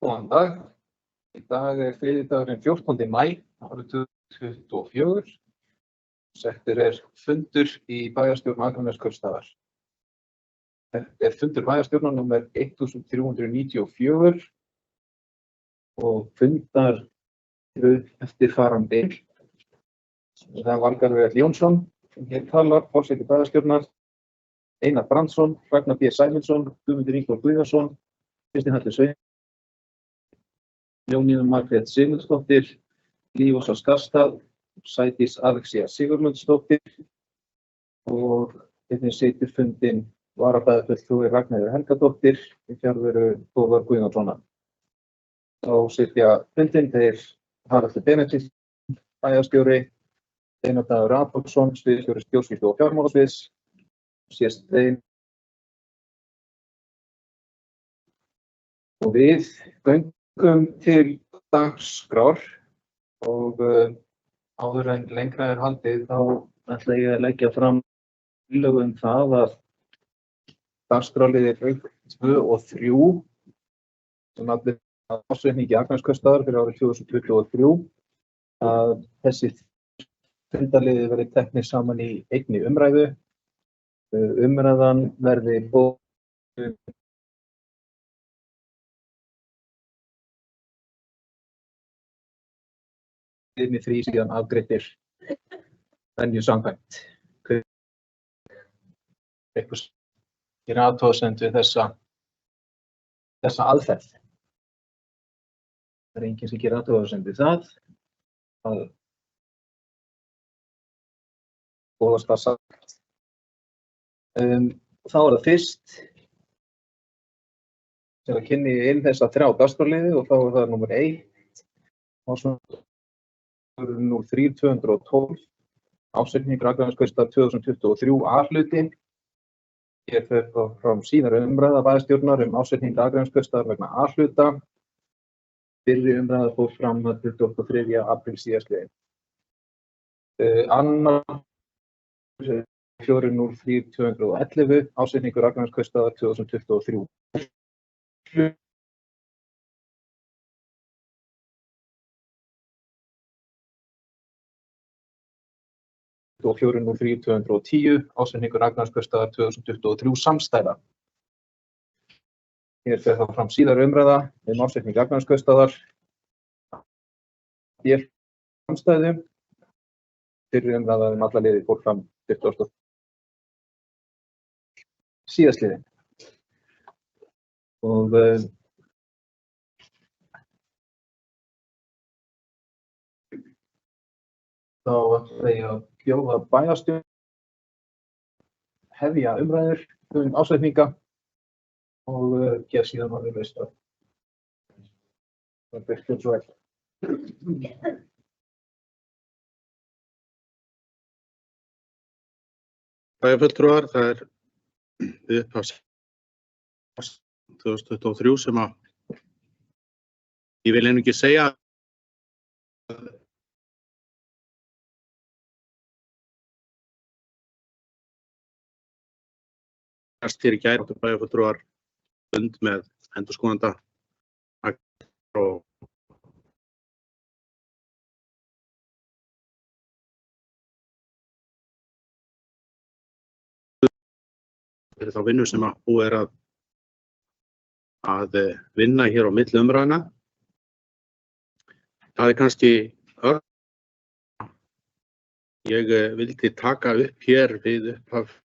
Góðan dag. Í dag þriðjudagurinn 14. maí árið 2024. Settur fundur í bæjarstjórn Akraneskaupstaðar. Þetta fundur bæjarstjórnar númer 1394 og fundar eftirfarandi. Það Valgarður L. Jónsson sem hér talar, forseti bæjarstjórnar, Einar Brandsson, Ragnar B. Sæmundsson, Guðmundur Ingvar Guðjónsson, Kristinn Hallur Sveinn, Jónína Margrét Sigmundsdóttir, Líf Ósa Skarstað, Sædís Alexía Sigurmundsdóttir og einnig situr fundinn varabæjarfulltrúi Ragnheiður Helgadóttir í fjarveru Þórðar Guðjónssonar. Þá sitja fundinn þeir Haraldur Benediktsson, bæjarstjóri, Einar Dagur Adolfsson, sviðsstjóri stjórnsýslu og fjármálasviðs, Stein og við göngum til dagskrár og áður en lengra haldið þá ætla ég að leggja fram tillögu það að dagskrárliðir 2 og 3 sem allir ársreikningi Akraneskaupstaðar fyrir árið 2023 að þessi fundarliðir verði teknir saman í einni umræðu. Umræðan verði liðni 3 síðan afgreiddir venju samkvæmt. Eitthvað gera athugasemd við þessa aðferð. Það enginn sem gera athugasemd við það. Það boðast það sagt. Þá það fyrst sem að kynni inn þessa 3 dagskrárliði og þá það númer 1. Númer 3.212 ársreikningur Akraneskaupstaðar 2023 A-hluti. Hér fer fram síðari umræða bæjarstjórnar ársreikning Akraneskaupstaðar vegna A-hluta. Fyrri umræða fór fram 23. apríl síðastliðinn. Annar 4.03.211 ársreikningur Akraneskaupstaðar 2023. Og 4.03.210 ársreikningur Akraneskaupstaðar 2023 samstæða. Hér fer þá fram síðari umræða ársreikning Akraneskaupstaðar. Hér samstæðu. Fyrri umræða alla liði fór fram 20. síðastliðinn. Og þá ætla ég að bjóða bæjarstjórn hefja umræður ársreikninga og gef síðan orðið laust. Það byrjum svo vel. Bæjarfulltrúar, það upphafs 2023 sem að ég vil einungis segja hér í gær áttu bæjarfulltrúar fund með endurskoðanda og fyrir þá vinnu sem að búið að vinna hér á milli umræðna. Það kannski ég vildi taka upp hér við upphaf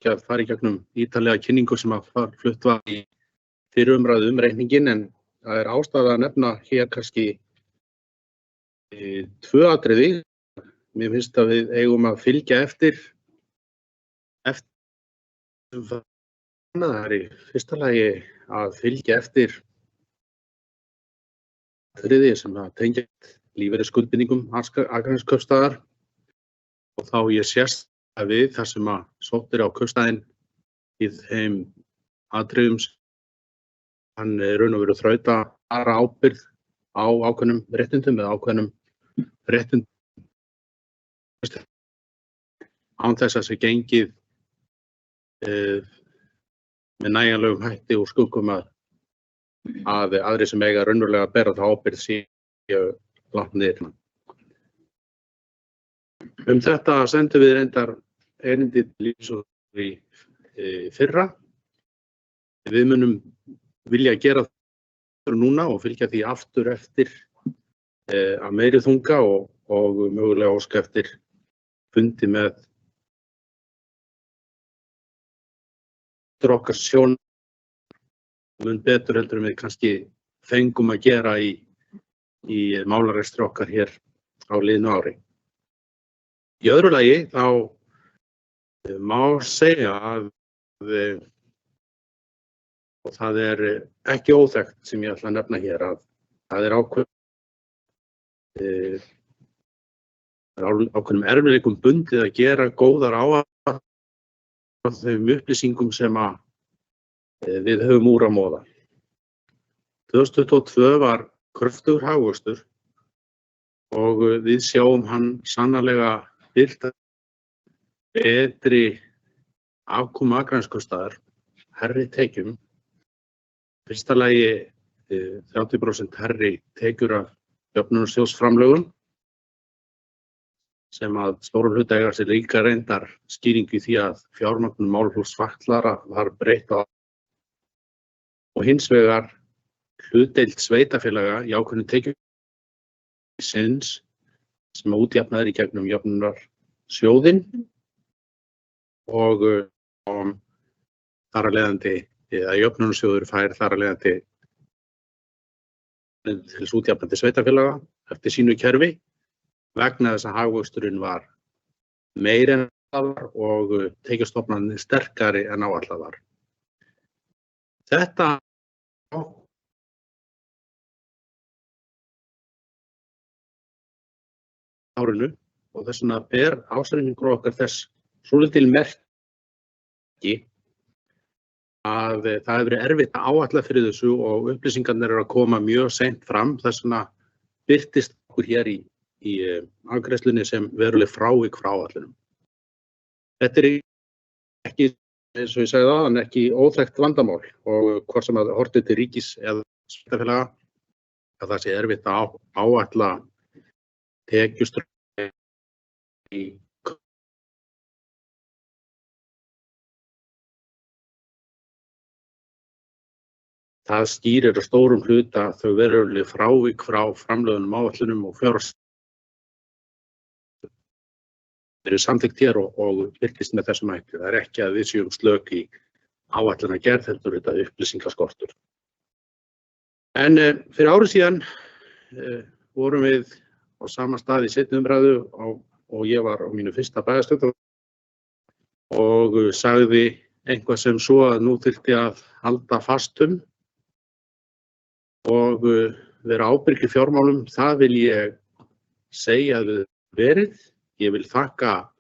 að fara í gegnum ítarlega kynningu sem að flutt var í fyrir umræðu reikninginn, en það ástæða að nefna hér kannski 2 atriði. Mér finnst að við eigum að fylgja eftir það í fyrsta lagi að fylgja eftir atriði sem að tengja lífeyrisskuldbindingum Akraneskaupstaðar og þá ég sést við þar sem að sótt á kaupstaðinn í þeim atriðum hann raun og veru þrauta ábyrgð á ákveðnum réttindum eða ákveðnum réttindum án þess að sé gengið með nægjanlegum hætti úr skuggum að aðrir sem eiga raunverulega að bera þá ábyrgð séu látnir. Þetta sendum við reyndar erindi til Lífeyrissjóðs í fyrra. Við munum vilja gera það núna og fylgja því aftur eftir af meiri þunga og mögulega óska eftir fundi með okkar sjón mun betur heldur en við kannski fengum að gera í málarekstri okkar hér á liðnu ári. Í öðru lagi þá má segja að og það ekki óþekkt sem ég ætla að nefna hér að það ákveðnum erfiðleikum bundið að gera góðar áætlanir á þeim upplýsingum sem við höfum úr að móða. 2022 var kröftugur hagvöxtur og við sjáum hann sannarlega birta betri afkomu Akraneskaupstaðar, hærri tekjum. Fyrsta lagi 30% hærri tekjur af jöfnunarsjóðsframlögum sem að stórum hluta eiga sér líka reyndar skýringu í því að fjármögnun málaflokks fatlaðra var breytt á og hins vegar hlutdeild sveitarfélaga í ákveðnum tekjum sem útjafnaðir í gegnum jöfnunarsjóðinn og þar af leiðandi að jöfnunarsjóður fær þar af leiðandi til þess útjafnandi sveitarfélaga eftir sínu kerfi vegna þess að hagvöxturinn var meiri en áætlað var og tekjustofnarnir sterkari en áætlað var. Þetta árinu og þess vegna ber ásetningur okkar þess svolítil merki að það hefur verið erfitt að áætla fyrir þessu og upplýsingarnir eru að koma mjög seint fram. Þess vegna birtist okkur hér í afgreiðslunni sem veruleg frávik frá áætlunum. Þetta ekki, eins og ég sagði áðan, ekki óþekkt vandamál og hvort sem að horft til ríkis eða sveitarfélaga að það sé erfitt að áætla tekjustraum í það skýrir að stórum hluta þau veruleg frávik frá framlögunum áætlunum og eru samþykkt hér og birtist með þessum hætti. Það ekki að við séum slök í áætlanagerð, heldur þetta upplýsingaskortur. En fyrir ári síðan vorum við á sama stað í seinni umræðu og ég var á mínu fyrsta bæjarstjórn og sagði eitthvað sem svo að nú þyrfti að halda fastum og vera ábyrgir fjármálum. Það vil ég segja við verið. Ég vil þakka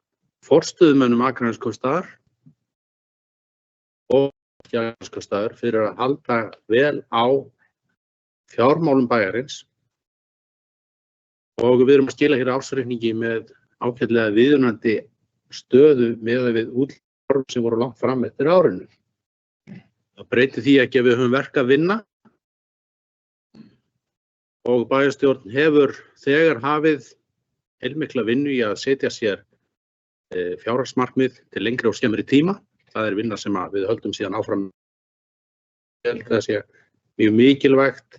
forstöðumönnum Akraneskaupstaðar og Akraneskaupstaðar fyrir að halda vel á fjármálum bæjarins og við erum að skila hér ársreikningi með ágætlega viðunandi stöðu miðað við útlánin sem voru langt fram eftir árinu. Það breytir því ekki að við höfum verk að vinna og bæjarstjórn hefur þegar hafið heilmikla vinnu í að setja sér fjárhagsmarkmið til lengri og skemmri tíma. Það vinna sem við höldum síðan áfram. Ég held að það sé mjög mikilvægt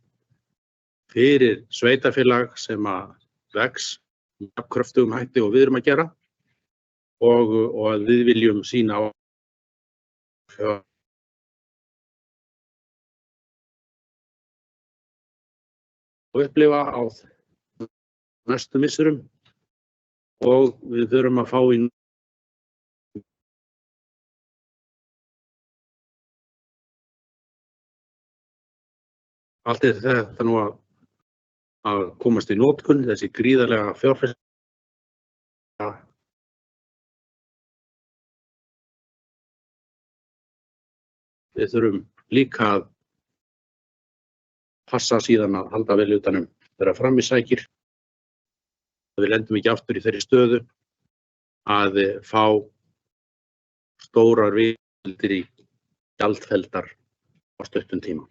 fyrir sveitarfélag sem að vex með kröftugum hætti og við erum að gera og að við viljum sýna á og upplifa á næstu misserum og við þurfum að fá í allt þetta nú að komast í notkun, þessi gríðarlega fjárfestinga. Við þurfum líka að passa síðan að halda vel utan þeirra frammisækir. Við lendum ekki aftur í þeirri stöðu að fá stórar viðhaldir í gjaldfelldar á stuttum tíma.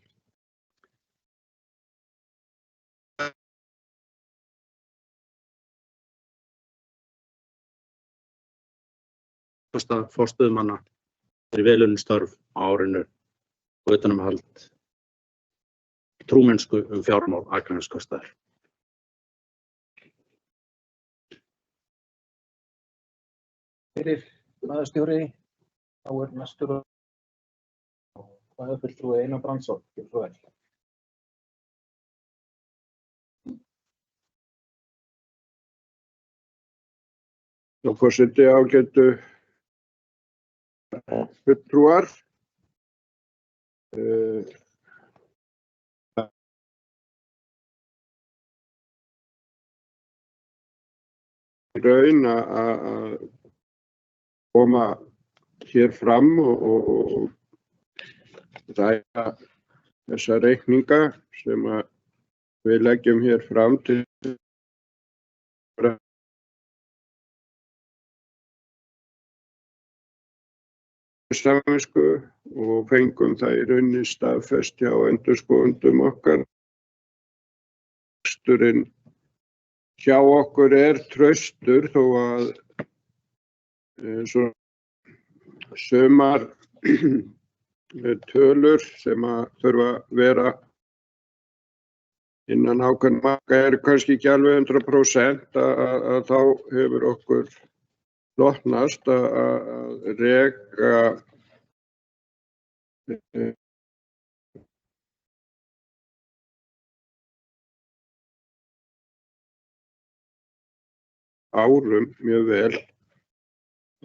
Forstöðumanna fyrir velunnin störf á árinu og utanumhald trúmennsku fjármál Akraneskaupstaðar. Fyrir maðurstjóri, þá næstur hvað fulltrúi Einar Brandsson. Forseti, ágætu fulltrúar. Í raun að koma hér fram og ræða þessa reikninga sem við leggjum hér fram til samvisku og fengum það í rauninni staðfest hjá endurskoðendum okkar. Reksturinn hjá okkur traustur þó að sumar tölur sem þurfa að vera innan ákveðinna marka kannski ekki alveg 100% að þá hefur okkur hlotnast að reka árum mjög vel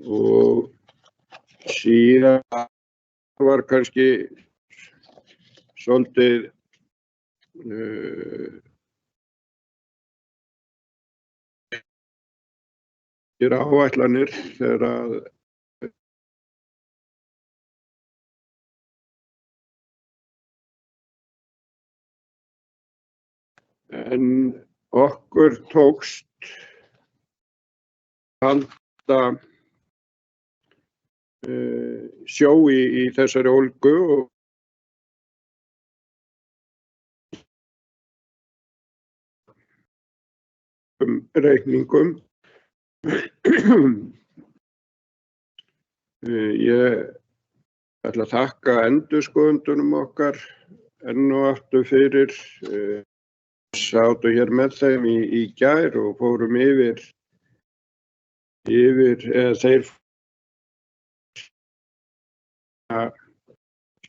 og síðan var kannski svolítið áætlanir þegar að en okkur tókst halda sjó í þessari ólgu og reikningum. Ég ætla að þakka endurskoðendunum okkar enn og aftur fyrir. Sátu hér með þeim í gær og fórum yfir þeir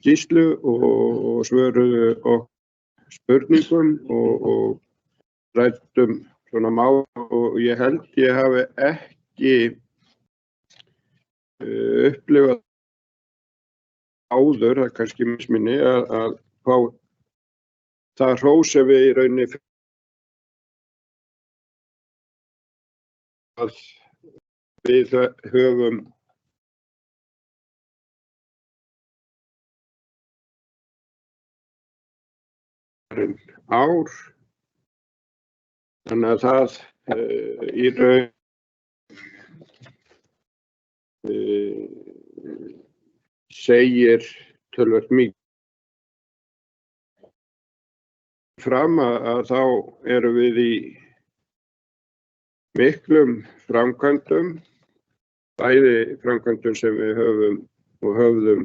skýrslu og svöruðu okkur spurningum og ræddum svona mál og ég held ég hafi ekki upplifað áður, það er kannski misminni, að fá það hrós sem við í rauninni að við höfum ár. Þannig að það í raun segir töluvert mikið fram að þá erum við í miklum framkvæmdum, bæði framkvæmdum sem við höfum og höfðum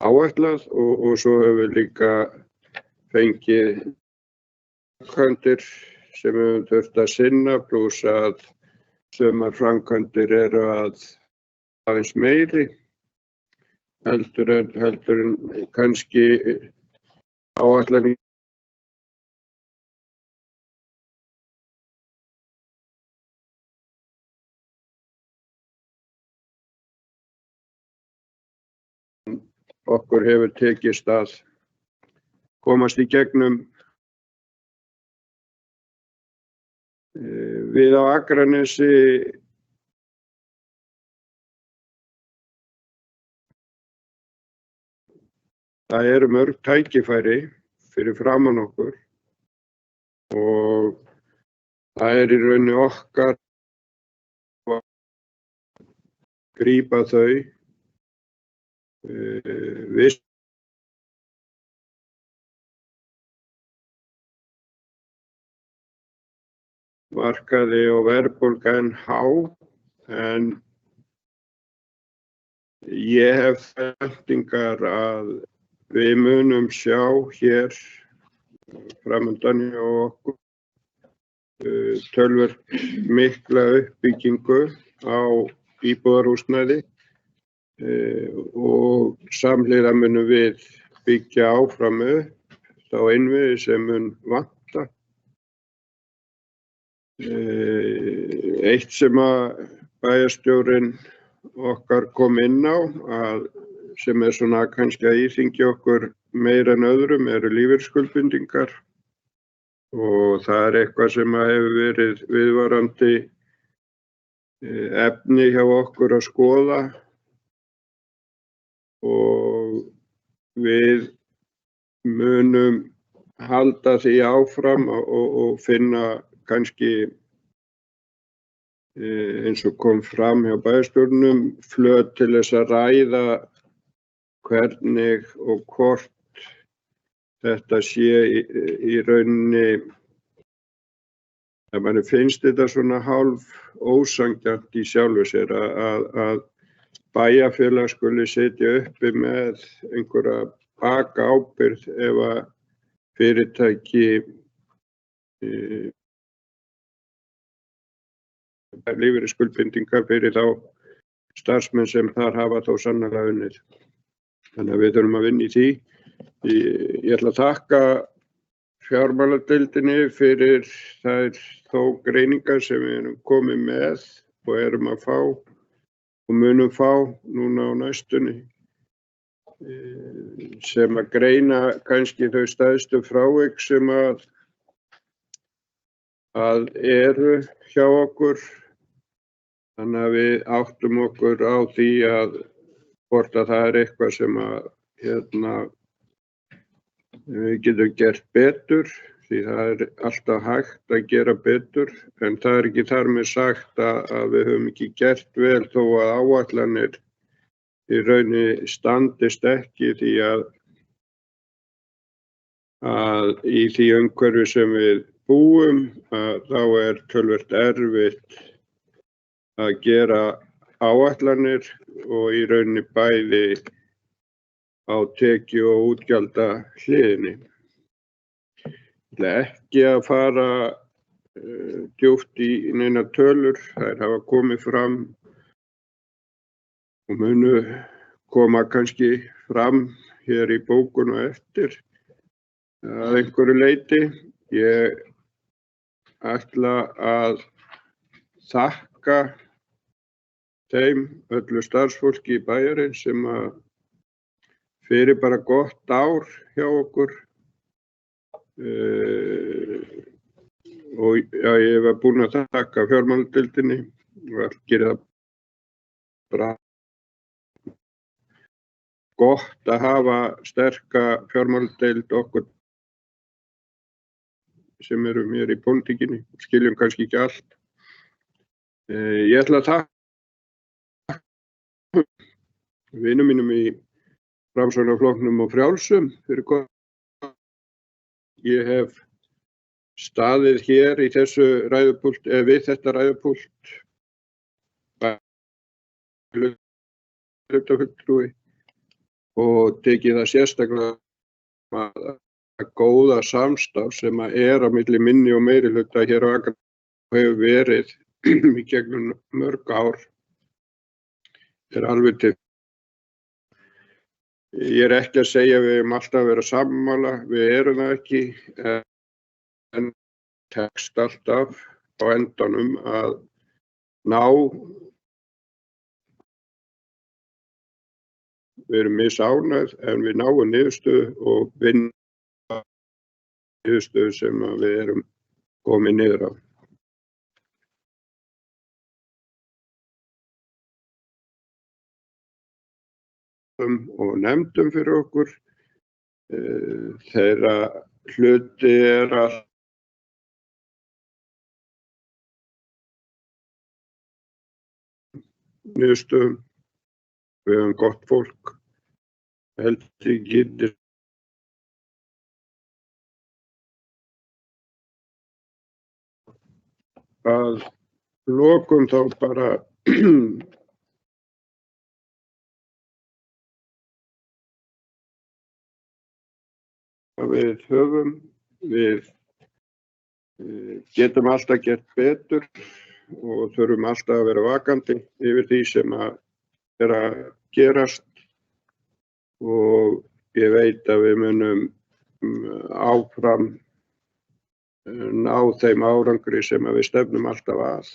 áætlað og svo höfum við líka fengið framkvæmdir sem við höfum þurft að sinna, pluss að sumar framkvæmdir eru aðeins meiri heldur en kannski áætlanir. Okkur hefur tekist að komast í gegnum. Við á Akranesi það eru mörg tækifæri fyrir framan okkur og það í rauninni okkar að grípa þau markaði og verðbólga enn há, en ég hef væntingar að við munum sjá hér framundan hjá okkur töluvert mikla uppbyggingu á íbúðarhúsnæði og samhliða munum við byggja áfram upp þá innviði sem mun vanta. Eitt sem að bæjarstjórinn okkar kom inn á, sem svona kannski að íþyngja okkur meira en öðrum, eru lífeyrisskuldbindingar. Og það eitthvað sem hefur verið viðvarandi efni hjá okkur að skoða og við munum halda því áfram og finna kannski eins og kom fram hjá bæjarstjórnum flöt til þess að ræða hvernig og hvort þetta sé í rauninni, að manni finnst þetta svona hálf ósanngjarnt í sjálfu sér að bæjarfélag skuli sitja uppi með einhverja bakaábyrgð ef að fyrirtæki lífeyrisskuldbindingar fyrir þá starfsmenn sem þar hafa þó sannarlega unnið. Þannig að við þurfum að vinna í því. Ég ætla að þakka fjármáladeildinni fyrir þær þó greiningar sem við erum komið með og erum að fá og munum fá núna á næstunni, sem að greina kannski þau stærstu frávik sem að eru hjá okkur. Þannig að við áttum okkur á því að hvort að það er eitthvað sem að við getum gert betur, því það er alltaf hægt að gera betur, en það er ekki þar með sagt að við höfum ekki gert vel þó að áætlanir í rauninni standist ekki, því að í því umhverfi sem við búum þá er töluvert erfitt að gera áætlanir og í rauninni bæði á tekju- og útgjaldahliðinni. Ég ætla ekki að fara djúpt í neina tölur, þær hafa komið fram og munu koma kannski fram hér í bókun og eftir að einhverju leyti. Ég ætla að þakka þeim öllu starfsfólki í bæjarins sem að fyrir bara gott ár hjá okkur og ég var búinn að þakka fjármáladeildinni og allt gerir það bara gott að hafa sterka fjármáladeild okkur sem erum hér í pólitíkinni, skiljum kannski ekki allt. Ég ætla að þakka vinum mínum í Framsóknarflokknum og Frjálsum fyrir gott. Ég hef staðið hér í þessu ræðupúlt, við þetta ræðupúlt, hlutafulltrúi og tekið það sérstaklega að góða samstarf sem er á milli minni og meirihluta hér á Akranesi og hefur verið í gegnum mörg ár er alveg til. Ég er ekki að segja að við erum alltaf að vera sammála, við erum það ekki, en tekst alltaf á endanum að ná, við erum misánægð en við náum niðurstöðu og vinna niðurstöðu sem við erum komið niður á. Og nefndum fyrir okkur, þeirra hluti að niðurstöðum, við höfum gott fólk held ég geti að lokum þá bara við getum alltaf gert betur og þurfum alltaf að vera vakandi yfir því sem að gerast og ég veit að við munum áfram ná þeim árangri sem að við stefnum alltaf að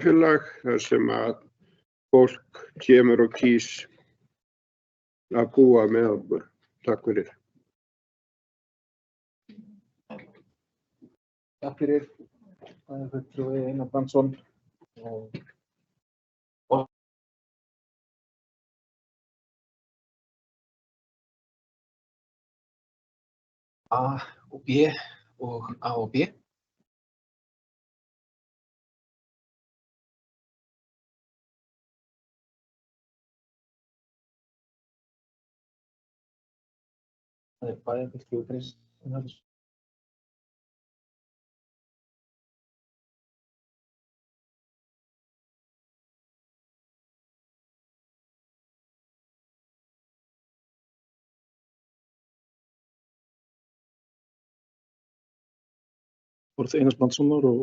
félag þar sem að fólk kemur og kýs að búa með okkur. Takk fyrir. Takk fyrir. Það fulltrúi Einar Brandsson og A og B og A og B. Það bæjarfulltrúi Kristinn Halldórsson. Orð Einars Brandssonar og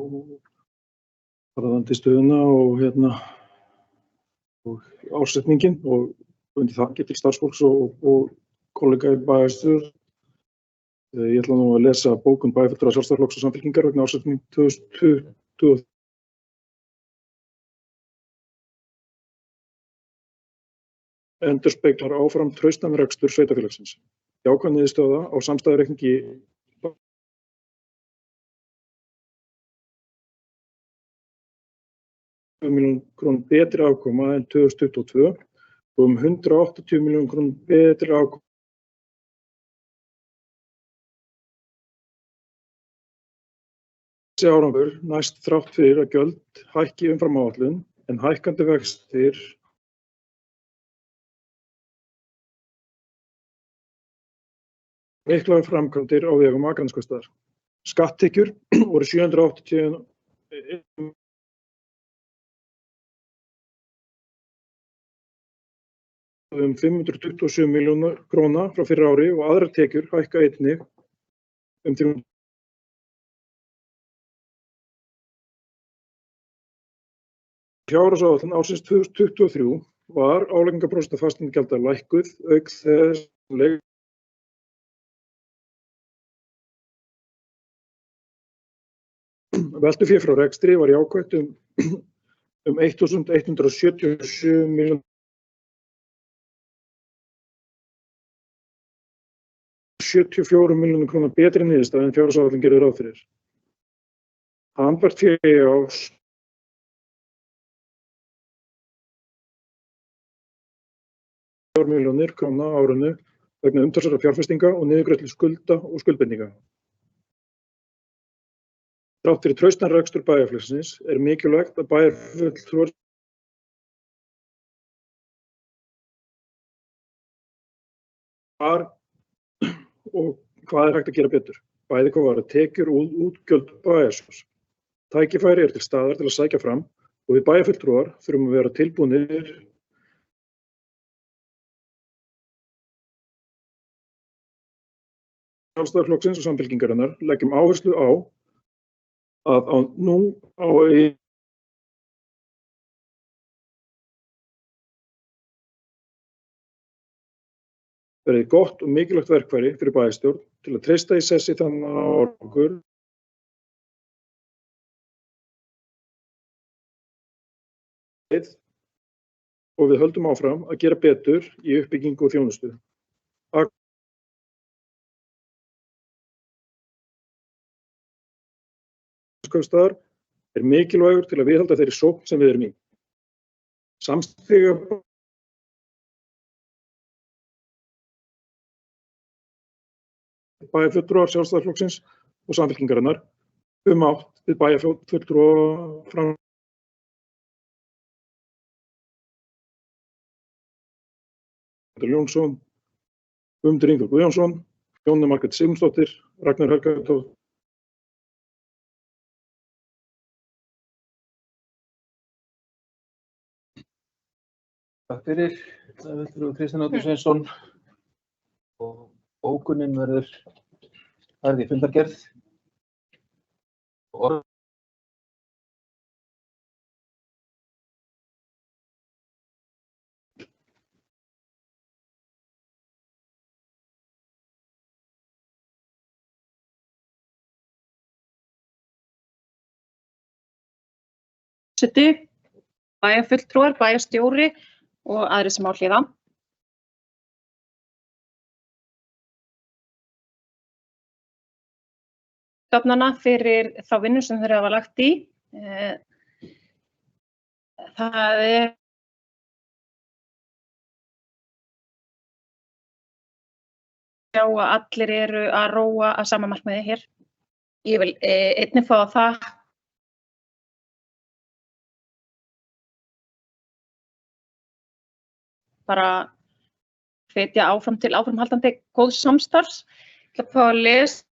varðandi stöðuna og ásetningin og undir þakki til starfsfólks og kollega í bæjarstjórn. Ég ætla nú að lesa bókun bæjarfulltrúa Sjálfstæðisflokks og Samfylkingar vegna ársreiknings 2020. Endurspeglar áfram traustan rekstur sveitarfélagsins. Jákvæð niðurstaða á samstæðureikningi krónum betri afkoma en 2022 og 180 milljónum krónum betri afkoma. Þessi árangur næst þrátt fyrir að gjöld hækki umfram áætlun en hækkandi vextir miklar framkvæmdir á vegum Akraneskaupstaðar. Skatttekjur voru 780 527 milljóna króna frá fyrra ári og aðrar tekjur hækka einnig 300. Fjárhagsáætlun ársins 2023 var álagningarprósenta fasteignagjalda lækkuð auk þess veltufé frá rekstri var jákvætt 1.177 milljónir 74 milljónum króna betri niðurstaða en fjárhagsáætlun gerði ráð fyrir. Handbært fé á 4 milljónir króna á árinu vegna umtalsverðra fjárfestinga og niðurgreiðslu skulda og skuldbindinga. Þrátt fyrir traustan rekstur bæjarfélagsins mikilvægt að bæjarfulltrúar og hvað hægt að gera betur, bæði hvað varðar tekjur og útgjöld bæjarsjóðs. Tækifæri til staðar til að sækja fram og við bæjarfulltrúar þurfum að vera tilbúnir Sjálfstæðisflokksins og Samfylkingarinnar leggjum áherslu á að nú á verið gott og mikilvægt verkfæri fyrir bæjarstjórn til að treysta í sessi þann árangur og við höldum áfram að gera betur í uppbyggingu og þjónustu. Akraneskaupstaðar mikilvægur til að viðhalda þeirri sókn sem við erum í. Samstiga bæjarfulltrúar Sjálfstæðisflokksins og Samfylkingarinnar átt við bæjarfulltrúa fram Jónsson, Guðmundur Ingvar Guðjónsson, Jóna Margrét Sigmundsdóttir, Ragnar Helgadóttir. Takk fyrir, fulltrúi Kristján Árni Sveinsson, og bókunin verður færð í fundargerð. Forseti, bæjarfulltrúar, bæjarstjóri og aðrir sem á hlýða. Stofnana fyrir þá vinnu sem þeir hafa lagt í. Það er sjá að allir eru að róa að sama markmiði hér. Ég vil einnig fá það bara hvetja áfram til áframhaldandi góðs samstarfs. Ég ætla að fá að lesa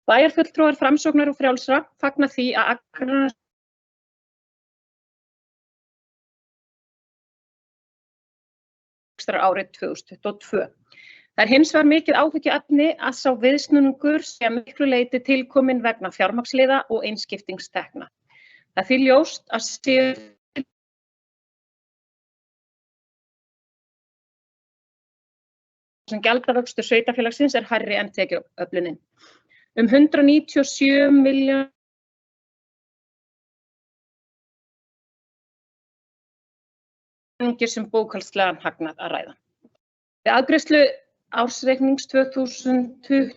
Bæjarfulltrúar Framsóknar og Frjálsra fagna því að Akraness árið 2022. Það er hins vegar mikið áhyggjuefni að sá viðsnúningur sé að miklu leyti tilkominn vegna fjármagnsliða og einskiptingstekna. Það er því ljóst að sem gjaldavöxtur sveitarfélagsins er hærri en tekjuöflunin. 197 milljónir sem bókhaldslegan hagnað að ræða. Við afgreiðslu ársreiknings 2020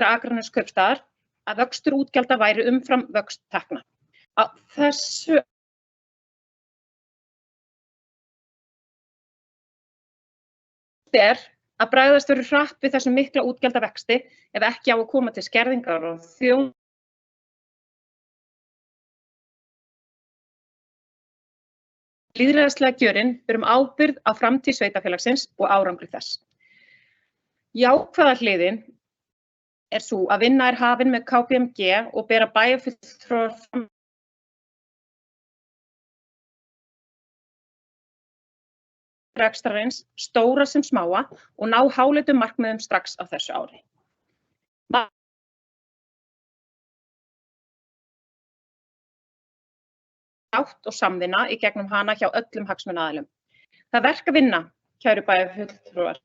Akraneskaupstaðar að vöxtur útgjalda væri umfram vöxt tekna. Á þessu er að bregðast verður hratt við þessum mikla útgjaldavexti ef ekki á að koma til skerðingar og lýðræðislega kjörin berum ábyrgð á framtíð sveitarfélagsins og árangri þess. Jákvæða hliðin er sú að vinna er hafin með KPMG og bera bæjarfulltrúar fram rekstrarins, stóra sem smáa, og ná háleitum markmiðum strax á þessu ári. Átt og samvinna í gegnum hana hjá öllum hagsmunaaðilum. Það verk að vinna, kæru bæjarfulltrúar.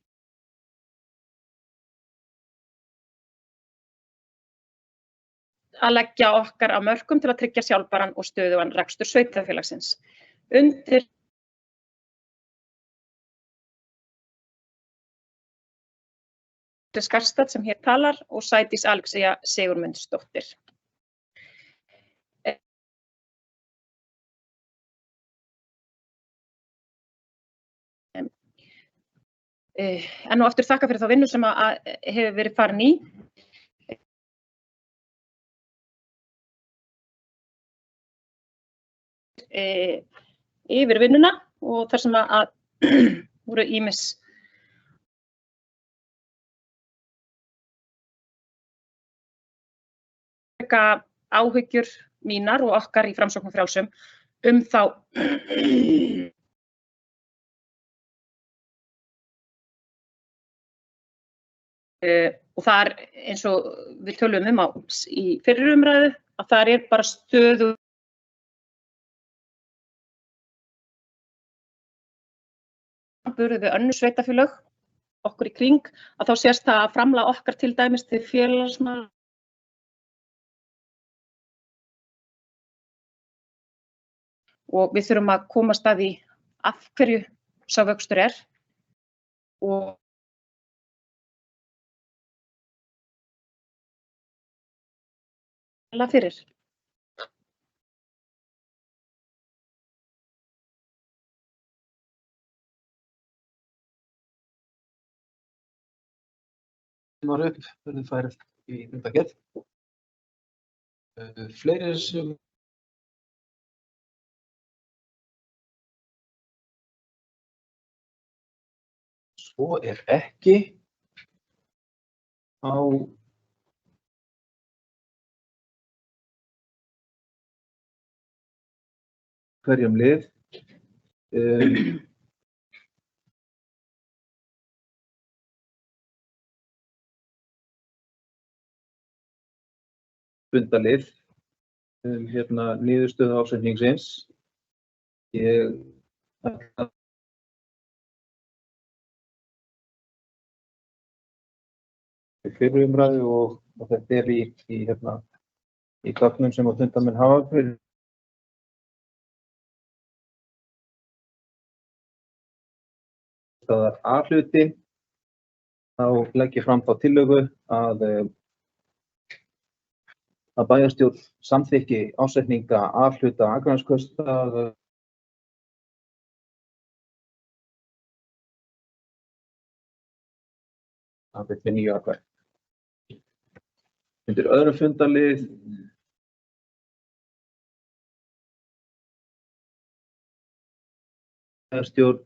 Að leggja okkar á mörkum til að tryggja sjálfbæran og stöðugan rekstur sveitarfélagsins. Undir Skarstad sem hér talar og Sædís Alexía Sigurmundsdóttir. En og aftur þakka fyrir þá vinnu sem hefur verið farin í. Yfir vinnuna og þar sem voru ýmis áhyggjur mínar og okkar í Framsókn og Frjálsum þá og það er eins og við töluðum í fyrri umræðu að það er bara stöðu við önnur sveitarfélög okkur í kring að þá sést það að framlag okkar til dæmis til félagsmála og við þurfum að komast að því af hverju sá vöxtur er og fyrir. sem var upp verður færð í fundargerð. Fleiri sem svo er ekki á hverjum lið. Fundalið niðurstöðu ásetningsins. Ég fyrir umræðu og þetta er í gögnum sem fundamenn hafa fyrir staðar A-hluti. Þá legg ég fram þá tillögu að bæjarstjórn samþykki ásetninga A-hluta Akraneskaupstaðar með 9 atkvæði. Undir öðrum fundarlið bæjarstjórn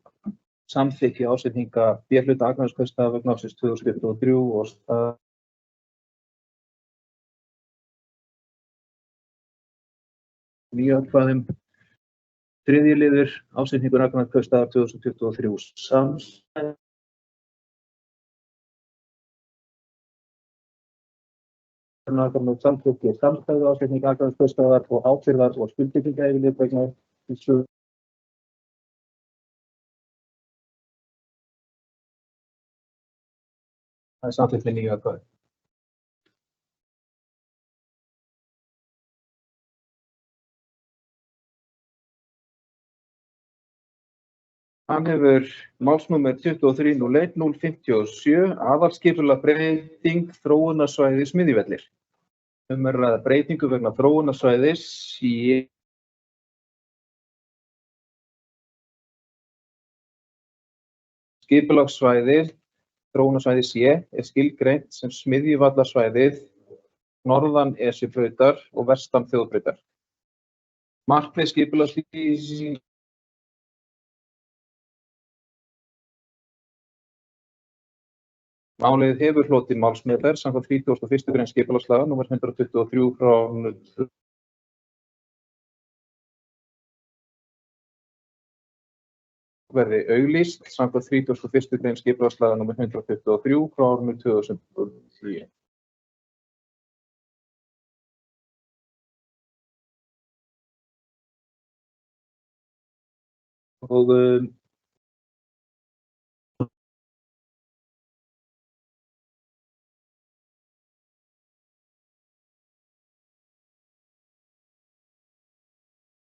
samþykki ásetninga B-hluta Akraneskaupstaðar vegna ársins 2023 og það 9 atkvæðum. Þriðji liður ásetningur Akraneskaupstaðar 2023 samstæð. Samþykki samstæðu ásetning Akraneskaupstaðar og ábyrgðar og skuldbindingaryfirlit vegna þessu. Það er samþykkt með 9 atkvæði. Hann hefur málsnúmer 23.01.057 aðalskipulag breyting þróunarsvæðis Smiðjuvellir. Er að ræða breytingu vegna þróunarsvæðis í skipulagssvæðið. Þróunarsvæði C er skilgreint sem Smiðjuvallarsvæðið norðan Esjubrautar og vestan Þjóðbrautar. Markmið skipulagslýsingar Málið hefur hlotið málsmeðferð samkvæmt 31. grein skipulagslaga númer 123 frá verði auglýst samkvæmt 31. grein skipulagslaga númer 123 frá árinu 2010. Og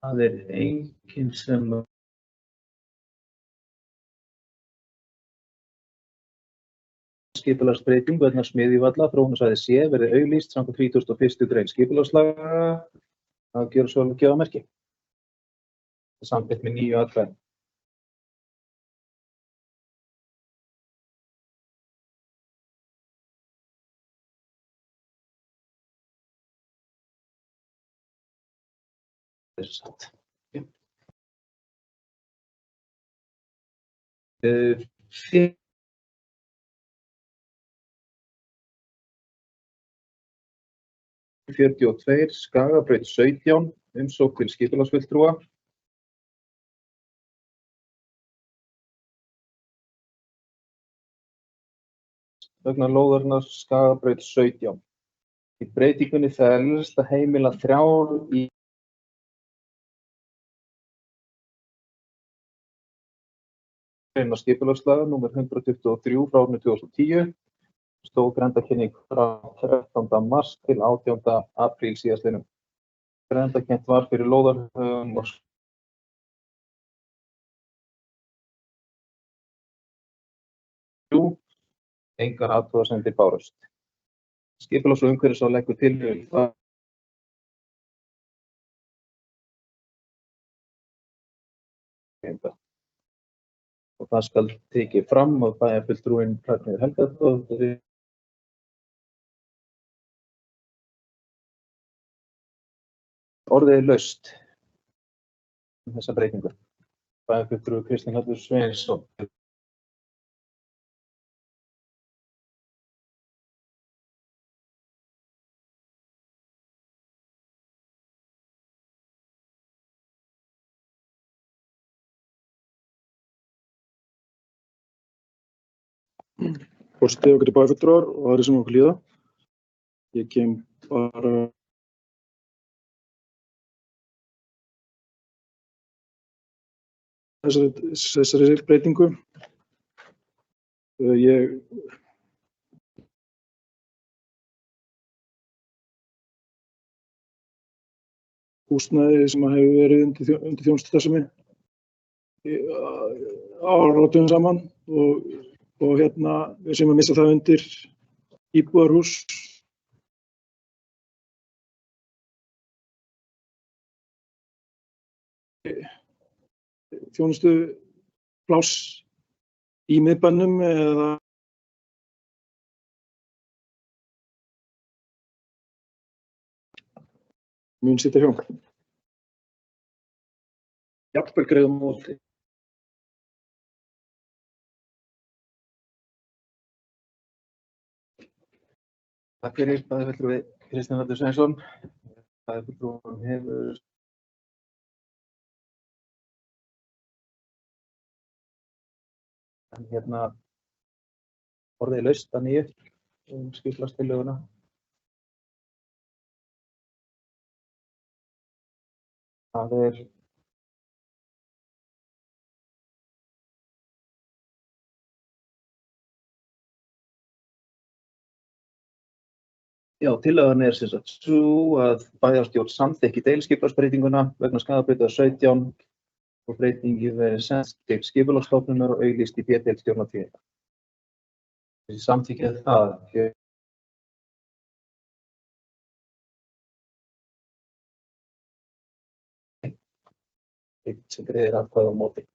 það er enginn sem skipulagsbreyting vegna Smiðjuvalla þróunarsvæði C verði auglýst samkvæmt 31. grein skipulagslaga að gjöra svo vel gefa merki. Samþykkt með 9 atkvæðum. Satt. 42 Skagabraut 17 umsókn til skipulagsfulltrúa. Vegna lóðarinnar Skagabraut 17. Í breytingunni felst að heimila 3 í skipulagslaga númer 123 frá árinu 2010. Stóð grenndarkynning frá 13. mars til 18. apríl síðastliðnum. Grenndarkynnt var fyrir lóðarhöfum og engar athugasemdir bárust. Skipulags- og umhverfisráð leggur til það og það skal tekið fram að bæjarfulltrúinn Ragnheiður Helgadóttir orðið er laust um þessa breytingu. Bæjarfulltrúi Kristinn Hallur Sveinsson. Forseti og getur bæjarfulltrúar og aðrir sem okkur líða. Ég kem bara þessari breytingu. Húsnæði sem hefur verið undir þjónustustarfsemi áratugum saman og við séum að missa það undir íbúðarhús. Þjónustupláss í miðbænum eða mun sitja hjá. Jafnvel greiðum móti. Takk fyrir bæjarfulltrúi Kristinn Hallur Sveinsson. Bæjarfulltrúum hefur orðið er laust að nýju skipulagstillöguna. Það er tillagan er sem sagt sú að bæjarstjórn samþykki deiliskipulagsbreytinguna vegna Skagabrautar 17 og breytingi verið sent til skipulagsstofnunar og auglýst í B-deild Stjórnartíðinda. Þessi samþykki það einn sem greiðir atkvæði á móti.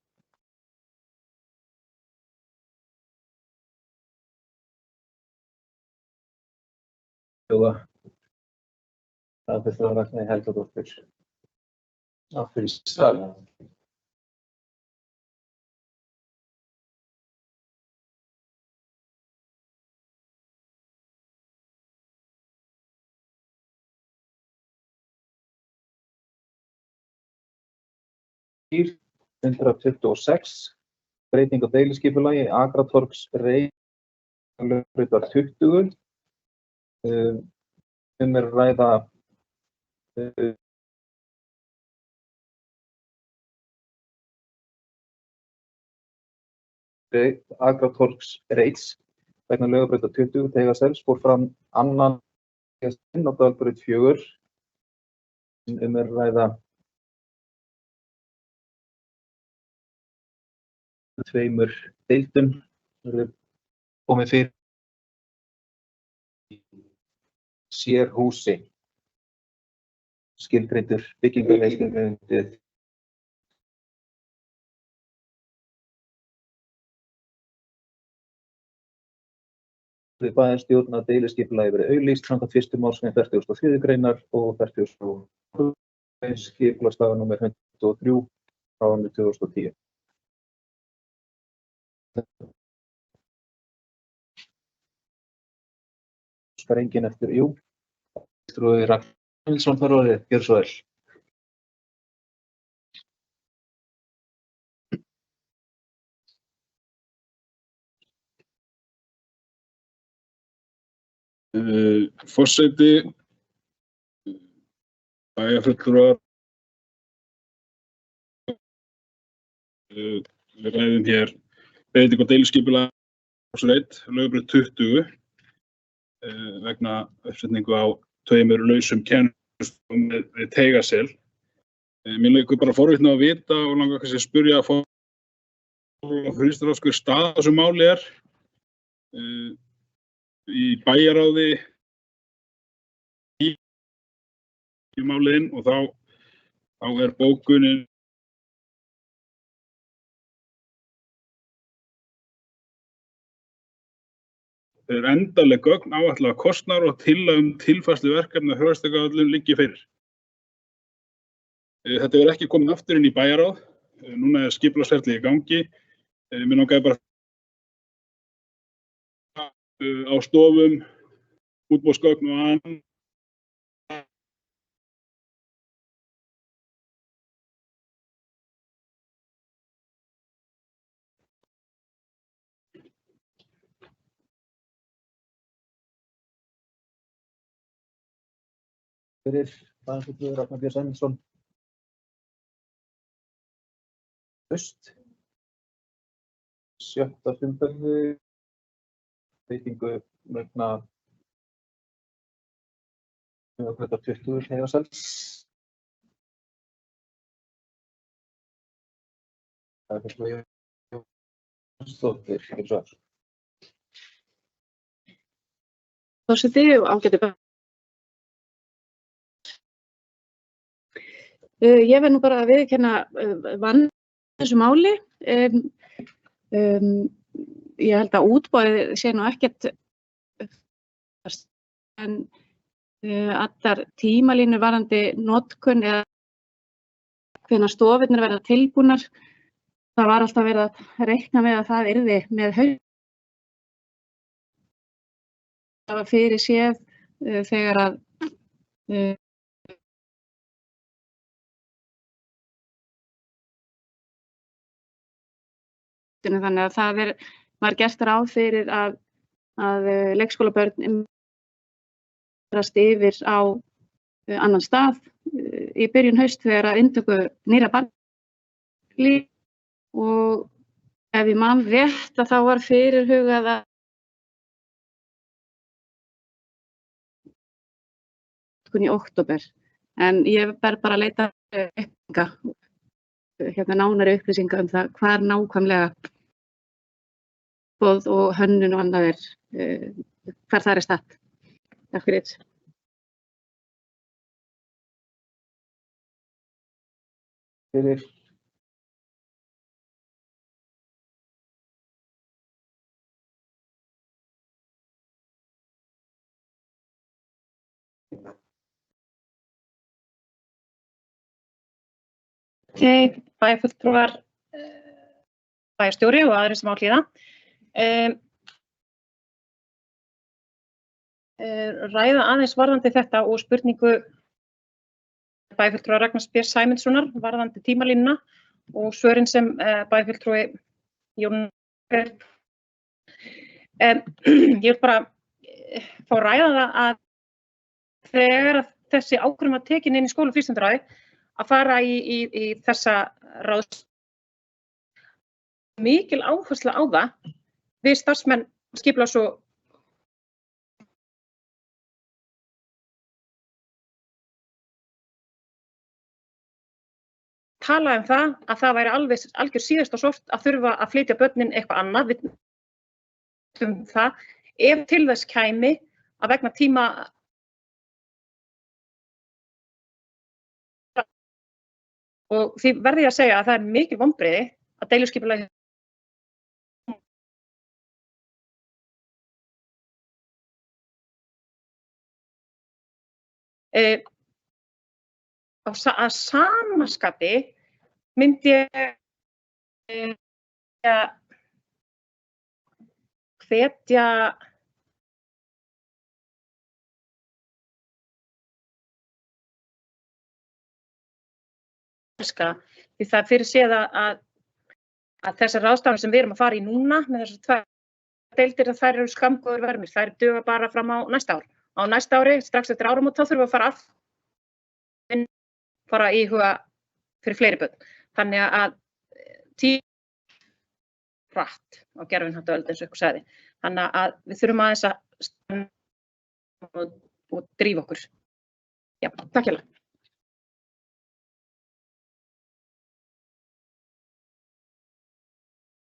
Það fyrir að Ragnheiði Helgadóttir aftur í sal. Skýr 126, breyting á deiliskipulagi Akratorgs Laugbrautar 20. Er að ræða Akratorgs reits vegna Laugabrautar 20 Teigasels fór fram annan á Dalbraut 4. Er að ræða tveimur deildum komið fyrir sérhúsi skilgreindur byggingarreikningundið við bæjarstjórn að deiliskipulagi verið auglýst samkvæmt 1. málsgrein 43. greinar og 40. skipulagslaga númer 103 frá árinu 2010. Óskar enginn eftir, Fulltrúi Ragnar Nilsson þar orðið, gjörðu svo vel. Forseti, bæjarfulltrúar, við ræðum hér breytingu á deiliskipulagi Laugabraut 20 vegna uppsetningu á tveimur lausum kennslustofum við Teigasel. Mér langar bara forvitni að vita og langar kannski að spyrja hver staða þessu máli er í bæjaráði í máliðin og þá er bókunin endanleg gögn áætlaða kostnaðar og tillaga tilfærslu verkefna hjá Höfuðstöðvarvöllum liggi fyrir. Þetta verður ekki komin aftur inn í bæjarráð. Núna er skipulagsferli í gangi. Mér langaði bara á stofum, útboðsgögn og annað. Fyrir bæjarfulltrúi Ragnar Björns Sæmundsson. Haust. 7. umferð veitingu vegna klukkan 20 Heiðarsels. Bæjarfulltrúi Jónsdóttir, fyrir svar. Forseti og ágætu börn. Ég verð nú bara að viðurkenna vann þessu máli. Ég held að útboðið sé nú ekkert en allar tímalínur varðandi notkun eða hvenær stofurnar verða tilbúnar. Það var alltaf verið að reikna með að það yrði með haust. Það var fyrir séð þegar að þannig að það var gert ráð fyrir að leikskólabörn rast yfir á annan stað í byrjun haust þegar að inntöku nýrra barna lýkur og ef ég man rétt að þá var fyrirhugað í október, en ég verð bara að leita nánari upplýsingar það hvar nákvæmlega boð og hönnun og annað hvar það statt. Takk fyrir. Fyrir bæjarfulltrúar, bæjarstjóri og aðrir sem á hlýða. Ræða aðeins varðandi þetta og spurningu bæjarfulltrúa Ragnars Björns Sæmundssonar varðandi tímalínuna og svörin sem bæjarfulltrúi Jón. Ég vil bara fá að ræða það að þegar þessi ákvörðun var tekin inn í skóla- og frístundaráði að fara í þessa ráðs mikil áhersla á það við starfsmenn skipulags- og tala það að það væri algjör síðasta sort að þurfa að flytja börnin eitthvað annað við það ef til þess kæmi að vegna tíma og því verði ég að segja að það er mikil vonbrigði að deiliskipulagið að sama skapi myndi ég hvetja því það er fyrir séð að þessar ráðstafanir sem við erum að fara í núna með þessar tvær deildir að þær eru skammgóður vermir, þær duga bara fram á næsta ár. Á næsta ári, strax eftir áramót, þá þurfum við að fara að íhuga fyrir fleiri börn. Þannig að hratt á gervihnattöld eins og ykkur sagði. Þannig að við þurfum aðeins að og drífa okkur. Já, takk hérlega.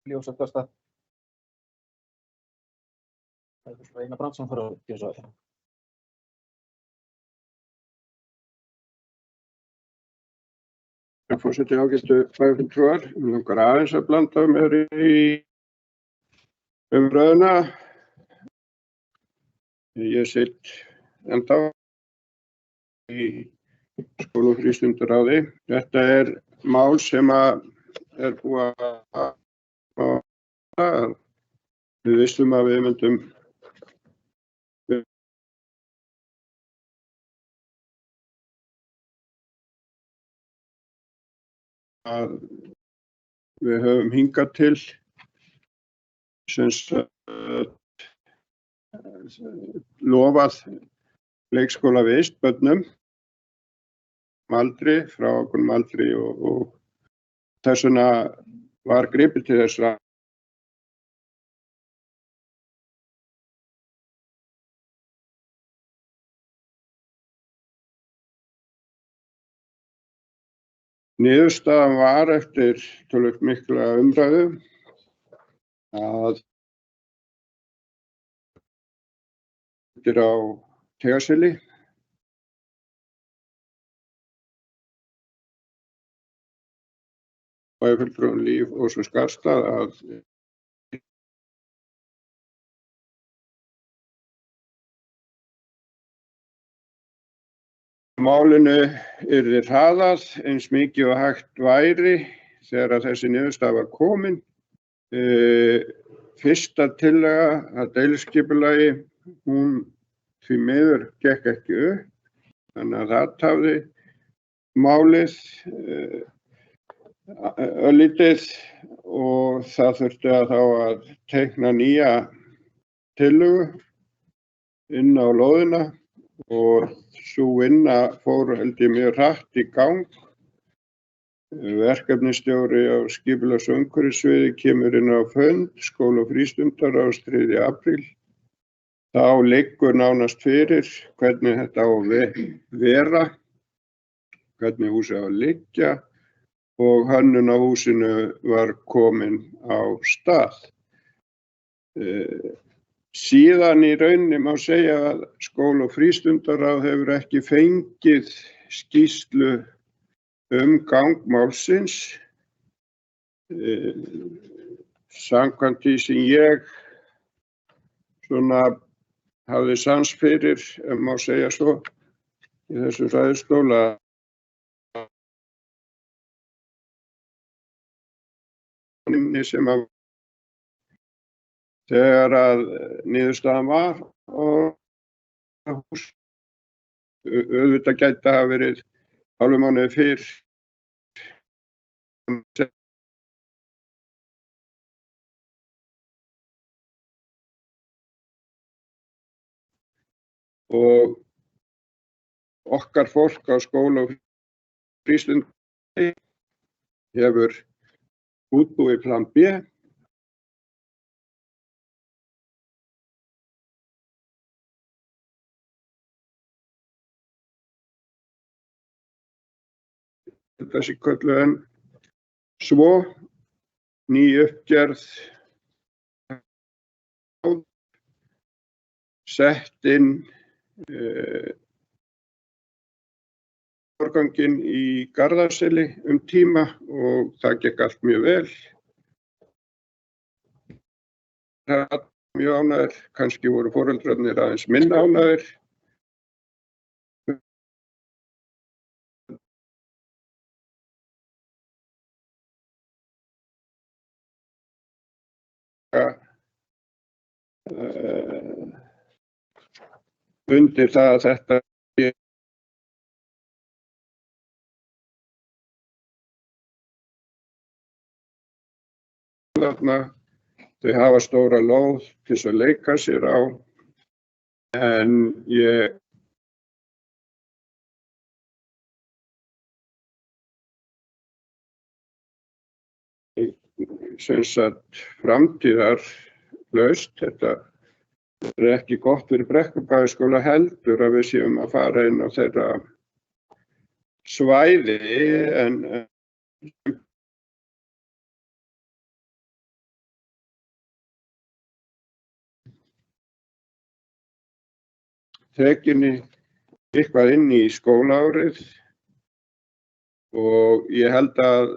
Ljósa Kosta. Einar Brandsson fór að gera svo. Forseti ágætu bæjarfulltrúar, mig langar aðeins að blanda mér í umræðuna. Ég sitt ennþá í skóla- og frístundaráði. Þetta er mál sem er búið að við vissum að við myndum að við höfum hingað til sem sagt lofað leikskólavist börnum aldri, frá ákveðnum aldri og þess vegna var gripið til þess að niðurstaðan var eftir töluvert mikla umræðu að þetta er á Tegaseli bæjarfulltrúinn Líf Ósum Skarðstað að málinu yrði hraðað eins mikið og hægt væri þegar að þessi niðurstaða var komin. Fyrsta tillaga að deiliskipulagi, hún því miður gekk ekki upp, þannig að það tafði málið örlítið og það þurfti að þá að teikna nýja tillögu inn á lóðina og sú vinna fór held ég mjög hratt í gang. Verkefnisstjóri á skipulags- og umhverfissviði kemur inn á fund skóla- og frístundaráðs 3. apríl. Þá liggur nánast fyrir hvernig þetta á að vera, hvernig húsið á að liggja og hönnun á húsinu var komin á stað. Síðan í rauninni má segja að skóla- og frístundaráð hefur ekki fengið skýrslu gang málsins. Samkvæmt því sem ég svona hafði sans fyrir, má segja svo, í þessu ræðustóla sem að þegar að niðurstaðan var og auðvitað gæti hafa verið hálfum mánuði fyrr og okkar fólk á skóla- og frístundaráði hefur útbúið plan B. Þessi kölluð en svo ný uppgerð sett inn forganginn í Garðarseli tíma og það gekk allt mjög vel. Það var mjög ánægðir, kannski voru foreldrarnir aðeins minna ánægðir. Undir það að þetta þau hafa stóra lóð til þess að leika sér á en ég sem sagt framtíðarlaust. Þetta er ekki gott fyrir Brekkubæjarskóla heldur að við séum að fara inn á þeirra svæði en tekinni eitthvað inn í skólaárið og ég held að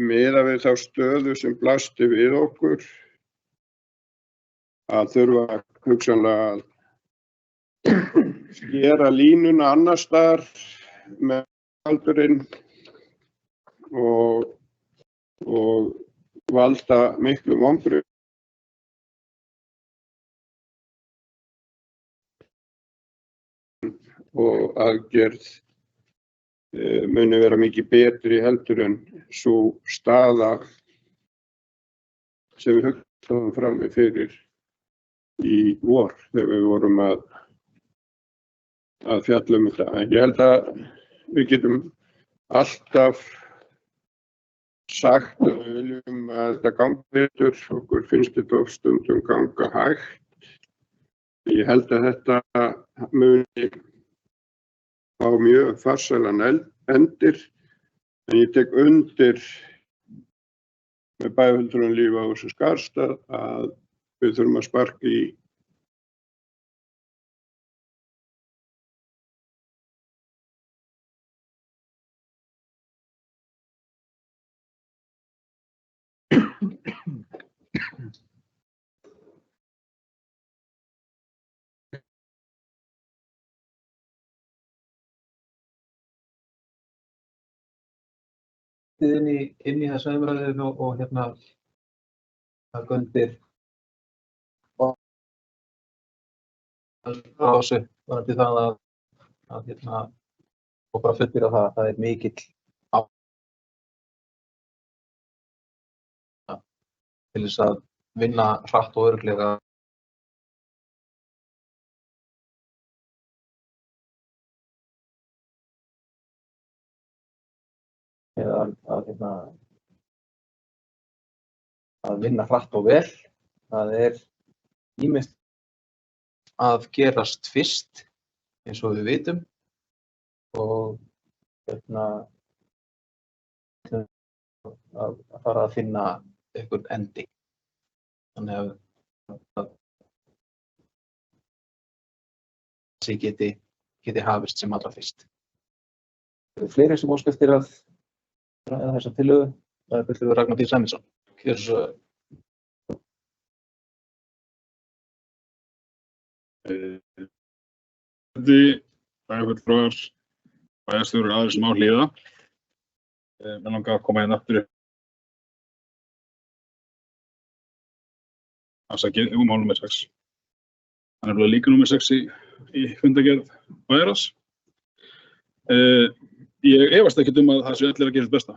miðað við þá stöðu sem blasti við okkur að þurfa hugsanlega að skera línuna annars staðar með aldurinn og valda miklu vonbrigðum. Og aðgerð muni vera mikið betri heldur en sú staða sem við hugsaðum frammi fyrir í vor þegar við vorum að fjalla um þetta. En ég held að við getum alltaf sagt að við viljum að þetta gangi betur. Okkur finnst þetta oft stundum ganga hægt. Ég held að þetta muni á mjög farsælan endir, en ég tek undir með bæjarfulltrúanum Lífi Ásu Skarðstad að við þurfum að sparka í inn í þessa umræðu og taka undir Ásu varðandi það að og bara fullbyrja það að það er mikill til þess að vinna hratt og örugglega að vinna hratt og vel. Það er ýmist að gerast fyrst eins og við vitum og að fara að finna einhvern endi. Þannig að þessi geti hafist sem allra fyrst. Fleiri sem óska eftir að ræða þessa tillögu, það er fulltrúi Ragnar Dís Sæmundsson. Bæjarfulltrúar, bæjarstjórar aðrir sem á hlýða. Mig langar að koma hérna aftur upp. Afsakið, mál númer 6. Það er líka númer 6 í fundargerð bæjarráðs. Ég efast ekkert að það séu allir að gera sitt besta.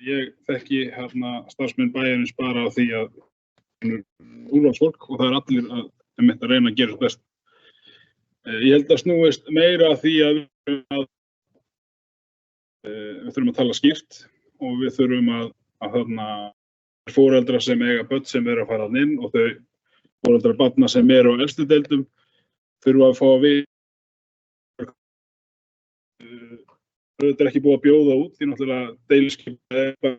Ég þekki starfsmenn bæjarins bara á því að úrvalsfólk og það er allir að reyna að gera sitt besta. Ég held að snúist meira að því að við þurfum að tala skýrt og við þurfum að foreldrar sem eiga börn sem eru að fara inn og þau foreldrar barna sem eru á elstu deildum þurfa að fá að vita. Þetta er ekki búið að bjóða út því náttúrulega deiliskipulagið er bara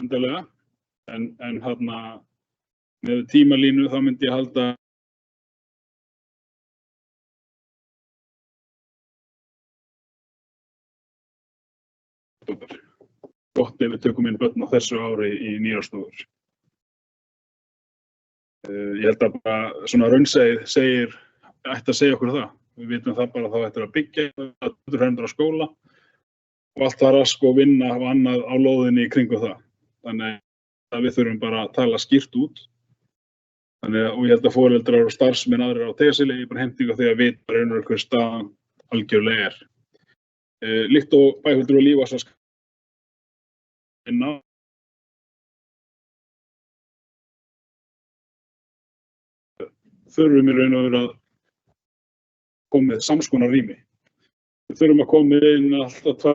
endanlega en með tímalínu þá myndi ég halda gott ef við tökum inn börn á þessu ári í nýárstúður. Ég held að bara svona raunsæið ætti að segja okkur það. Við vitum það bara að þá ættir að byggja 200 skóla og allt það rask og vinna og annað á lóðinni í kringu það. Þannig að við þurfum bara að tala skýrt út. Og ég held að foreldrar og starfsmenn aðrir á Tegaseli eigi bara heimtingu á því að vita raunverulega hver staðan algjörlega er. Líkt og bæjarfulltrúi Lífi Ásu Skarðstad þurfum í raun og veru að koma með samskonar rými. Við þurfum að koma inn alltaf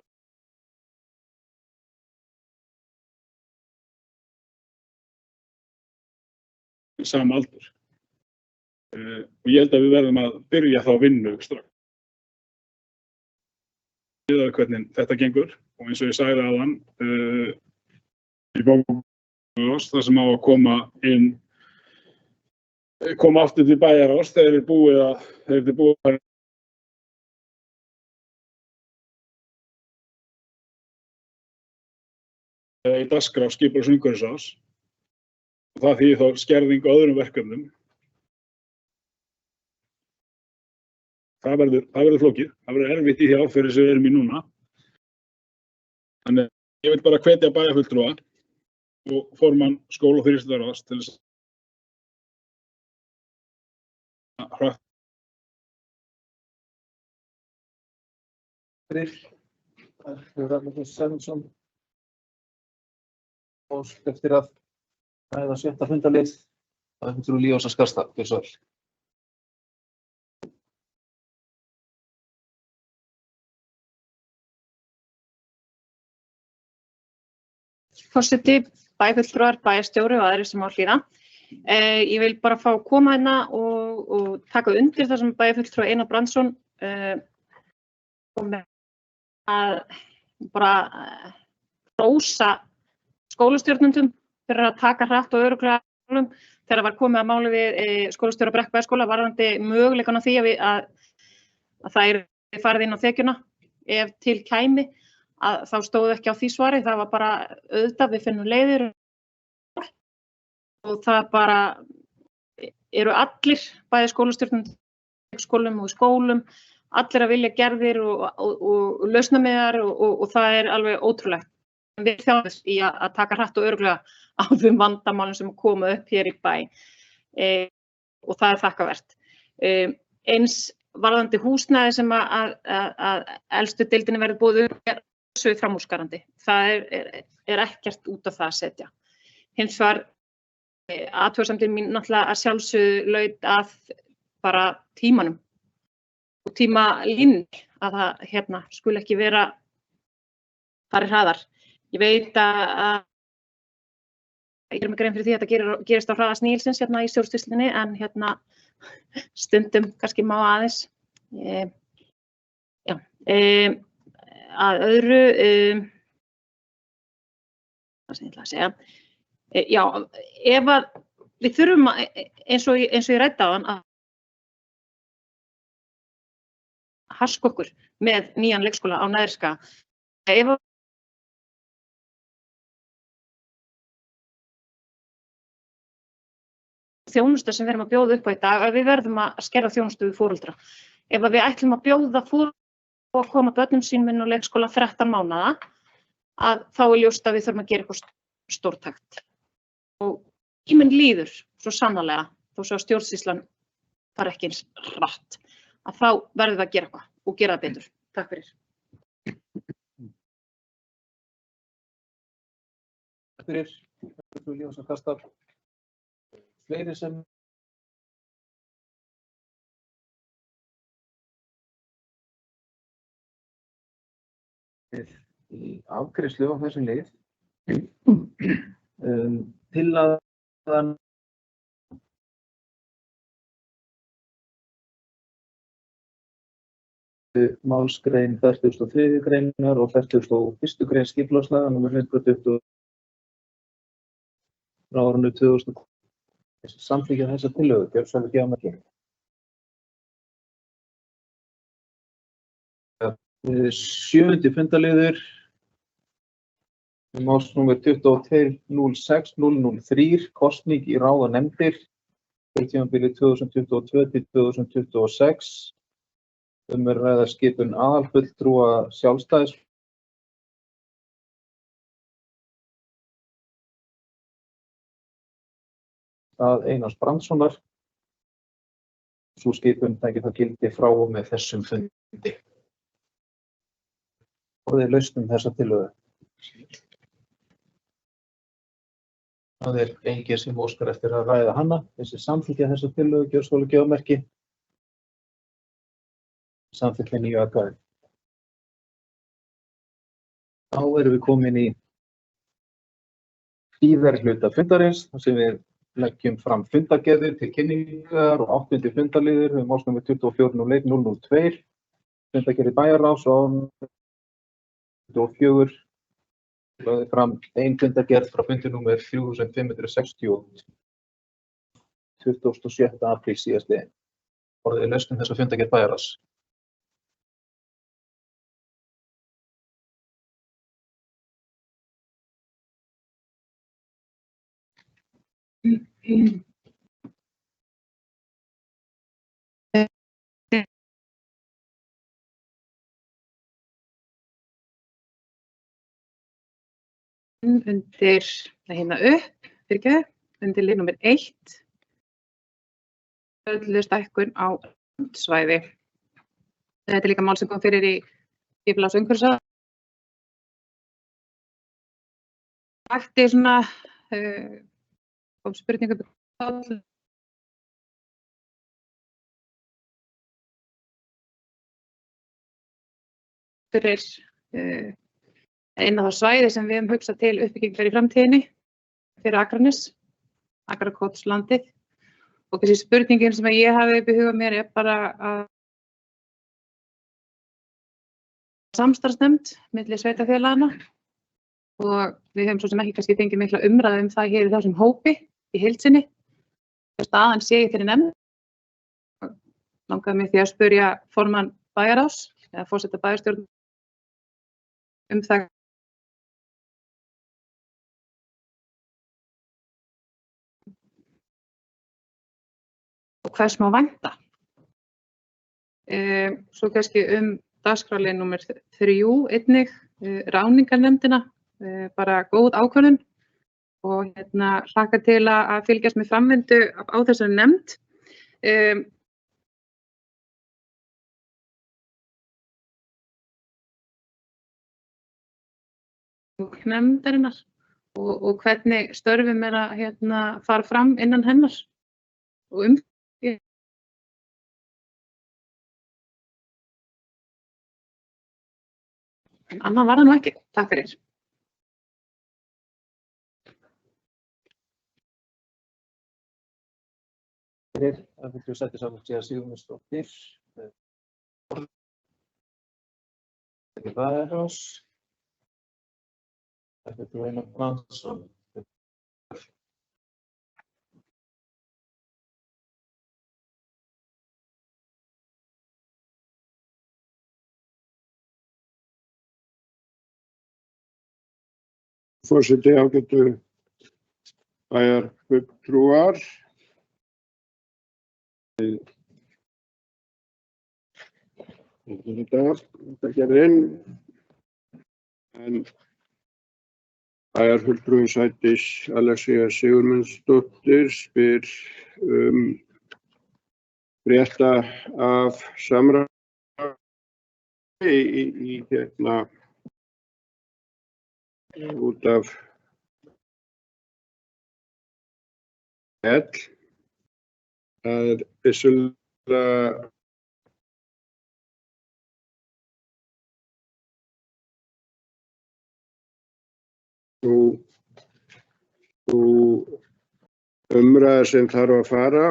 sama aldur. Og ég held að við verðum að byrja þá vinnu strax. Hvernig þetta gengur og eins og ég sagði áðan í bókum það sem á að koma aftur til bæjarráðs þegar þeir eru búið að í dagskrá skipulags- og umhverfisráðs og það þýðir þá skerðing á öðrum verkefnum. Það verður flókið, það verður erfitt í því árferði sem við erum í núna. Þannig ég vil bara hvetja bæjarfulltrúa og formann skóla- og þjónusturáðs til þess að hratt. Eftir að ræða 7. fundarlið, það er Líósa Skarstad, gjörðu svo vel. Forseti, bæjarfulltrúar, bæjarstjóri og aðrir sem á hlýða. Ég vil bara fá að koma hérna og taka undir það sem bæjarfulltrúi Einar Brandsson kom með að bara hrósa skólastjórnendum fyrir að taka hratt og örugglega málum þegar var komið að máli við skólastjóra Brekkubæjarskóla varðandi möguleikann á því að það er farið inn á þekjuna ef til kæmi. Að þá stóð ekki á því svari, það var bara auðvitað, við finnum leiðir og það bara eru allir, bæði skólastjórnum, skólum og skólum, allir að vilja gerðir og lausnamiðar og það er alveg ótrúlegt. Við þjáðum í að taka hratt og örugglega á þeim vandamálum sem koma upp hér í bæ og það er þakkavert. Eins varðandi húsnæði sem að elstu deildinni verður boðið upp svo framúrskarandi. Það er ekkert út af það að setja. Hins vegar athugasemdin mín náttúrulega að sjálfsögðu laut að bara tímanum og tímalínunni að það skuli ekki vera farið hraðar. Ég veit að ég mig grein fyrir því að þetta gerist á hraða Snigilsins í stjórnsýslunni en stundum kannski má aðeins. Að öðru, það sem ég ætla að segja, já, ef að við þurfum eins og ég ræddi á hann að haska okkur með nýjan leikskóla á Neðri-Skaga. Ef þjónusta sem við erum að bjóða upp á í dag, að við verðum að skerða þjónustu við foreldra. Ef að við ætlum að bjóða foreldra og koma börnum sínum inn á leikskóla 13 mánaða, að þá er ljóst að við þurfum að gera eitthvað stórtækt. Og tíminn líður svo sannarlega, þó svo að stjórnsýslan fari ekki eins hratt, að þá verðum við að gera eitthvað og gera það betur. Takk fyrir. Takk fyrir. Líósa Skarstad. Fleiri sem í afgreiðslu á þessum lið tillagan málsgrein 43. greinar og 41. grein skipulagslaga númer 120 frá árinu 2000 samþykkja þessa tillögu, gjörðu svo vel gefa með hér. 7. fundarliður máls númer 22.06.003 kosning í ráð og nefndir fyrir tímabilið 2022 til 2026 er að ræða skipun aðalfulltrúa Sjálfstæðis að Einars Brandssonar. Sú skipun tæki það gildi frá og með þessum fundi. Orðið lausn þessa tillögu. Það er enginn sem óskar eftir að ræða hana. Þessi samþykkja þessa tillögu, gjörðu svo vel gefa merki. Samþykkja 9 atkvæði. Þá erum við komin í síðari hluta fundarins, þar sem við leggjum fram fundargerðir til kynningar og 8. fundarliður máls númer 24.01.002 fundargerðir bæjarráðs og 24 lögði fram ein fundargerð frá fundi númer 3560 27. apríl síðastliðinn. Orðið lausn þessa fundargerð bæjarráðs. Undir, hérna upp, undir lið númer 1, öllu stækkun á landsvæði. Þetta er líka mál sem kom fyrir í skipulags- og umhverfisráðuneytinu. Vakti svona, kom spurningu fyrir inn á það svæði sem við höfum hugsað til uppbyggingar í framtíðinni fyrir Akranes, Akrakotslandið. Og þessi spurningin sem ég hafi upp í huga mér er bara að samstarfsnefnd milli sveitarfélaganna og við höfum svo sem ekki kannski fengið mikla umræðu það hér í þessum hópi í heild sinni. Staðan sé ég fyrir nefnd. Langaði mig því að spyrja formann bæjarráðs eða forseta bæjarstjórn það. Og hvers má vænta. Svo kannski dagskrárlið númer 3 einnig, ráðningarnefndina, bara góð ákvörðun og hlakka til að fylgjast með framvindu á þessari nefnd. Nefndarinnar og hvernig störfum er að fara fram innan hennar og en annað var það nú ekki. Takk fyrir. Fyrir að við setjum saman síðan Sigmundsdóttir. Bæjarráðs. Þetta er Einar Brandsson. Forseti, ágætu bæjarfulltrúar. Þetta gerðin. En bæjarfulltrúi Sædís Alexía Sigurmundsdóttir spyr frétta af samráði í út af það er vissulega sú umræða sem þarf að fara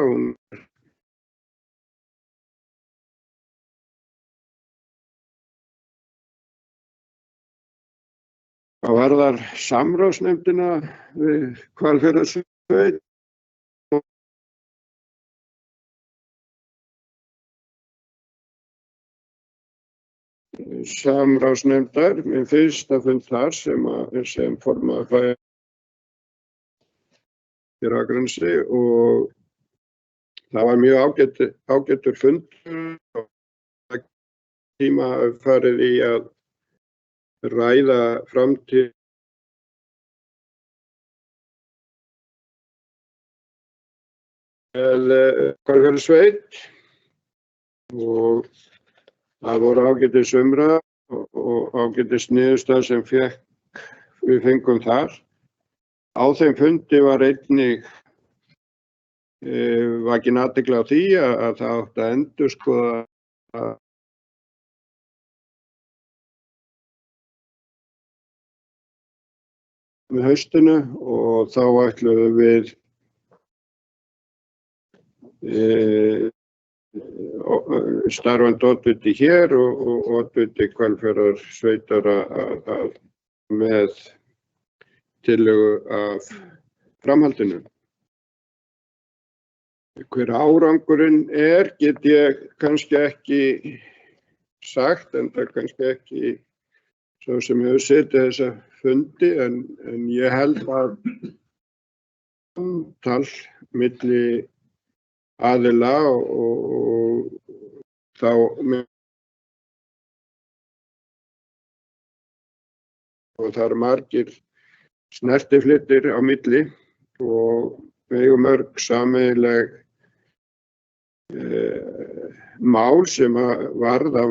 Hvað varðar samráðsnefndina við Hvalfjarðarsveit samráðsnefndar með fyrsta fund þar sem formaður bæjar fyrir Akranesi og það var mjög ágætur fundur og tíma farið í að ræða framtíð með Hvalfjarðarsveit og það voru ágætis umræða og ágætis niðurstaða sem við fengum þar. Á þeim fundi var einnig vakin athygli á því að það átti að endurskoða með haustinu og þá ætluðum við starfandi oddviti hér og oddviti Hvalfjarðarsveitar með tillögu af framhaldinu. Hver árangurinn get ég kannski ekki sagt, en það kannski ekki svo sem hefur setið þessa fundi, en ég held að samtal milli aðila og þá og það eru margir snertiflitir á milli og við eigum mörg sameiginleg mál sem varða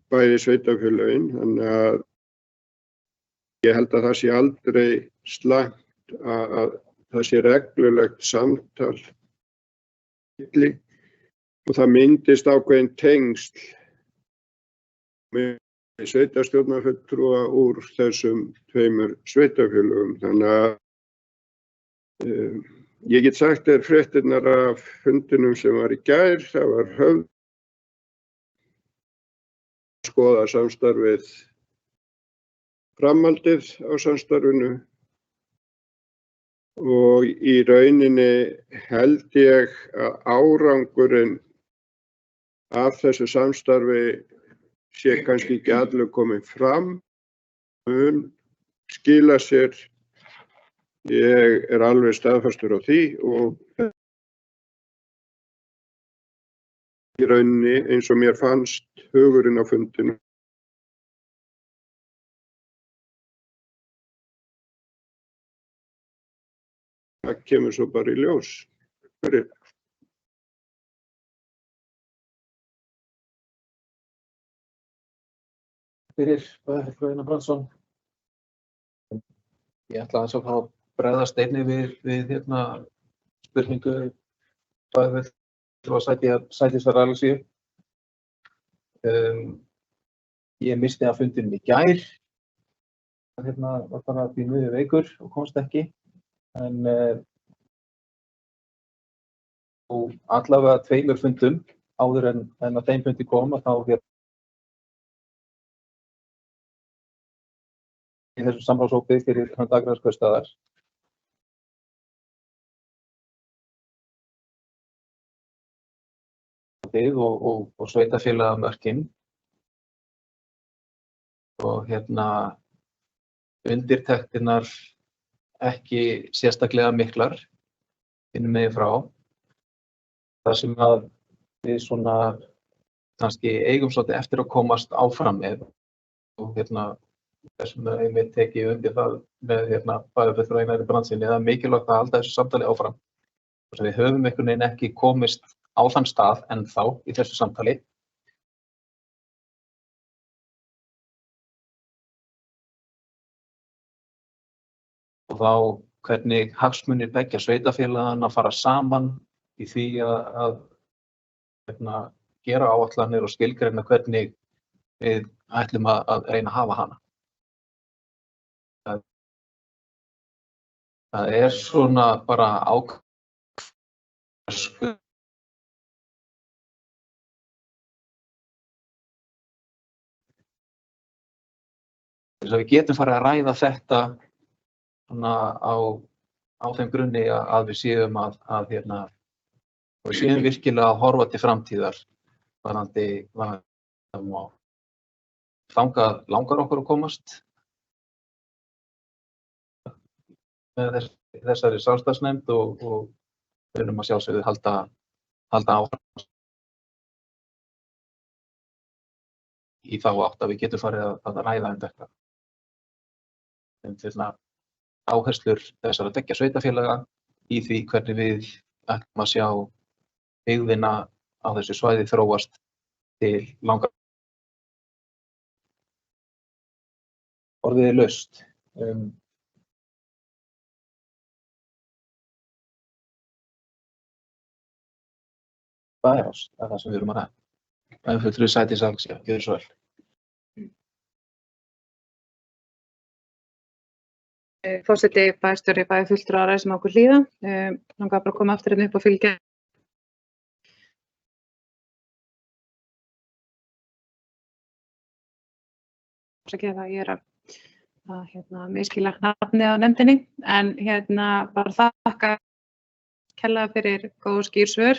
bæði sveitarfélögin, þannig að ég held að það sé aldrei slæmt að það sé reglulegt samtal milli og það myndist ákveðin tengsl með sveitarstjórnarfulltrúa úr þessum tveimur sveitarfélögum. Þannig að ég get sagt þér fréttirnar af fundinum sem var í gær, það var höfð skoða samstarfið, framhaldið á samstarfinu og í rauninni held ég að árangurinn af þessu samstarfi sé kannski ekki allur kominn fram, mun skila sér. Ég alveg staðfastur á því og í rauninni eins og mér fannst hugurinn á fundinu. Það kemur svo bara í ljós. Fyrir Bæjarfulltrúa Brandsson. Ég ætla aðeins að fá að bregðast einnig við spurningu Bæjarfulltrúa Sædísar Alexíu. Ég missti af fundinum í gær. Var bara því miður veikur og komst ekki. En og allavega 2 fundum áður en að þeim fundi koma þá í þessum samráðshópi fyrir hönd Akraneskaupstaðar. Og sveitarfélagamörkin og undirtektirnar ekki sérstaklega miklar hinum megin frá. Það sem að við svona kannski eigum svolítið eftir að komast áfram með og þessum einmitt tekið undir það með Bæjarfulltrúa Brandsyni. Það er mikilvægt að halda þessu samtali áfram. Við höfum einhvern veginn ekki komist á þann stað ennþá í þessu samtali. Og þá hvernig hagsmunir beggja sveitarfélaganna fara saman í því að gera áætlanir og skilgreina hvernig við ætlum að reyna að hafa hana. Það er svona bara ákveðin þess að við getum farið að ræða þetta svona á þeim grunni að við séum við séum virkilega að horfa til framtíðar varðandi og þangað langar okkur að komast með þessari samstarfsnefnd og við erum að sjálfsögðu halda áfram í þá átt að við getum farið að ræða þetta. Áherslur þessara beggja sveitarfélaga í því hvernig við ætlum að sjá byggðina á þessu svæði þróast til langar. Orðið er laust. Bæjarás er það sem við erum að ræða. Bæjarfulltrúi Sædís Alexía, gjörðu svo vel. Forseti bæjarstjóri Bæjarfulltrúa ræðis með okkur hlýða. Langar bara að koma aftur upp og fylgja. Ég er að misskilja nafnið á nefndinni, en bara þakka kærlega fyrir góð og skýr svör.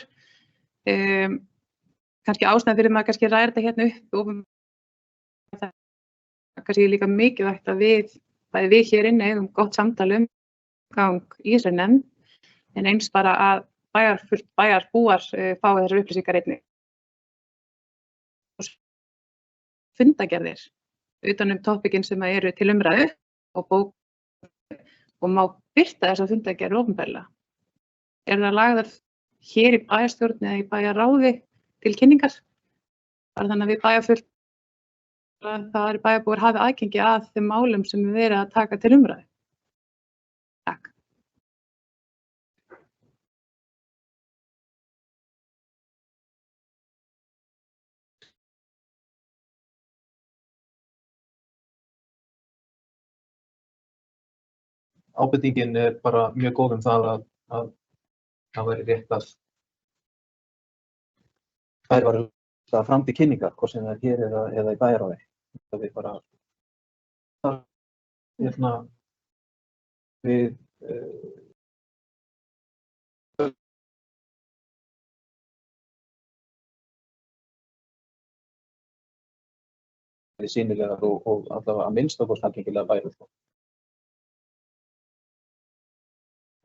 Kannski ástæðan fyrir maður kannski ræða þetta upp og það er kannski líka mikilvægt að bæði við hér inni eigum gott samtal gang í þessari nefnd en eins bara að bæjarbúar fái þessar upplýsingar einnig. Fundagerðir utan topicin sem eru til umræðu og má birta þessar fundagerðir opinberlega. Það lagðar hér í bæjarstjórn eða í bæjarráði til kynningar, bara þannig að við bæjarbúar hafi aðgengi að þeim málum sem við verið að taka til umræðu. Takk. Ábendingin bara mjög góð það að það væri rétt að þær varu fram til kynningar, hvort sem það hér eða í bæjarráði. Það við bara við sýnilegar og allavega að minnsta kosti aðgengilega bæjarráð.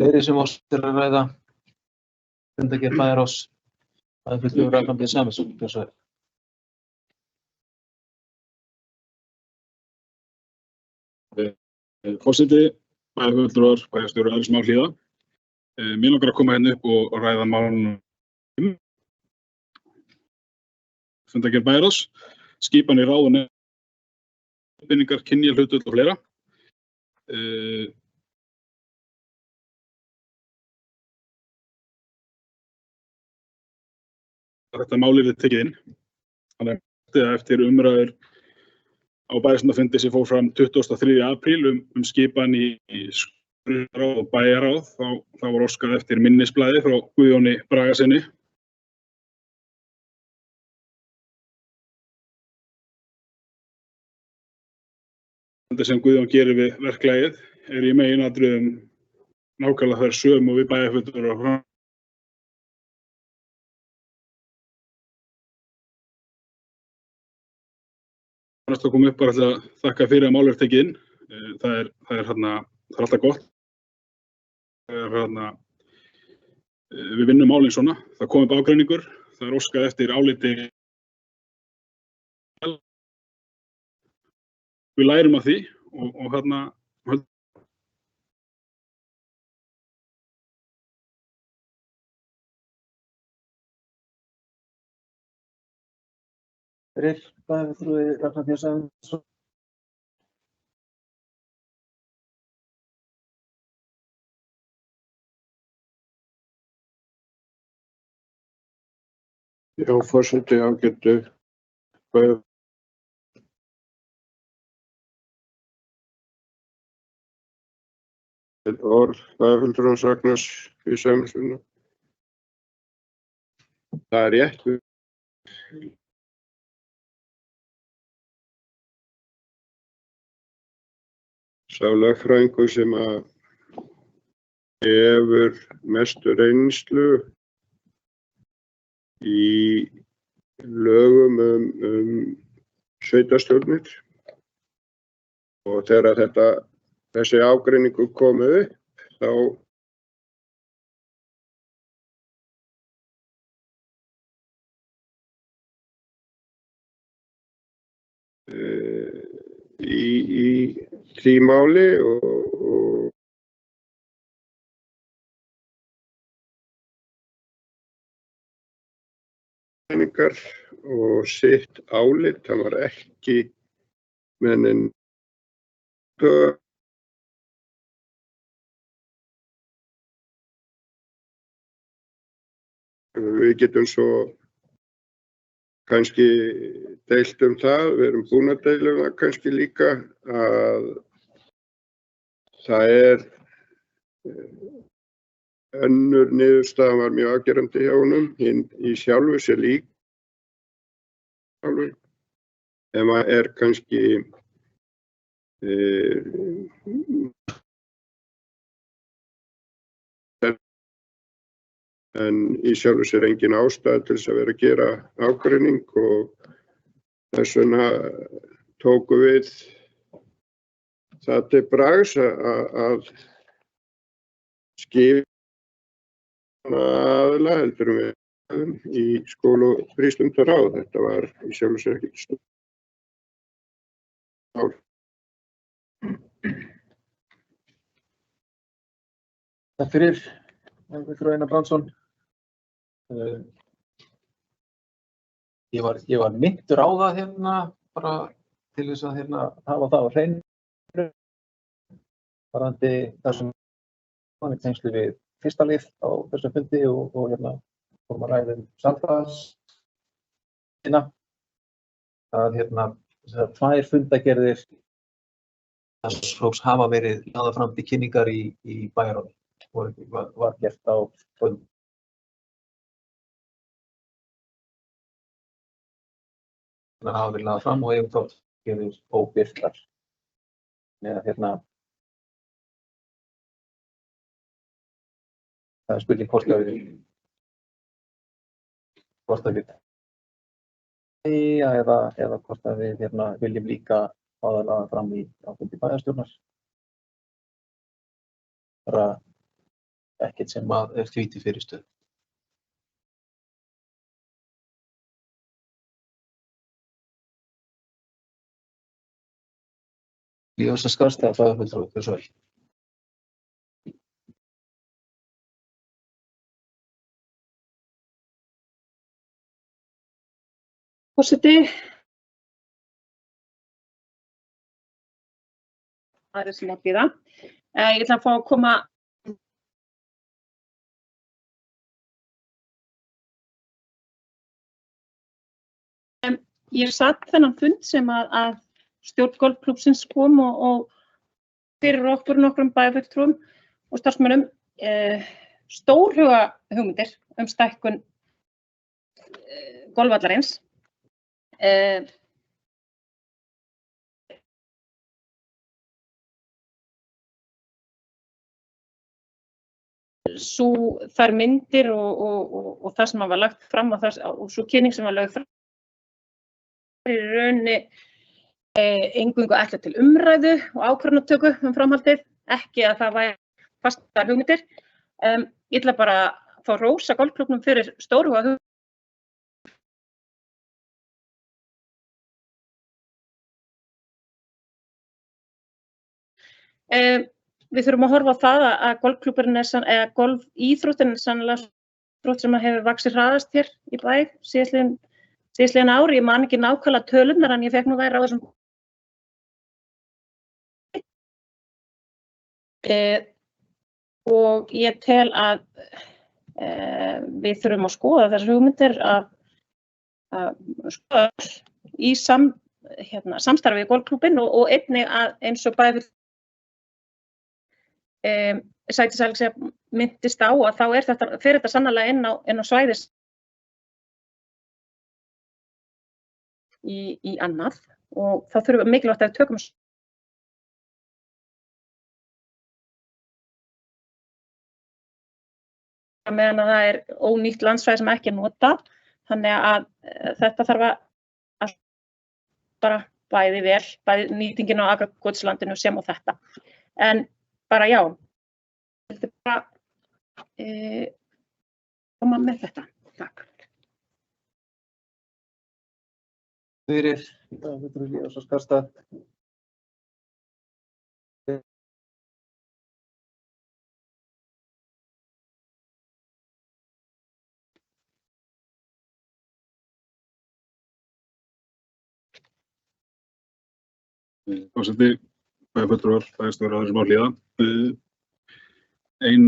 Fleiri sem ástir að ræða fundagerð bæjarráðs að fulltrúi Rannfríður Sæmundsson. Forseti, bæjarfulltrúar, bæjarstjóri Elís Már Hlíðar. Mér langar að koma hérna upp og ræða málum fundagerð bæjarráðs, skipan í ráð og nefndingar, kynjahlutföll og fleira. Þetta mál er tekið inn. Þannig að eftir umræður á bæjarstjórnarfundi sem fór fram 23. apríl skipan í skurðarráð og bæjarráð, þá var óskað eftir minnisblaði frá Guðjóni Bragasyni. Þetta sem Guðjón gerir við verklagið í meginatriðum nákvæmlega þær sömu og við bæjarfulltrúar. Að koma upp bara til að þakka fyrir að málið tekið inn. Það er alltaf gott. Við vinnum málin svona. Það kom upp ágreiningur. Það er óskað eftir áliti. Við lærum af því og Bæjarfulltrúi Rannfríður Sæmundsson. Já, forseti, ágætu orð bæjarfulltrúans Ragnars í Sæmundssonu. Það er rétt. Sá lögfræðingur sem hefur mestu reynslu í lögum sveitarstjórnir og þegar þessi ágreiningur kom upp þá í því máli og sitt álit, það var ekki með neinn við getum svo kannski deilt það, við erum búin að deila það kannski líka að það önnur niðurstaðan var mjög afgerandi hjá honum, í sjálfu sér líka, en maður kannski en í sjálfu sér engin ástæða til þess að vera að gera ágreining og þess vegna tóku við það til bragðs að skipa aðila heldur en við höfum í skóla- og frístundaráð. Þetta var í sjálfu sér ekkert stórt mál. Takk fyrir, fulltrúi Einar Brandsson. Ég var minntur á það hérna, bara til þess að hafa það á hreinu varðandi það sem var í tengslu við fyrsta lið á þessum fundi og fórum að ræða samstarfsina. Að þessar 2 fundagerðir starfshóps hafa verið lagðar fram til kynningar í bæjarráði. Var gert á fund. Það hafa verið lagðar fram og eigum þá gerðir óbirtar. Það er spurning hvort að við eða hvort að við viljum líka fá það lagðar fram á fundi bæjarstjórnar. Bara ekkert sem er því til fyrirstöðu. Ljósa Skarðsstaða, bæjarfulltrúi, gjörðu svo vel. Forseti. Aðrir sem að bíða. Ég ætla að fá að koma Ég satt þennan fund sem að stjórn golfklúbbsins kom og fyrir okkur nokkrum bæjarfulltrúum og starfsmönnum stórhuga hugmyndir stækkun golfvallarins. Þær myndir og það sem var lagt fram og sú kynning sem var lögð fram í rauninni eingöngu ætlað til umræðu og ákvörðunartöku framhaldið, ekki að það væri fastar hugmyndir. Ég ætla bara að fá hrósa golfklúbbnum fyrir stórhuga hugmyndir. Við þurfum að horfa á það að golfklúbburinn eða golfíþróttin er sannlega íþrótt sem hefur vaxið hraðast hér í bæ síðastliðin ár. Ég man ekki nákvæmlega tölurnar en ég fékk nú þær á þessum. Og ég tel að við þurfum að skoða þessar hugmyndir að skoða í samstarfi við golfklúbbinn og einnig að eins og bæði Sædís Alexía minntist á að þá fer þetta sannarlega inn á svæðis í annað og þá þurfum við mikilvægt að við tökum meðan að það er ónýtt landsvæði sem ekki er notað, þannig að þetta þarf að bara bæði vel, bæði nýtingin á Akrakotslandinu sem á þetta. En bara já, þetta er bara koma með þetta. Takk. Fyrir, fulltrúi Ljósa Skarðsstaða. Forseti, bæjarfulltrúar, bæjarstjórar á þessu máli hlýða. Ein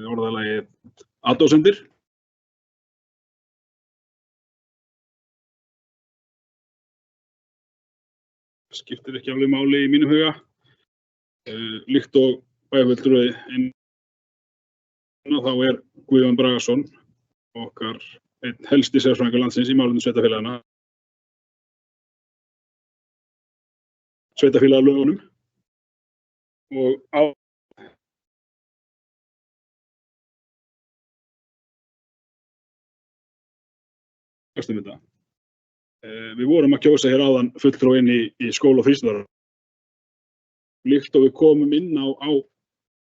orðalagið athugasemdir. Skiptir ekki alveg máli í mínum huga. Líkt og bæjarfulltrúi þá er Guðjón Bragason okkar einn helsti sérfræðingur landsins í málefnum sveitarfélaganna. Sveitarfélagalögunum og á þetta. Við vorum að kjósa hér áðan fulltrúa inn í skóla og frístundaráð. líkt og við komum inn á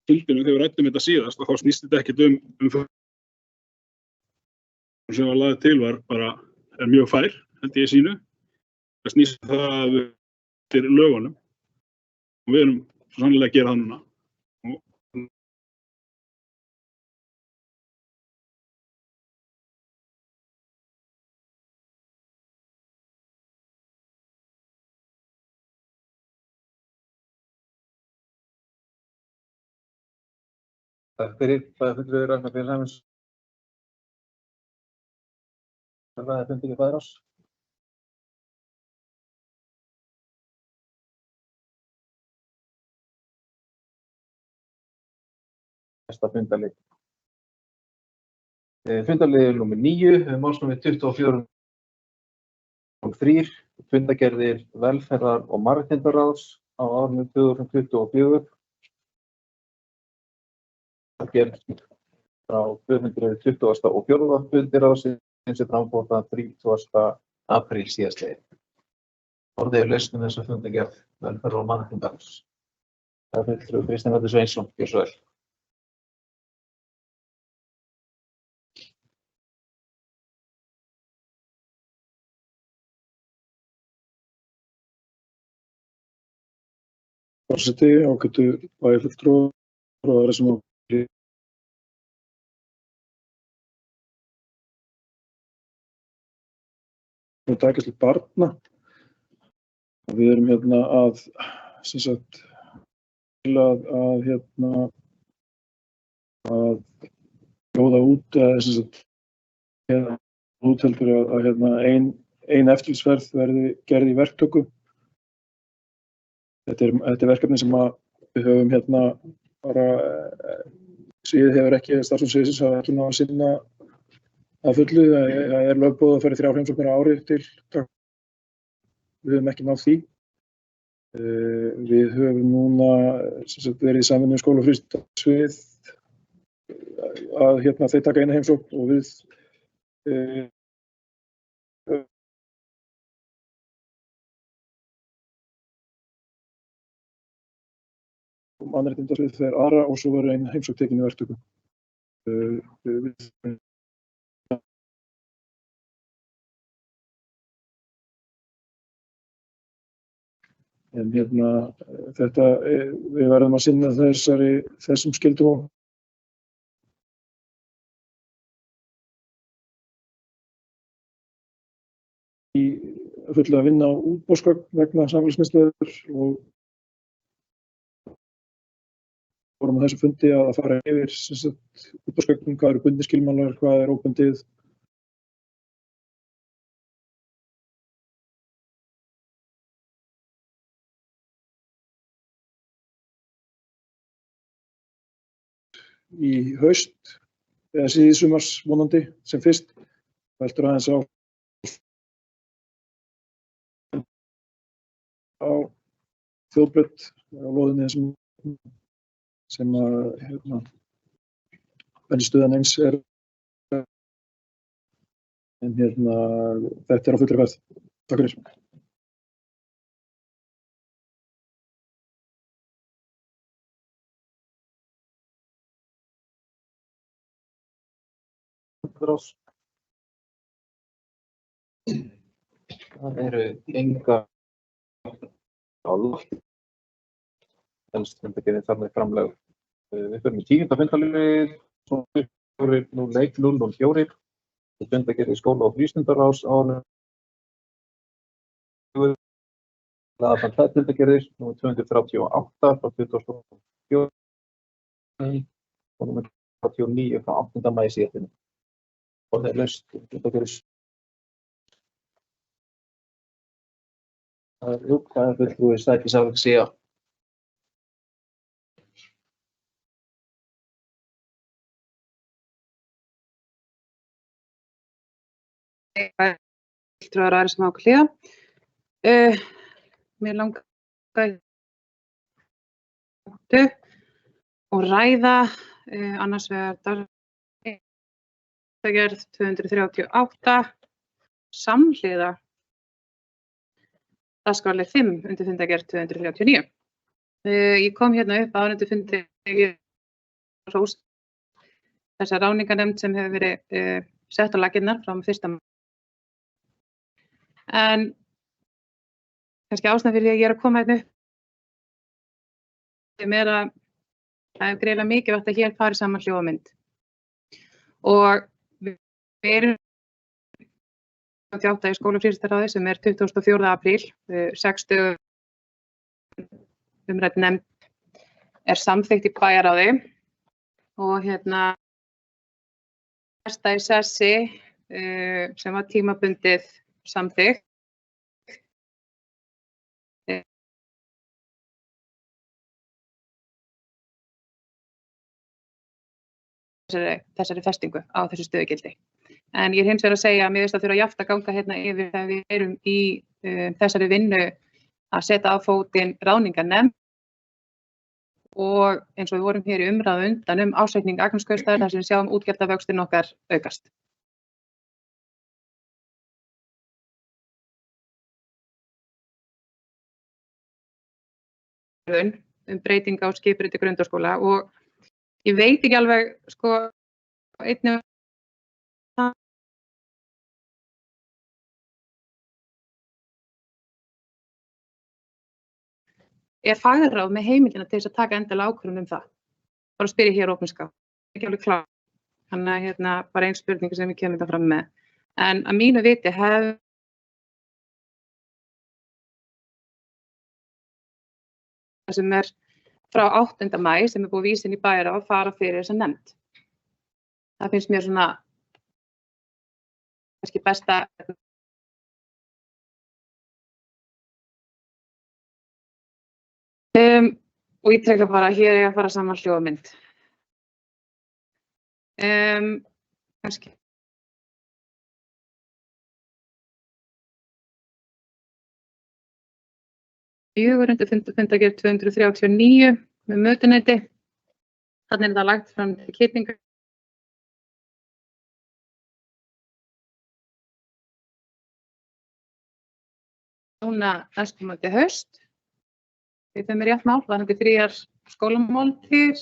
fundinum þegar við ræddum þetta síðast, og þá snýst þetta ekkert sem var lagður til var bara mjög fær, held ég sínu. Það snýst það til lögunum og við erum svo sannlega að gera það núna. Takk fyrir, bæjarfulltrúi Ragnar B. Sæmundsson. Það er fundur í Fagrás. Næsta fundarlið. Fundarlið númer 9, málsnúmer 24.3, fundargerðir velferðar- og mannréttindaráðs á árinu 2024. Gerð frá 224. fundi ráðsins sem framfór þann 30. apríl síðastliðinn. Orðið er lausn þessa fundargerð velferðar- og mannréttindaráðs. Það er fulltrúi Kristinn Örn Sveinsson, gjörðu svo vel. Forseti, ágætu bæjarfulltrúar og aðra sem dagæslu barna. Við erum hérna að bjóða út eða útheldur að ein eftirlitsferð verði gerð í verktöku. Þetta er verkefni sem við höfum bara sviðið hefur ekki, starfsumsviðsins hafa ekki náð að sinna að fullu. Það er lögboðið að fara 3 heimsóknir á ári til. Við höfum ekki náð því. Við höfum núna verið í samvinnu við skóla- og frístundasvið að þeir taka eina heimsókn og við mannréttindasvið þeir aðra og svo verður ein heimsókn tekin í verktöku. En við verðum að sinna þessum skyldum í fullu að vinna á útboðsgögn vegna samfélagsmiðstöðvar og vorum á þessu fundi að fara yfir útboðsgögnin, hvað eru bundnir skilmálar, hvað er óbundið. Í haust, eða síðsumars vonandi sem fyrst, veltur aðeins á þjóðbraut á lóðinni sem bensínstöðin eins er. En þetta er á fullri ferð. Takk fyrir. Það eru enga á lofti. Helst fundargerðin þar með framlög. Við förum í 10. fundarlið, 004. Fundargerð skóla- og frístundaráðs á árinu. Laðan 2 fundargerðir, nr. 238 frá 2004 og nr. 39 frá 8. maí síðastliðinn. Orðið er laust fundargerðir. Það er fulltrúi Sædís Alexía. Fulltrúar og aðrir sem hafa hlýða. Mér langaði og ræða annars vegar dagsgerð 238 samhliða dagskrárlið 5 undir fundargerð 239. Ég kom hérna upp á áhorfendafundi hrós þessa ráðningarnefnd sem hefur verið sett á laggirnar frá 1. maí. En kannski ástæðan fyrir því að ég að koma hérna upp sem að það er greiðlega mikilvægt að hér fari saman hljóð og mynd. Og við erum 28 í skólafrístundaráði sem er 24. apríl, 6 dögum umrædd nefnd er samþykkt í bæjarráði og hérna festa í sessi sem var tímabundið samþykkt. Þessari festingu á þessu stöðugildi. En ég er hins vegar að segja að mér finnst að þurfa jafnt að ganga hérna yfir þegar við erum í þessari vinnu að setja á fótinn ráðningarnefnd og eins og við vorum hér í umræðu undan ásetning Akraneskaupstaðar þar sem við sjáum útgjaldavöxtinn okkar aukast. Breyting á skipuriti grundaskóla og ég veit ekki alveg, sko, einnig er fagráð með heimildina til þess að taka endilega ákvörðun það. Bara spyr ég hér opinskátt, ekki alveg klár. Þannig að hérna bara ein spurning sem við kemum þetta fram með. En að mínu viti sem er frá 8. maí sem er búið vísin í bæjarráð að fara fyrir þessa nefnd. Það finnst mér svona kannski besta og ég treka bara hér er ég að fara saman hljóð og mynd. Kannski fundargerð 239 með mötuneyti. Þannig er það lagt fram til kynningar. Núna næstkomandi haust. Við þeim rétt mál, varðandi 3 skólamáltíðir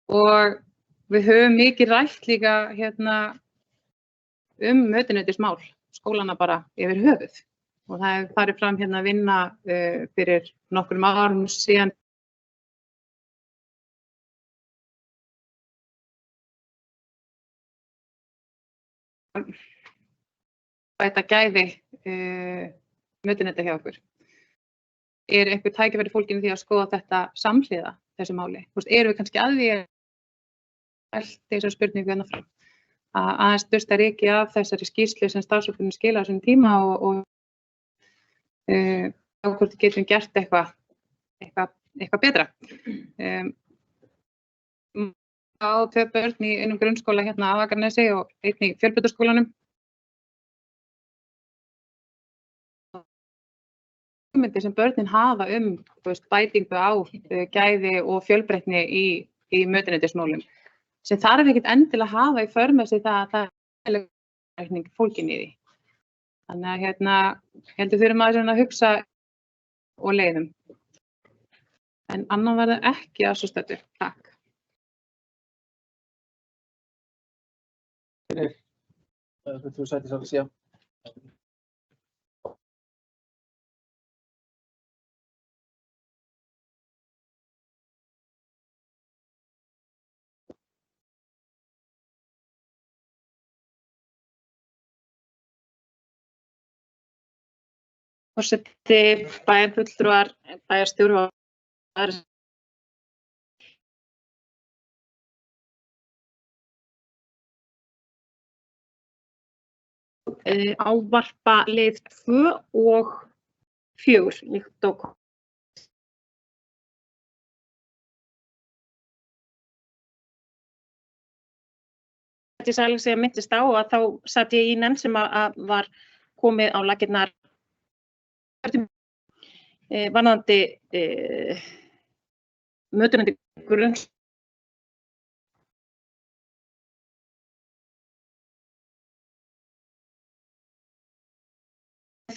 og við höfum mikið rætt líka hérna mötuneytismál, skólana bara yfir höfuð. Og það hefur farið fram hérna að vinna fyrir nokkrum árum síðan. Bæta gæði mötuneyta hjá okkur. Er einhver tækifæri fólkinu því að skoða þetta samhliða þessu máli? Erum við kannski að því að þessar spurningu hérna fram? Að aðeins dusta rykið af þessari skýrslu sem starfshópurinn skila á þessum tíma og hvort við getum gert eitthvað betra. Á 2 börn í einum grunnskóla hérna á Akranesi og einn í fjölbrautaskólanum. Hugmyndir sem börnin hafa bætingu á gæði og fjölbreytni í mötuneytismálum sem þarf ekkert endilega að hafa í för með sig það að það er fólkin í því. Þannig að hérna, heldur þurfum að hugsa og leiðum. En annan verður ekki að svo stöddu. Takk. Þú sættir svolítið síðan. Forseti, bæjarfulltrúar, bæjarstjóri og aðrir. Ávarpa lið 2 og 4 líkt og ég sagði að segja myndist á að þá satt ég í nefnd sem að var komið á laggirnar varðandi mötuneyta grunns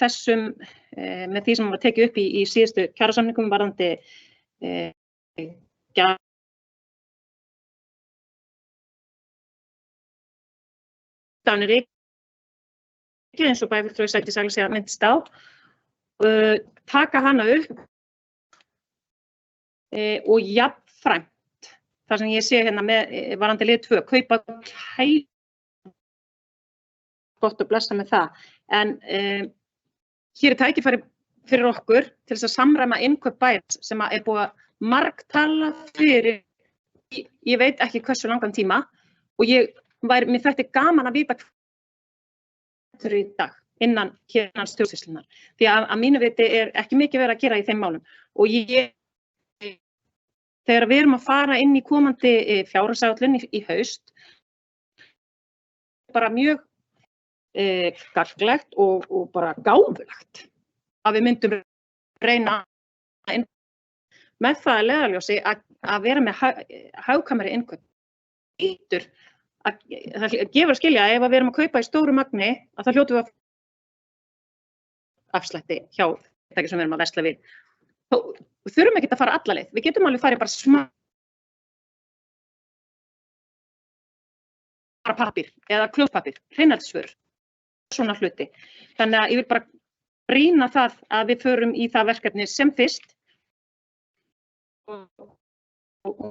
þessum með því sem var tekið upp í síðustu kjarasamningum varðandi gjaldstafnir eins og bæjarfulltrúi Sædís Alasía minntist á, taka hana upp og jafnframt, það sem ég sé hérna með varðandi lið 2, kaupa kæli, gott og blessa með það, en hér er tækifæri fyrir okkur til þess að samræma innkaup bæjarins sem er búið að margtala fyrir, ég veit ekki hversu langan tíma, og mér þætti gaman að vita hvað í dag innan stjórnsýslunnar, því að mínu viti er ekki mikið verið að gera í þeim málum, og þegar við erum að fara inn í komandi fjárhagsáætlun í haust, bara mjög gagnlegt og bara gáfulegt að við myndum reyna með það að leiðarljósi að vera með hagkvæmari innkaup. Það gefur að skilja að ef við erum að kaupa í stóru magni, að það hljótum við að afslætti hjá fyrirtæki sem við erum að versla við. Við þurfum ekki að fara alla leið. Við getum alveg farið bara pappír eða klóspapír, hreinlætisvörur, svona hluti. Þannig að ég vil bara brýna það að við förum í það verkefni sem fyrst og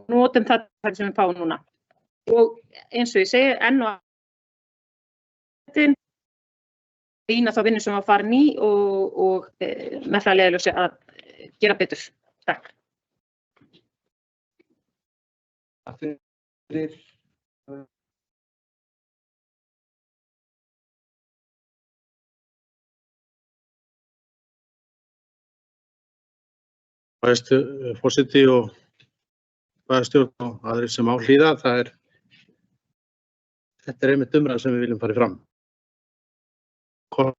notum það sem við fáum núna. Og eins og ég segi, enn og brýna þá vinnu sem var farin í og með það leiðarljósi að gera betur. Takk. Fyrir Forseti og bæjarstjórn og aðrir sem á hlýða, þetta er einmitt umræða sem við viljum fara fram. Og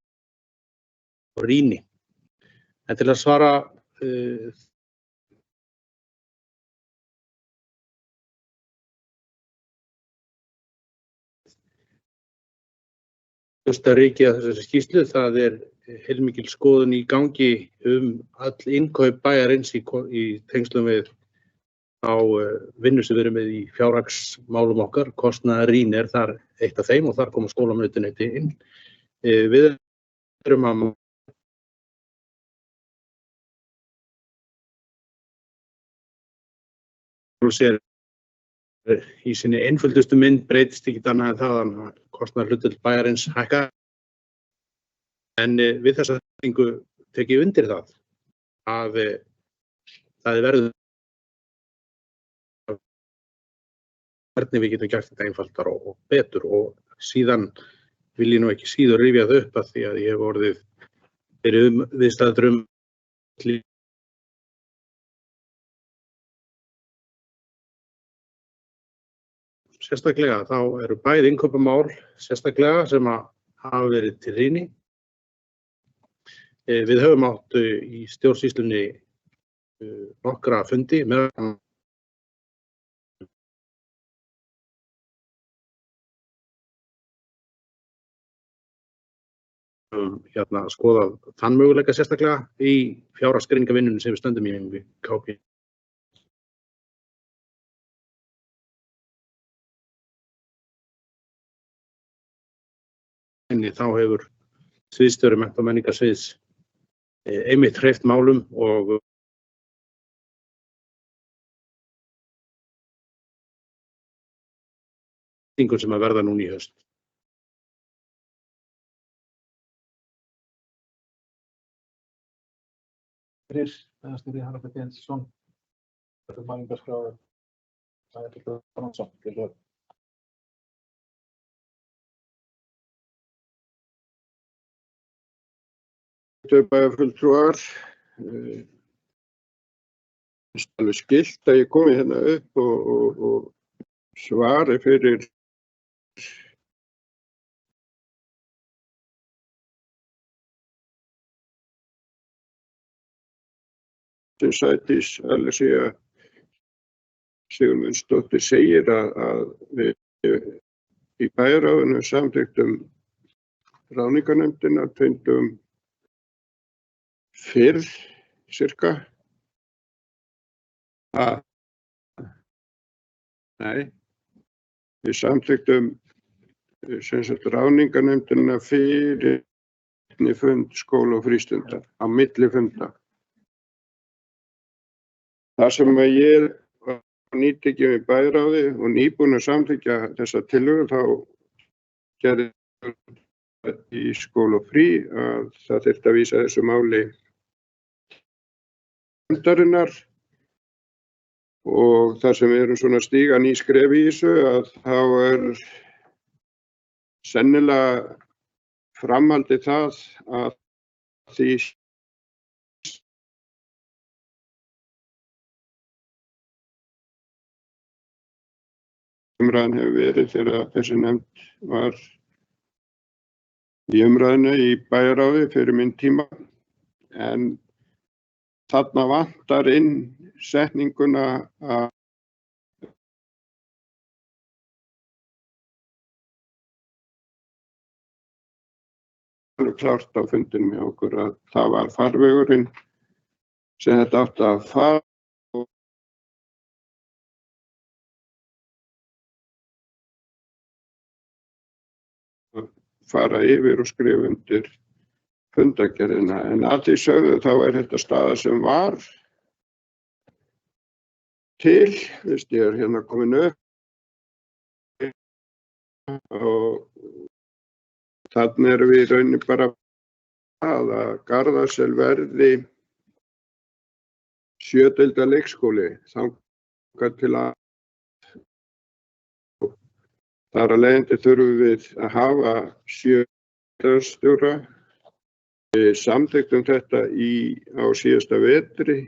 rýni. En til að svara Ríkið að þessari skýrslu, það er heilmikil skoðun í gangi öll innkaup bæjarins í tengslum við á vinnu sem við erum með í fjárhagsmálum okkar. Kostnaðarrýni er þar eitt af þeim og þar koma skólamötuneyti inn. Við erum að sér í sinni einföldustu mynd breytist ekki annað en það að kostnaðarhlutdeild bæjarins hækkar. En við þessa þekkingu tek ég undir það að það verður hvernig við getum gert þetta einfaldar og betur, og síðan vil ég nú ekki síður rifja það upp að því að ég hef orðið fyrir viðstæður sérstaklega þá eru bæði innkaupamál sérstaklega sem hafa verið til rýni. Við höfum átt í stjórnsýslunni nokkra fundi með að skoða þann möguleika sérstaklega í fjárhagsgreiningarvinnunni sem við stöndum í við KP. Þá hefur sviðsstjóri mennta- og menningarsviðs einmitt hreyft málum og þingum sem að verða núna í haust. Bæjarstjóri Haraldur Benediktsson, mælingarskrár Sæmundur Bronsson til lög. Bæjarfulltrúar, alveg skylt að ég komi hérna upp og svari fyrir sem Sædís Alasía Sigurmundsdóttir segir að við í bæjarráðinu samþykktum ráðningarnefndina tveimdögum fyrr cirka að, nei, við samþykktum sem sagt ráðningarnefndina fyrir fund skóla og frístundar á milli funda. Það sem að ég var nýtekinn við bæjarráði og nýbúinn að samþykkja þessa tillögu, þá gerði í skóla og frí að það þyrfti að vísa þessu máli fundarinnar, og þar sem við erum svona stíga ný skref í þessu, að þá sennilega framhaldi það að því umræðan hefur verið þegar þessi nefnd var í umræðinu í bæjarráði fyrir minn tíma, en þarna vantar inn setninguna að alveg klárt á fundinum hjá okkur að það var farvegurinn sem þetta átti að fara yfir og skrifa undir fundargerðina. En að því sögðu þá þetta staða sem var til, ég hérna komin upp og þannig erum við í rauninni bara að Garðasel verði 7 deilda leikskóli þangað til að þar að leiðandi þurfum við að hafa 7 deildarstjóra. Við samþykktum þetta á síðasta vetri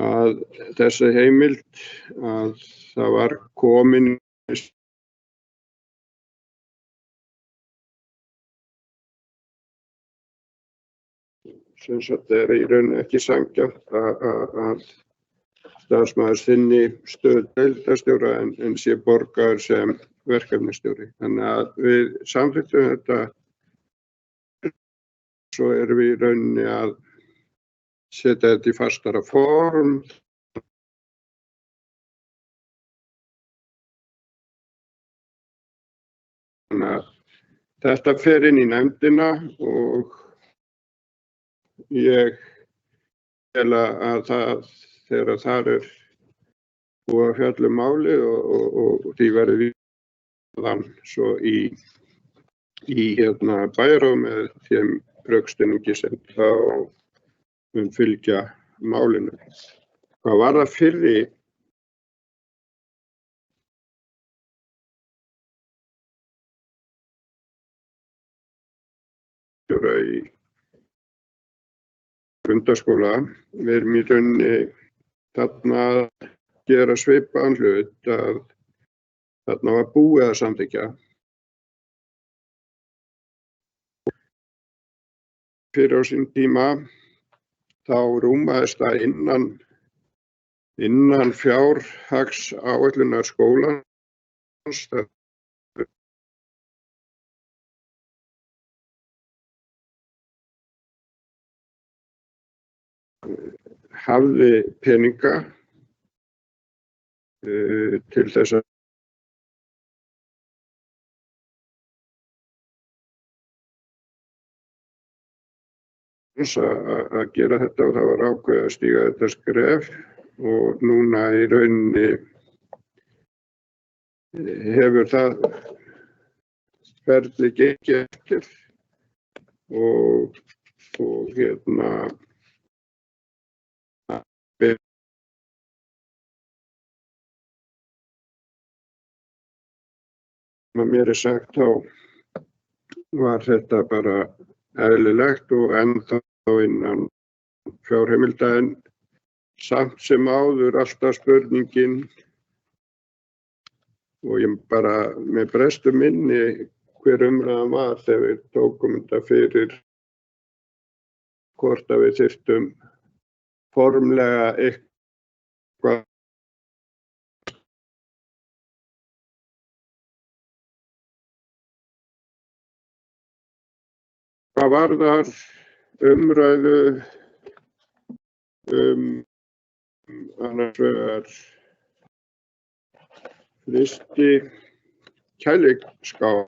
að þessa heimild að það var komin sem sagt í rauninni ekki sanngjarnt að starfsmaður sinni stöðu deildarstjóra en sé borgaður sem verkefnisstjóri. Þannig að við samþykktum þetta, svo erum við í rauninni að setja þetta í fastara form. Þannig að þetta fer inn í nefndina og ég tel að þegar þar búið að fjalla um málið og því verður við svo í bæjarráði með þeim rökstuðningi sem þá fylgja málinu. Hvað var það fyrri í grundaskóla, við erum í rauninni þarna að gera svipaðan hlut, að þarna var búið að samþykkja. Fyrir á sín tíma þá rúmaðist það innan fjárhagsáætlunar skólans. Hafði peninga til þess að gera þetta, og það var ákveðið að stíga þetta skref, og núna í rauninni hefur það ferli gengið eftir og mér sagt þá var þetta bara eðlilegt og ennþá innan fjárheimilda, en samt sem áður alltaf spurningin, og ég bara með bestu minni hver umræðan var þegar við tókum þetta fyrir, hvort að við þyrftum formlega eitthvað hvað varðar umræðu annars vegar frysti kæliskáp.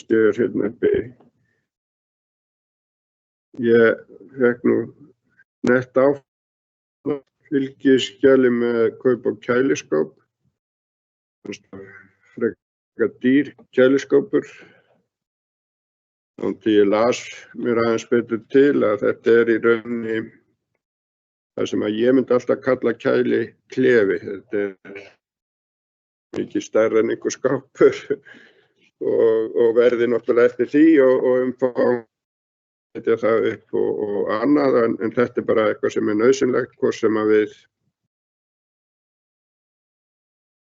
Hérna uppi. Ég fekk nú nett fylgiskjali með kaup á kæliskáp. Frekar dýr kæliskápur. Þannig ég las mér aðeins betur til að þetta í rauninni það sem að ég myndi alltaf kalla kæliklefi. Þetta mikið stærra en einhver skápur og verði náttúrulega eftir því og umfang setja það upp og annað en þetta bara eitthvað sem nauðsynlegt hvort sem að við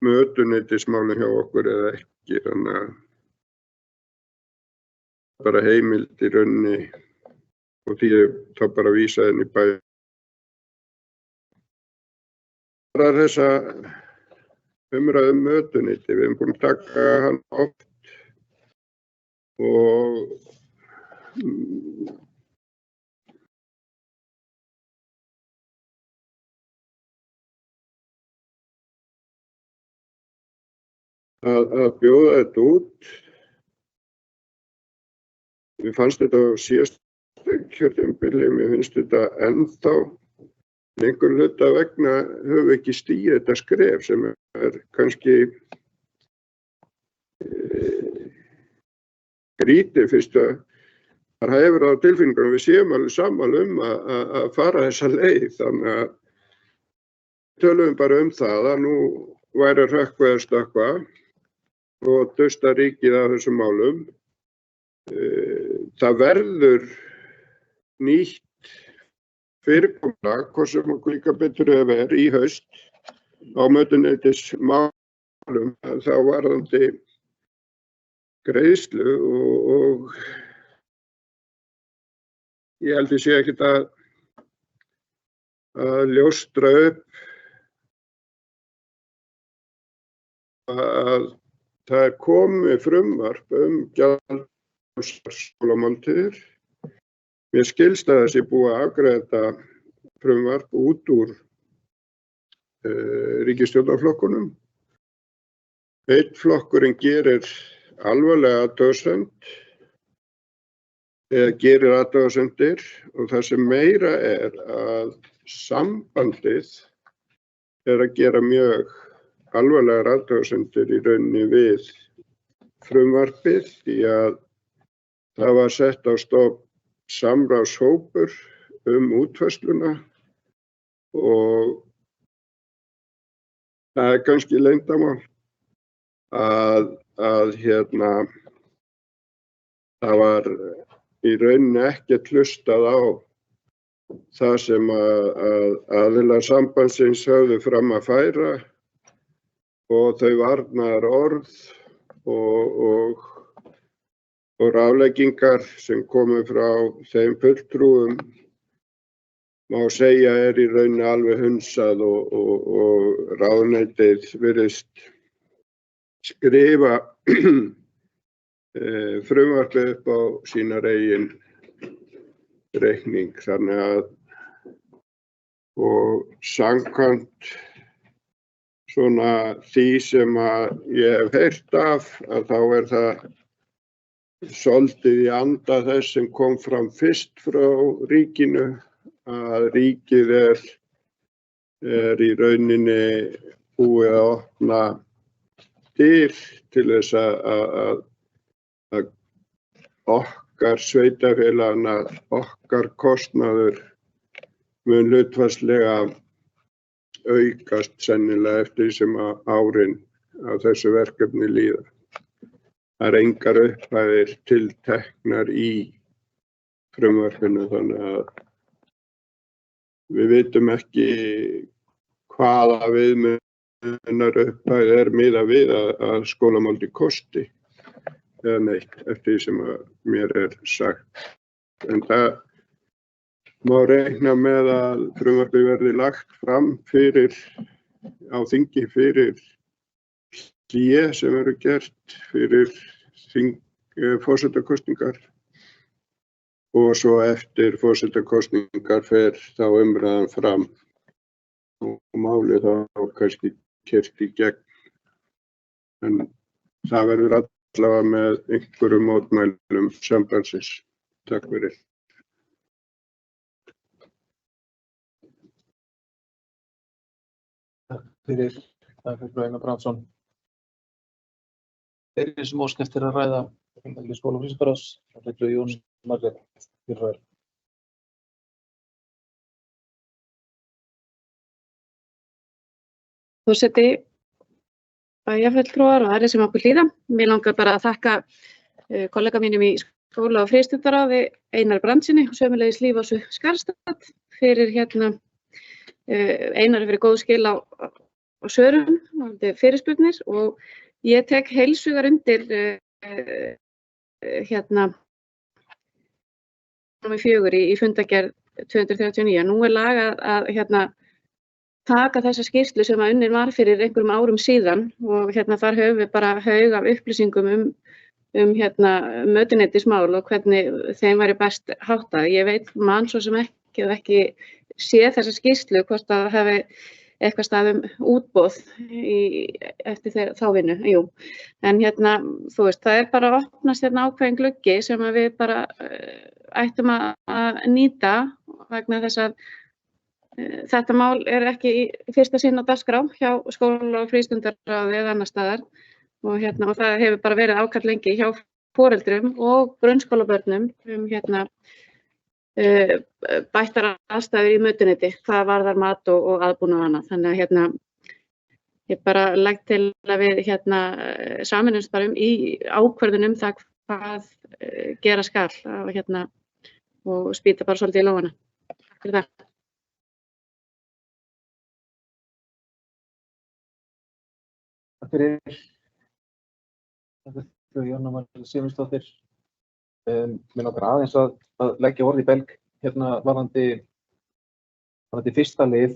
mötuneytismálin hjá okkur eða ekki, þannig að bara heimild í rauninni og því þá bara vísa inn í bæ. Bara þessa umræðu mötuneyti, við erum búin að taka hann oft og að bjóða þetta út. Mér fannst þetta á síðasta kjörtímabili, mér finnst þetta ennþá einhver hluta vegna höfum við ekki stigið þetta skref sem kannski skrítið fyrst að það hefur á tilfinningunum við séum alveg sammála að fara þessa leið, þannig að tölum bara það að nú væri að hrökkva eða stökkva og dusta ríkið af þessum málum. Það verður nýtt fyrirkomulag, hvort sem okkur líka betur hefur í haust á mötuneytismálum, þá varðandi greiðslu og ég held ég sé ekkert að ljóstra upp að það komið frumvarp gjaldfrjálsar skólamáltíðir. Mér skilst að þessi búið að afgreiða þetta frumvarp út úr ríkisstjórnarflokkunum. Einn flokkurinn gerir alvarlega athugasemd eða gerir athugasemdir og það sem meira að sambandið að gera mjög alvarlegar athugasemdir í rauninni við frumvarpið því að það var sett á stofn samráðshópur útfærsluna og það kannski leyndarmál að það var í rauninni ekkert hlustað á það sem að aðilar sambandsins höfðu fram að færa og þau varnaðar orð og ráðleggingar sem komu frá þeim fulltrúum má segja í rauninni alveg hunsað og ráðuneytið virðist skrifa frumvarpið upp á sínar eigin reikning, þannig að og samkvæmt svona því sem að ég hef heyrt af að þá það svolítið í anda þess sem kom fram fyrst frá ríkinu að ríkið í rauninni búið að opna til þess að okkar sveitarfélagana, okkar kostnaður mun hlutfallslega aukast sennilega eftir því sem að árin af þessu verkefni líða. Það engar upphæðir tilteknar í frumvarpinu þannig að við vitum ekki hvaða viðmiðunar upphæð miðað við að skólamáltíð kosti eða neitt eftir því sem að mér sagt. En það má reikna með að frumvarpið verði lagt fram á þingi fyrir hlé sem verður gert fyrir forsetakosningar og svo eftir forsetakosningar fer þá umræðan fram og málið þá kannski keyrt í gegn. En það verður allavega með einhverjum mótmælum sambandsins. Takk fyrir. Fyrir Einar Brandsson. Þeir sem óska eftir að ræða í skóla og frístundaráðs, Jón Margrét fyrir. Forseti, bæjarfulltrúar og aðrir sem okkur hlýða. Mér langar bara að þakka kollega mínum í skóla og frístundaráði, Einar Brandsyni og sömuleiðis Lífásu Skarstad fyrir Einar fyrir góð skil á svörum, fyrirspurnir og ég tek heilshugar undir númer 4 í fundargerð 239. Nú lag að taka þessa skýrslu sem að unnin var fyrir einhverjum árum síðan og þar höfum við bara haug af upplýsingum um mötuneytismál og hvernig þeim væri best háttað. Ég veit svo sem ekki séð þessa skýrslu hvort að það hafi eitthvað stað útboð eftir þá vinnu. Jú. En þú veist, það bara að opnast ákveðin gluggi sem að við bara ættum að nýta vegna þess að þetta mál ekki í fyrsta sinn á dagskrá hjá skóla og frístundaráði eða annars staðar og það hefur bara verið ákall lengi hjá foreldrum og grunnskólabörnum bættar aðstæður í mötuneyti, hvað varðar mat og aðbúnað og annað. Þannig að ég bara legg til að við sameinumst bara í ákvörðun það hvað gera skal og spýta bara svolítið í lófana. Takk fyrir það. Takk fyrir. Jóna Margrét Sigmundsdóttir. Mér langar aðeins að leggja orð í belg varðandi fyrsta lið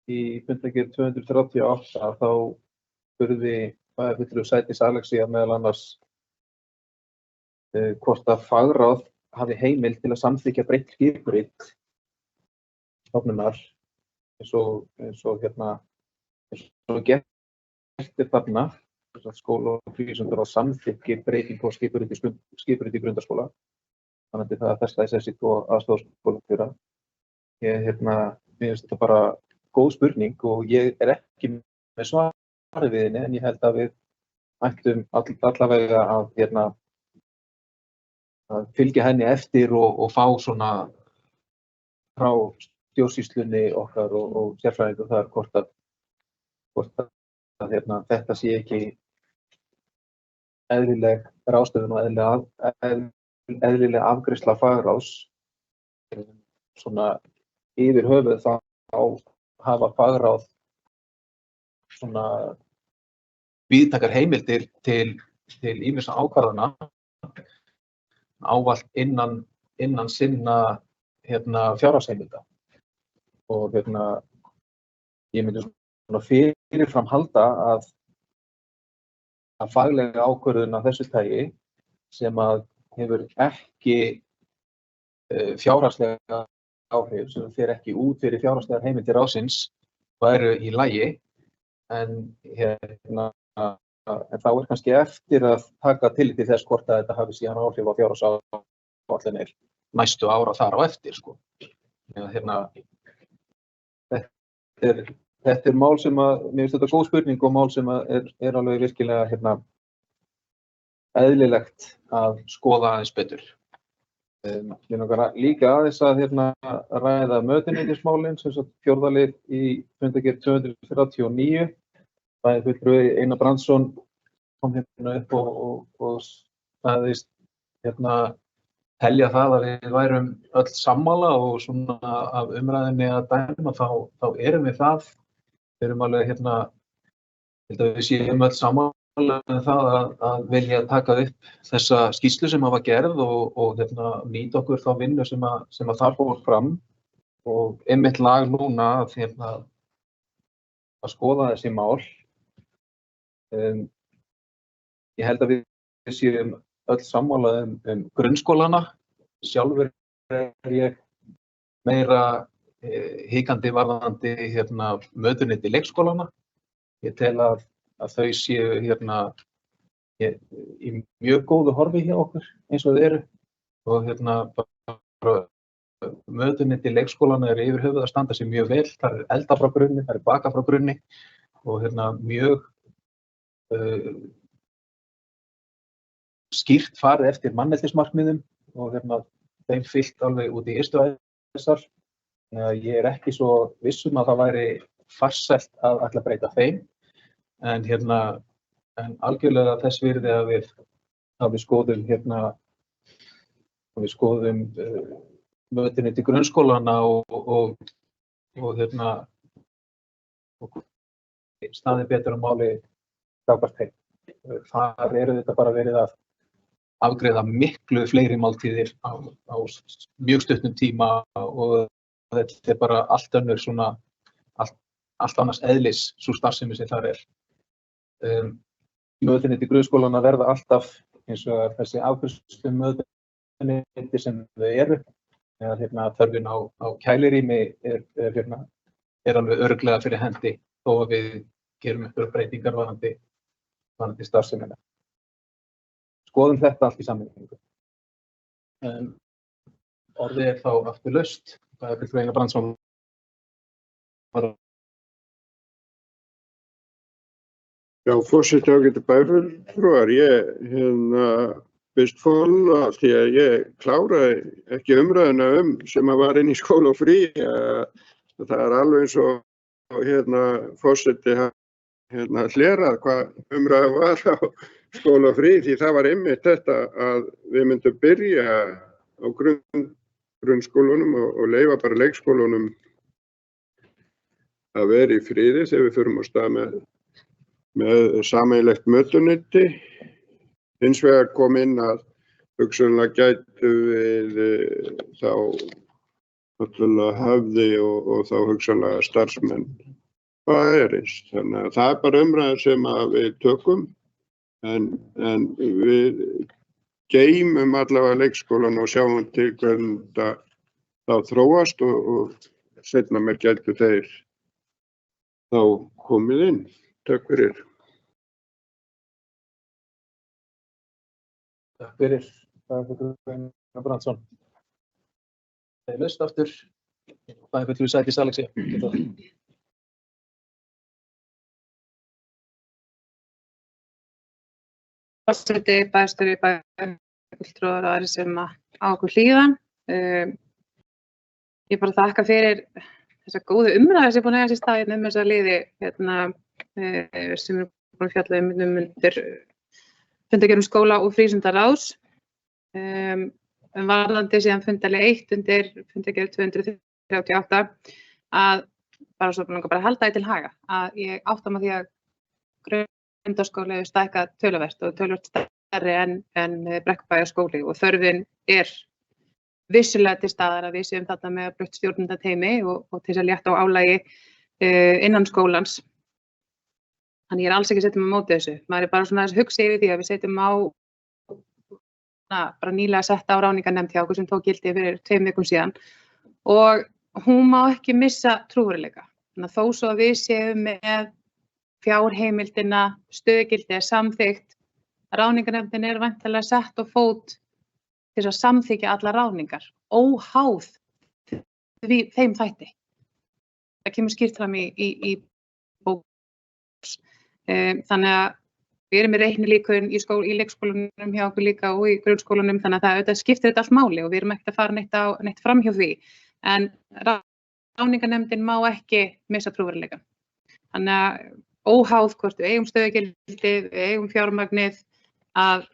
í fundargerð 238 þá spurði bæjarfulltrúi Sædís Alexía meðal annars hvort að fagráð hafi heimild til að samþykkja breytt skipurit stofnunar eins og gert þarna skóla og frístundaráð samþykki breytingu á skipuriti í grundaskóla. Þannig að það að festa þessi 2 aðstoðarskólastjóra. Mér finnst þetta bara góð spurning og ég ekki með svarið við henni en ég held að við ættum allavega að fylgja henni eftir og fá svona frá stjórnsýslunni okkar og sérfræðingum þar hvort að þetta sé ekki eðlileg ráðstöfun og eðlileg afgreiðsla fagráðs. Svona yfir höfuð þá hafa fagráð svona víðtækar heimildir til ýmissa ákvarðana ávallt innan sinna fjárhagsheimilda. Og ég myndi svona fyrirfram halda að faglega ákvörðun af þessu tagi sem að hefur ekki fjárhagslega áhrif sem fer ekki út fyrir fjárhagslegar heimildir ráðsins væru í lagi en þá kannski eftir að taka tillit til þess hvort að þetta hafi síðan áhrif á fjárhagsáætlanir næstu ára þar á eftir sko. Þetta er mál sem að mér finnst þetta góð spurning og mál sem að er alveg virkilega eðlilegt að skoða aðeins betur. Mér langar líka aðeins að ræða mötuneytismálin sem sagt 4. lið í fundargerð 239. Bæjarfulltrúi Einar Brandsson kom upp og sagðist telja það að við værum öll sammála og svona af umræðinni að dæma þá erum við það. Við erum alveg held að við séum öll sammála um það að vilja taka upp þessa skýrslu sem hafa gerð og nýta okkur þá vinnu sem að þar fór fram og einmitt lag núna að skoða þessi mál. Ég held að við séum öll sammála grunnskólana. Sjálfur ég meira hikandi varðandi mötuneyti leikskólana. Ég tel að þau séu í mjög góðu horfi hjá okkur eins og þau eru. Og bara mötuneyti leikskólana yfir höfuð að standa sig mjög vel. Það elda frá grunni, það baka frá grunni og mjög skýrt farið eftir manneldismarkmiðum og þeim fylgt alveg út í ystu æðsar. Ég ekki svo viss að það væri farsælt að ætla að breyta þeim, en algjörlega þess virði að við skoðum mötuneyti grunnskólana og staðið betur á máli gagnvart þeim. Þar þetta bara verið að afgreiða miklu fleiri máltíðir á mjög stuttum tíma og þetta bara allt önnur allt annars eðlis sú starfsemi sem þar Mötuneyti grunnskólana verða alltaf eins og þessi afgreiðslu mötuneyti sem þau eru. Þörfin á kælirými alveg örugglega fyrir hendi þó að við gerum einhverjar breytingar varðandi starfsemina. Skoðum þetta allt í sammenningu. Orðið þá aftur laust. Það Birgir Einar Brandsson. Já, forseti ágætu bæjarfulltrúar, ég byrst forláts því að ég kláraði ekki umræðuna sem að var inn í skóla og frí. Það alveg eins og forseti hlerað hvað umræða var á skóla og frí, því það var einmitt þetta að við myndum byrja á grunnskólunum og leyfa bara leikskólunum að vera í friði þegar við förum á stað með sameiginlegt mötuneyti. Hins vegar kom inn að hugsanlega gætu við þá náttúrulega höfði og þá hugsanlega starfsmenn bæjarins. Þannig að það bara umræða sem að við tökum en við geymum allavega leikskólan og sjáum til hvernig það þá þróast og seinna meir gætu þeir þá komið inn. Takk fyrir. Takk fyrir. Birgir Einar Brandsson. Það laust aftur. Bæjarfulltrúi Sædís Alexía. Forseti, bæjarstjóri, bæjarfulltrúar og aðrir sem á okkur hlýða. Ég bara þakka fyrir þessa góðu umræðu sem er búin að eiga sér stað þessa liði sem er búin að fjalla undir fundargerðum skóla og frístundaráðs. Varðandi síðan fundarlið 1 undir fundargerð 238 að bara svo langar bara að halda því til haga að ég átta mig á því að Grundarskóli hefur stækkað töluvert og töluvert stærri en Brekkubæjarskóli og þörfin vissulega til staðar að við séum þarna með breytt stjórnendateymi og til þess að létta á álagi innan skólans. Þannig ég alls ekki að setja mig á móti þessu. Maður bara svona að hugsa yfir því að við setjum á bara nýlega setta á ráðningarnefnd hjá okkur sem tók gildi fyrir 2 vikum síðan og hún má ekki missa trúverðugleika. Þannig að þó svo að við séum með fjárheimildina, stöðugildið samþykkt, ráðningarnefndin væntanlega sett á fót til að samþykkja alla ráðningar, óháð þeim þætti. Það kemur skýrt fram í bók. Þannig að við erum með reiknilíkön í leikskólanum hjá okkur líka og í grunnskólanum, þannig að það skiptir þetta allt máli og við erum ekkert að fara neitt fram hjá því. En ráðningarnefndin má ekki missa trúverðugleikann. Þannig að óháð hvort við eigum stöðugildið, við eigum fjármagnið, að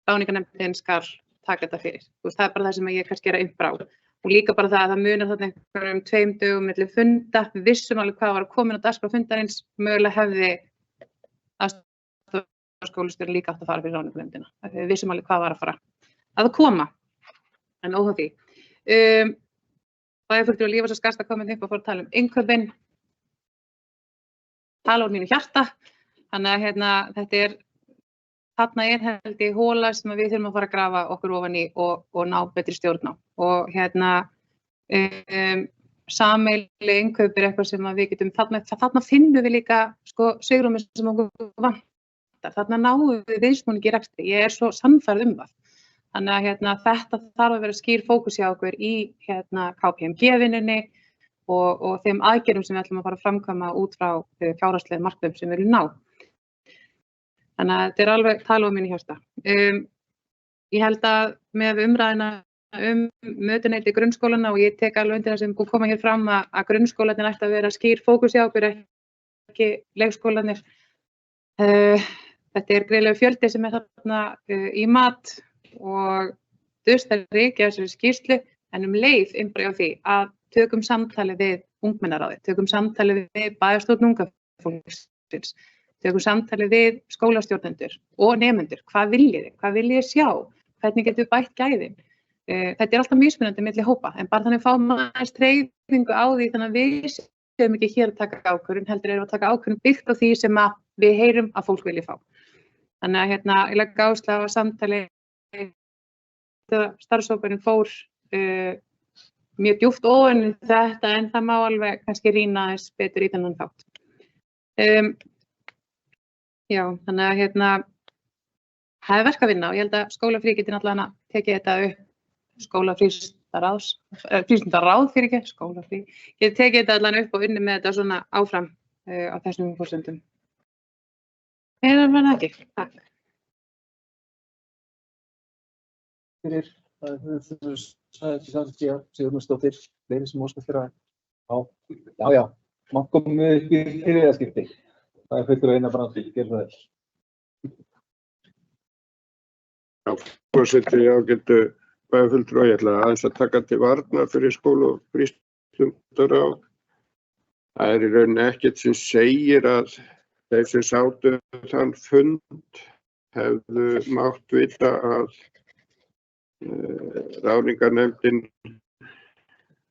ráðningarnefndin skal taka þetta fyrir. Það bara það sem ég kannski að innbrá. Og líka bara það að það munar þarna einhverjum 2 dögum milli funda, við vissum alveg hvað var að koma inn á dagskrá fundarins, mögulega hefði aðstoðarskólastjóri líka átt að fara fyrir ráðningarnefndina. Við vissum alveg hvað var að fara að koma, en óháð því. Bæjarfulltrúi Lífars og Skarsta komið upp og fór að tala innkaupin, tala úr mínu hjarta, þannig að þetta þarna held ég hóla sem við þurfum að fara að grafa okkur ofan í og ná betri stjórn á. Og sameiginleg innkaup eitthvað sem við getum, þarna finnum við líka svigrúmið sem okkur vantar. Þarna náum við viðsnúningi í rekstri. Ég svo sannfærð það. Þannig að þetta þarf að vera skýr fókus hjá okkur í KPMG-vinnunni og þeim aðgerðum sem við ætlum að fara að framkvæma út frá fjárhagslegum markmiðum sem við viljum ná. Þannig að þetta alveg tala um minni hjarta. Ég held að með umræðina mötuneyti grunnskólana og ég tek alveg undir það sem koma hér fram að grunnskólarnir ætti að vera skýr fókus hjá okkur, ekki leikskólarnir. Þetta greiðlega fjöldi sem þarna í mat og dustar ekki þessari skýrslu en leið innbæði á því að tökum samtalið við ungmennaráðið, tökum samtalið við bæjarstjórn unga fólksins, tökum samtalið við skólastjórnendur og nemendur. Hvað viljið sjá? Hvernig getum við bætt gæðin? Þetta alltaf mismunandi milli hópa, en bara þannig fáum aðeins treyfingu á því þannig að við séum ekki hér að taka ákvörðun, heldur erum að taka ákvörðun byggt á því sem við heyrum að fólk vilji fá. Þannig að ég legg áherslu á samtali starfshópurinn fór mjög djúpt ofan í þetta en það má alveg kannski rýna aðeins betur í þennan þátt. Já, þannig að það verk að vinna og ég held að skólafrí geti náttúrulega tekið þetta upp, skólafrístundaráð geti tekið þetta allan upp og unni með þetta svona áfram á þessum forsendum. Eða var það ekki? Takk. Fyrir Sigurmundsdóttir, fleiri sem óskast fyrir að já, maður komum upp í þriðjaskipti. Það fullur Einar Brandi, gerðu það vel. Já, forseti, ágætu bæjarfulltrúar, ég ætla aðeins að taka til varnar fyrir skóla- og frístundaráð. Það í rauninni ekkert sem segir að þeir sem sátu þann fund hefðu mátt vita að ráðningarnefndin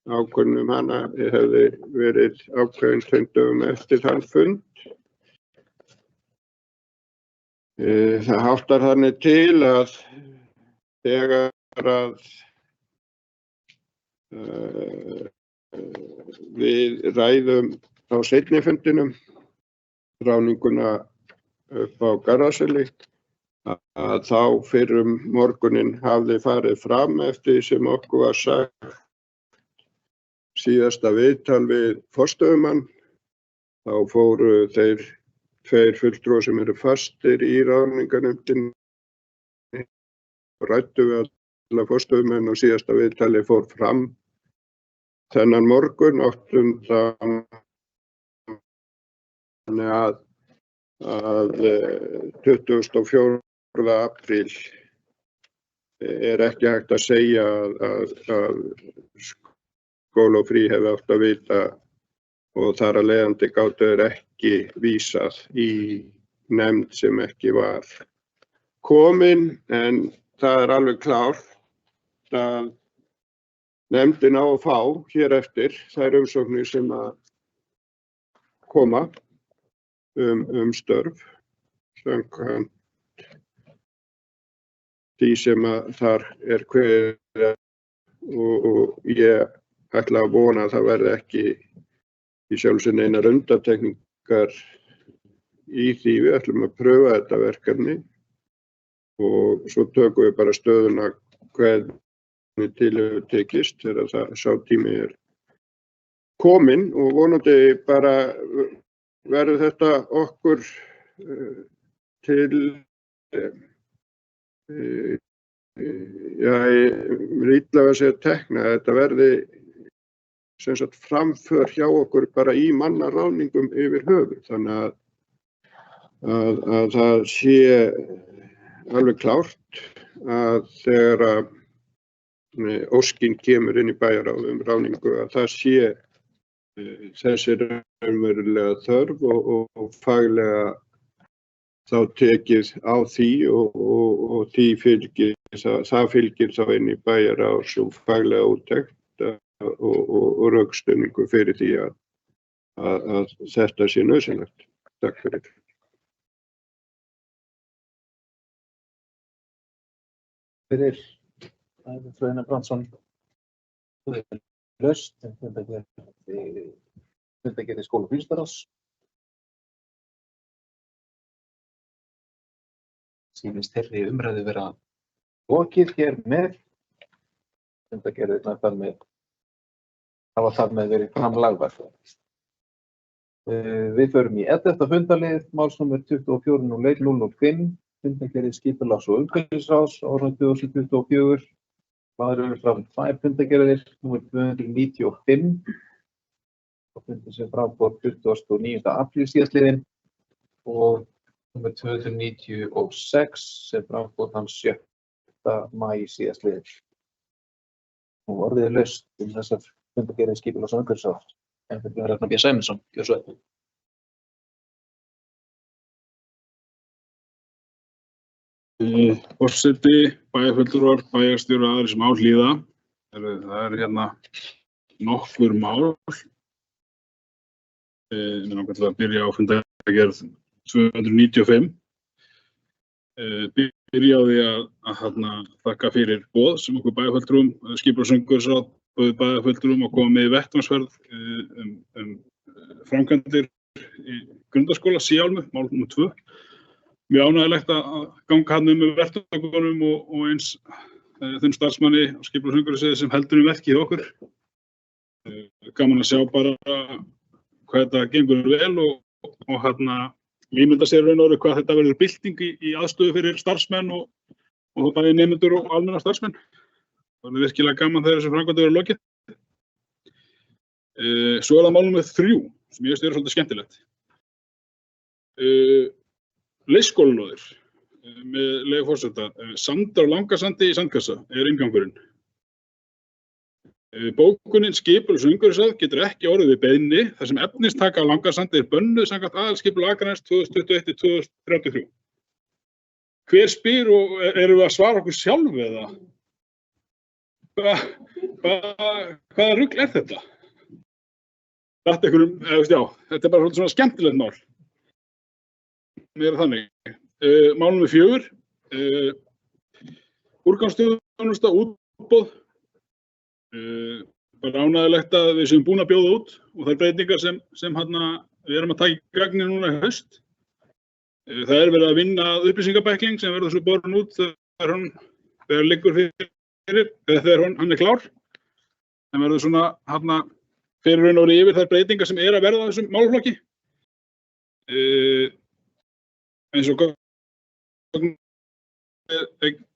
ákvörðun hana hefði verið ákveðin 2 dögum eftir þann fund. Það háttar þannig til að þegar að við ræðum á seinni fundinum ráðninguna upp á Garðaseli að þá fyrir morguninn hafði farið fram eftir sem okkur var sagt síðasta viðtal við forstöðumann. Þá fóru þeir 2 fulltrúar sem eru fastir í ráðningarnefndinni og ræddu við alla forstöðumenn og síðasta viðtali fór fram þennan morgun 8. Þannig að 24. apríl ekki hægt að segja að skóla og frí hefði átt að vita og þar að leiðandi gátu þeir ekki vísað í nefnd sem ekki var komin, en það alveg klárt að nefndin á að fá hér eftir þær umsóknir sem að koma störf samkvæmt því sem að þar kveðið og ég ætla að vona að það verði ekki í sjálfsögðu neinar undantekningar í því. Við ætlum að pröfa þetta verkefni og svo tökum við bara stöðuna hvernig til hefur tekist þegar sá tími kominn og vonandi bara verður þetta okkur til ég illa að segja tekna, þetta verði sem sagt framför hjá okkur bara í mannaráðningum yfir höfuð, þannig að það sé alveg klárt að þegar að óskin kemur inn í bæjarráð ráðningu að það sé þessi raunverulega þörf og faglega þá tekið á því og því það fylgir þá inn í bæjarráð svo faglega úttekt og rökstuðningu fyrir því að þetta sé nauðsynlegt. Takk fyrir. fyrir Fröðina Brandsson laust sem fundargerð skóla frístarás. Sýnist þeirri umræðu vera lokið hér með fundargerðirnar hafa þar með verið framlagðar. Við förum í 11. fundarlið, málsnúmer 24.01.005, fundargerðir skipulags- og umhverfisráðs árið 2024. Lagðar eru fram 2 fundargerðir, númer 295 og fundur sem fram fór 29. apríl síðastliðinn og númer 296 sem fram fór þann 7. maí síðastliðinn. Og orðið laust þessar fundargerðir skipulags- og umhverfisráðs. Ragnar B. Sæmundsson, gjör svo vel. Forseti, bæjarfulltrúar, bæjarstjórar og aðrir sem á hlýða. Það eru hérna nokkur mál. Mér langar til að byrja á fundargerð 295. Byrja á því að þakka fyrir boð sem okkur bæjarfulltrúum, skipulags- og umhverfisráð bæjarfulltrúum að koma með í vettvangsferð framkvæmdir í grundaskóla Síálmu, mál nr. 2. Mjög ánægjulegt að ganga hann með vettvangunum og eins þeim starfsmanni á skipulags- og umhverfisráði sem heldur verkið okkur. Gaman að sjá bara hvað þetta gengur vel og ímynda sér raun og veru hvað þetta verður bylting í aðstöðu fyrir starfsmenn og bæði nemendur og almenna starfsmenn. Það er virkilega gaman þegar þessu framkvæmdi verður lokið. Svo er það mál nr. 3 sem ég veist er svolítið skemmtilegt. Leikskólalóðir með leyfi forseta. Sandar á Langasandi í Sandkassa er inngangurinn. Bókunin skipulags- og umhverfisráð getur ekki orðið við beiðni þar sem efnistaka á Langasandi er bönnuð samkvæmt aðalskipulag Akraness 2021-2033. Hver spyr og erum við að svara okkur sjálf eða? Hvaða rugl er þetta? Þetta er bara svona skemmtilegt mál. Mér þannig. Mál nr. 4. Úrgangsþjónusta útboð. Bara ánægjulegt að við séum búin að bjóða út og þær breytingar sem við erum að taka í gagnið núna í haust. Það er verið að vinna upplýsingabækling sem verður svo borin út þegar liggur fyrir, þegar hann er klár. Það verður svona fyrir raun og veru yfir þær breytingar sem er að verða á þessum málaflokki. Eins og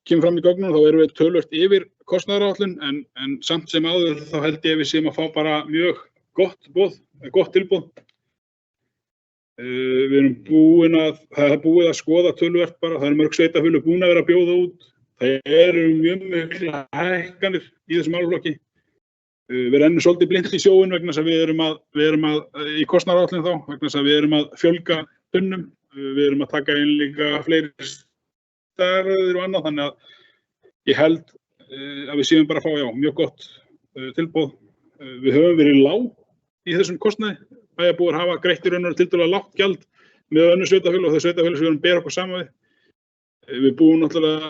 kemur fram í gögnum þá erum við töluvert yfir kostnaðaráætlun en samt sem áður þá held ég að við séum að fá bara mjög gott tilboð. Við erum það er búið að skoða töluvert bara, það eru mörg sveitarfélög búin að vera að bjóða út. Það eru mjög miklar hækkanir í þessum málaflokki. Við rennum svolítið blint í sjóinn vegna þess að við erum í kostnaðaráætlun þá, vegna þess að við erum að fjölga tunnum, við erum að taka inn líka fleiri stærðir og annað, þannig að ég held að við séum bara að fá mjög gott tilboð. Við höfum verið lág í þessum kostnaði, bæjarbúar hafa greitt í raun og veru tiltölulega lágt gjald með önnur sveitarfélög og þau sveitarfélög sem við erum að bera okkur saman við. Við búum náttúrulega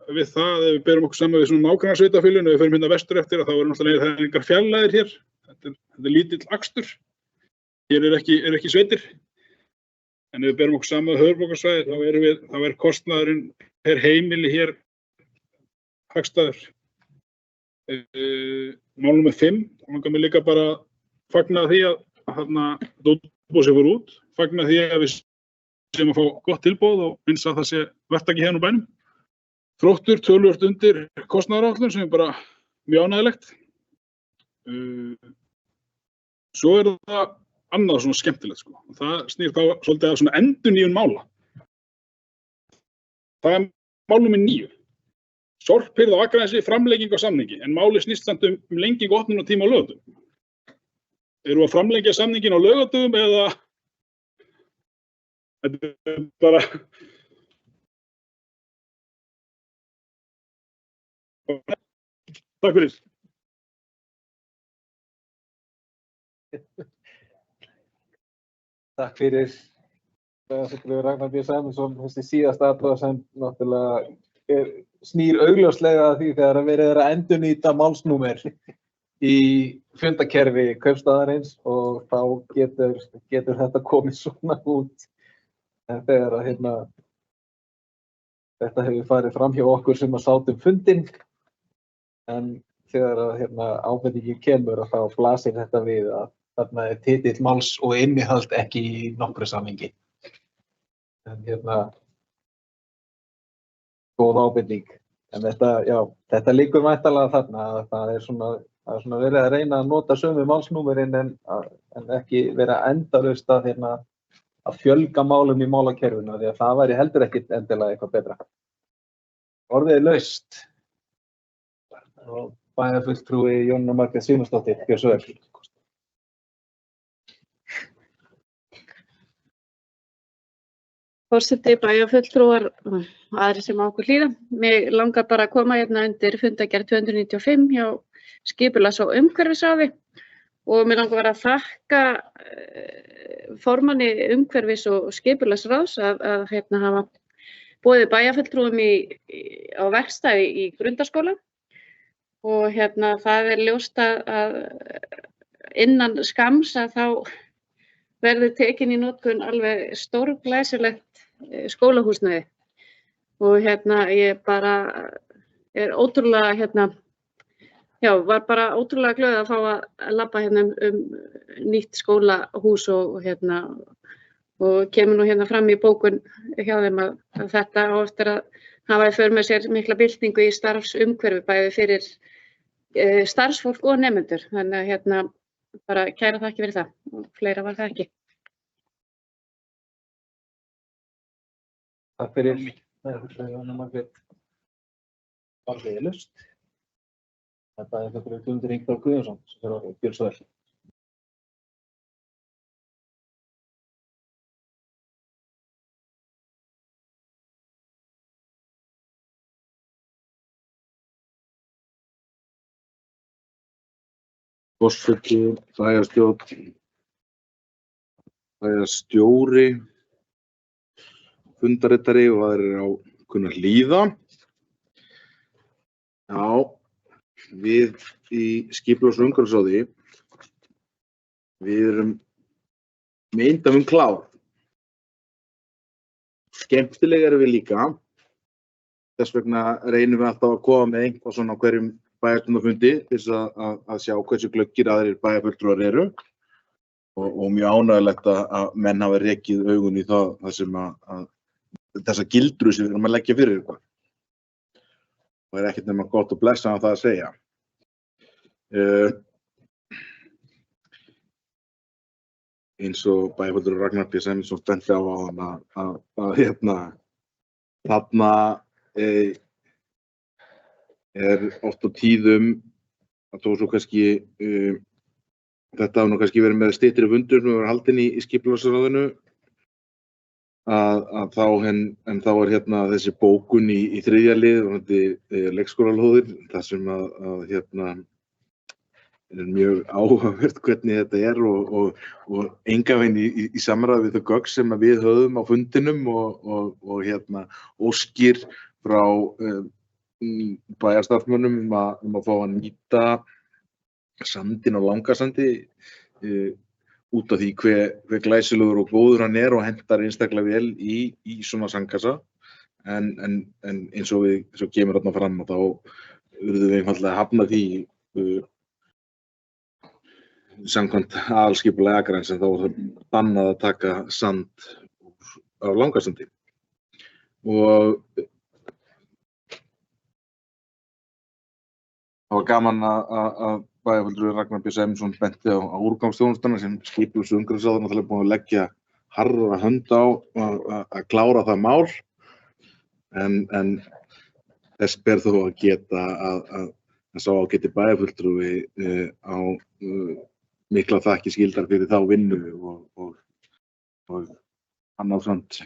við það, ef við berum okkur saman við svona nágrannasveitarfélögin og við förum hérna vestur eftir þá eru náttúrulega engar fjarlægðir hér. Þetta er lítill akstur. Hér er ekki sveitir. En ef við berum okkur saman við höfuðborgarsvæðið þá er kostnaðurinn per heimili hér hagstæður. Mál nr. 5, þá langar mér líka bara að fagna því að útboð sé fór út, fagna því að við séum að fá gott tilboð og finnst að það sé verktaki hérna úr bænum. Þróttur töluvert undir kostnaðaráætlun sem er bara mjög ánægjulegt. Svo er það annað svona skemmtilegt sko. Það snýr þá svolítið að svona endurnýjun mála. Það er mál nr. 9. Sorphirða á Akranesi, framlenging á samningi, en máli snýst samt lenging og opnunartíma á laugardögum. Erum við að framlengja samningin á laugardögum eða þetta er bara Takk fyrir. Takk fyrir. Ragnar B. Sæmundsson, þessi síðasta athugasemd náttúrulega snýr augljóslega að því þegar verið að endurnýta málsnúmer í fundakerfi kaupstaðarins og þá getur þetta komið svona út. En þegar að þetta hefur farið fram hjá okkur sem að sátum fundinn, en þegar að ábendingin kemur og þá blasir þetta við að þarna er titill máls og innihald ekki í nokkru samhengi. En góð ábending. En þetta liggur væntanlega þarna að það er svona verið að reyna að nota sömu málsnúmerin en ekki vera endalaust að fjölga málum í málakerfinu því að það væri heldur ekkit endilega eitthvað betra. Orðið er laust. Og bæjarfulltrúi Jónína Margrét Sigmundsdóttir, gjörðu svo vel. Forseti, bæjarfulltrúar, aðrir sem á okkur hlýða. Mig langar bara að koma undir fundargerð 295 hjá skipulags- og umhverfisráði og mig langar bara að þakka formanni umhverfis- og skipulagsráðs að hafa boðið bæjarfulltrúum á verkstæði í Grundaskóla og það er ljóst að innan skamms að þá verður tekin í notkun alveg stórglæsilegt skólahúsnæði og ég bara er ótrúlega var bara ótrúlega glöð að fá að labba nýtt skólahús og kemur nú fram í bókun hjá þeim að þetta á eftir að hafa í för með sér mikla byltingu í starfsumhverfi bæði fyrir starfsfólk og nemendur. Þannig að bara kæra þakki fyrir það og fleira var það ekki. Takk fyrir. Jónína Margrét. Orðið er laust. Þetta er fyrir Guðmundur Ingvar Guðjónsson sem fyrir að gera svo vel. Forseti, bæjarstjóri, fundarritari og aðrir á kunna hlýða. Já, við í skipulags- og umhverfisráði, við erum meindafum klár. Skemmtilega erum við líka. Þess vegna reynum við alltaf að koma með eitthvað svona á hverjum bæjarfundarfundi til þess að sjá hversu glöggir aðrir bæjarfulltrúar eru og mjög ánægjulegt að menn hafa rekið augun í það sem að þessa gildru sem við erum að leggja fyrir eitthvað. Það er ekkert nema gott og blessa að það að segja. Eins og bæjarfulltrúi Ragnar P. Sæmundsson benti á að þarna er oft á tíðum að þó svo kannski þetta hafa nú kannski verið með styttri fundur sem hefur haldin í skipulagsráðinu að þá er þessi bókun í þriðja lið leikskólalóðir þar sem að er mjög áhugavert hvernig þetta er og engan veginn í samræði við þau gögn sem við höfðum á fundinum og óskir frá bæjarstarfsmönnum að fá að nýta sandinn á Langasandi út af því hve glæsilegur og góður hann er og hentar einstaklega vel í svona sandkassa en eins og kemur þarna fram og þá urðum við einfaldlega að hafna því samkvæmt aðalskipulagi Akraness en þá var það bannað að taka sand á Langasandi og það var gaman að bæjarfulltrúi Ragnar B. Sæmundsson benti á úrgangsþjónustuna sem skipulags- og umhverfisráð náttúrulega búin að leggja harða hönd á að klára það mál en þess ber þó að geta að sá ágæti bæjarfulltrúi á mikla þakkir skildar fyrir þá vinnu og hann ásamt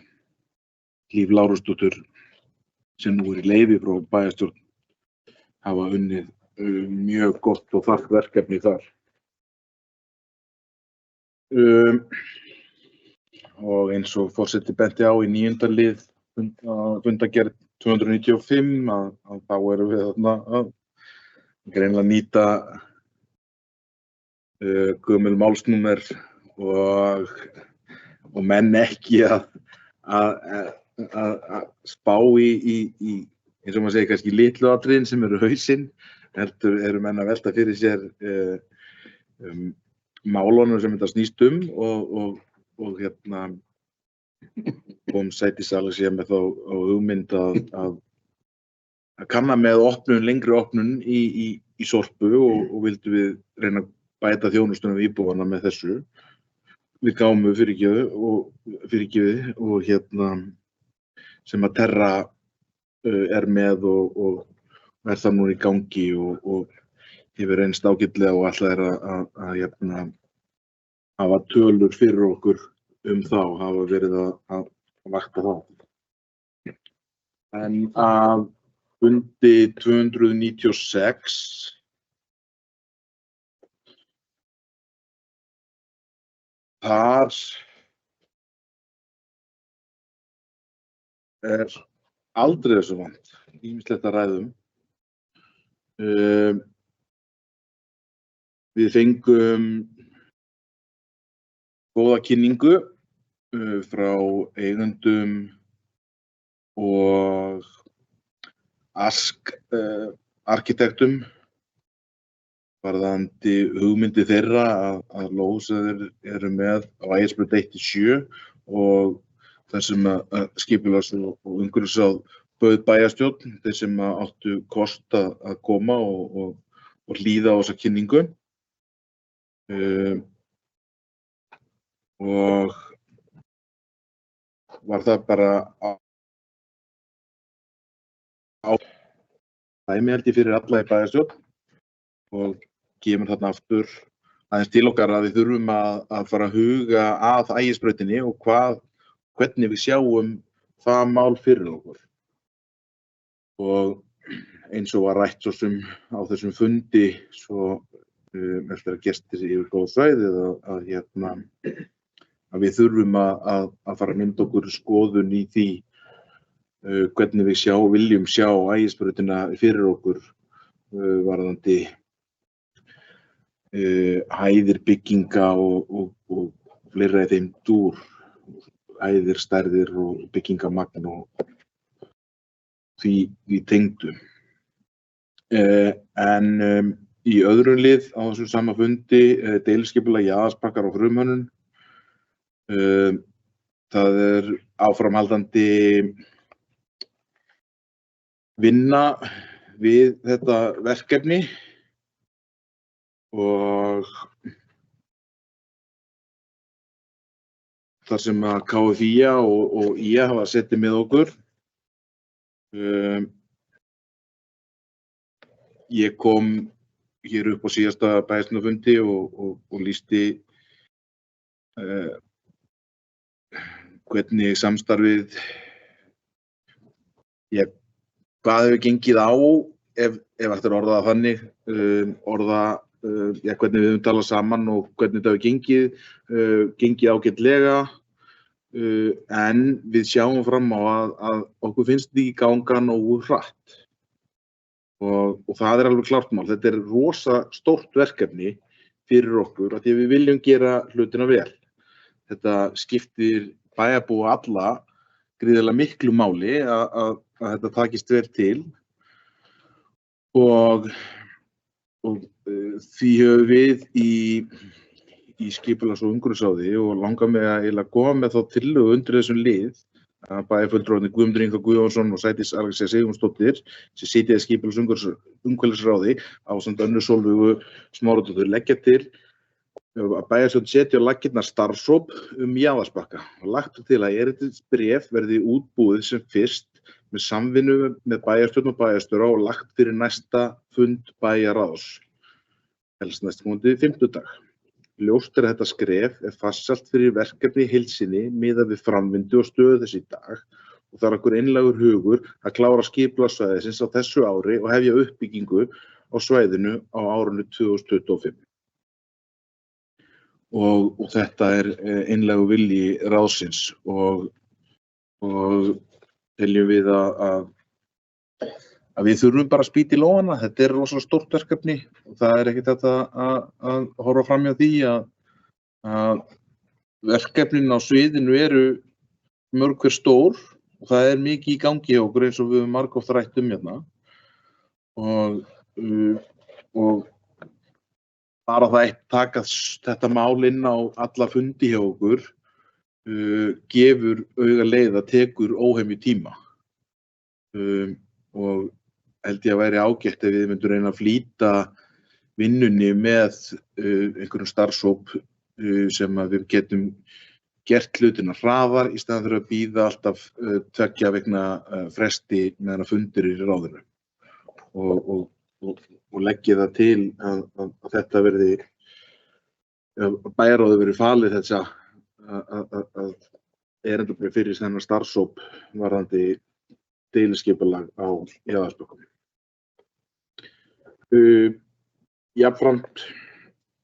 Líf Lárusdóttur sem nú er í leyfi frá bæjarstjórn hafa unnið mjög gott og þarft verkefni þar. Og eins og forseti benti á í 9. lið fundargerð 295 að þá erum við þarna að greinilega nýta gömul málsnúmer og menn ekki að spá í eins og maður segir kannski litlu atriðin sem eru hausinn, heldur eru menn að velta fyrir sér málunum sem þetta snýst og hérna kom Sædís Alexía með þá hugmynd að kanna með lengri opnun í Sorpu og vildu við reyna að bæta þjónustunum við íbúana með þessu. Við gáum fyrirgefið og hérna sem að Terra er með og er það nú í gangi og hefur reynst ágætlega og alltaf er að hafa tölur fyrir okkur þá, hafa verið að vakta þá. En að fundi 296 þar er aldrei þessu vant, ýmislegt að ræðum. Við fengum góða kynningu frá eigendum og arkitektum varðandi hugmyndi þeirra að lóð sem þeir eru með á Ægisbraut 1-7 og þessum skipulags- og umhverfisráð bauð bæjarstjórn, þeir sem áttu kost að koma og hlýða á þessa kynningu. Og var það bara dæmi held ég fyrir alla í bæjarstjórn og kemur þarna aftur aðeins til okkar að við þurfum að fara að huga að Ægisbrautinni og hvernig við sjáum það mál fyrir okkur. Og eins og var rætt svo sem á þessum fundi svo eftir að gestir yfir góð svæðið að við þurfum að fara að mynda okkur skoðun í því hvernig við viljum sjá Ægisbrautina fyrir okkur varðandi hæðir bygginga og fleira í þeim dúr, hæðir, stærðir og byggingamagn og því tengdu. En í öðrum lið á þessum sama fundi deiliskipulag jaðarspakkar og frumhönnun. Það er áframhaldandi vinna við þetta verkefni og þar sem að KFÍA og IA hafa setið með okkur. Ég kom hér upp á síðasta bæjarstjórnarfundi og lýsti hvernig samstarfið, hvað hefur gengið á, ef hægt er orðað þannig, hvernig við höfum talað saman og hvernig þetta hefur gengið ágætlega, en við sjáum fram á að okkur finnst þetta ekki ganga nógu hratt. Og það er alveg klárt mál. Þetta er rosa stórt verkefni fyrir okkur af því að við viljum gera hlutina vel. Þetta skiptir bæjarbúa alla gríðarlega miklu máli að þetta takist vel til og því höfum við í skipulags- og umhverfisráði og langar mig að koma með þá tillögu undir þessum lið að bæjarfulltrúarnir Guðmundur Ingi Guðjónsson og Sædís Alexía Sigurjónsdóttir sem sitja í skipulags- og umhverfisráði ásamt Önnu Sólveigu Smáradóttur leggja til að bæjarstjórn setja á laggirnar starfshóp jaðarsbakka og lagt til að erindisbréf verði útbúið sem fyrst með samvinnu með bæjarstjórn og bæjarstjóra og lagt fyrir næsta fund bæjarráðs, helst næstkomandi fimmtudag. Ljóst er að þetta skref er fastsett fyrir verkefni í heild sinni miðað við framvindu og stöðu þess í dag og það er okkur einlægur hugur að klára skipulagssvæðisins á þessu ári og hefja uppbyggingu á svæðinu á árinu 2025. Og þetta er einlægur vilji ráðsins og teljum við að að við þurfum bara að spýta í lófana. Þetta er rosalega stórt verkefni og það er ekkert hægt að horfa fram hjá því að verkefnin á sviðinu eru mörg hver stór og það er mikið í gangi hjá okkur eins og við höfum margoft rætt hérna. Og bara það eitt taka þetta mál inn á alla fundi hjá okkur gefur auga leið að tekur óhemju tíma. Og held ég að væri ágætt ef við myndum reyna að flýta vinnunni með einhverjum starfshóp sem að við getum gert hlutina hraðar í staðan fyrir að bíða alltaf 2 vikna fresti meðan að fundir í ráðinu. Og leggja það til að þetta verði, bæjarráði verið falið þess að erindabréf fyrir þennan starfshóp varðandi deiliskipulag á Jaðarsbökkum. Jafnframt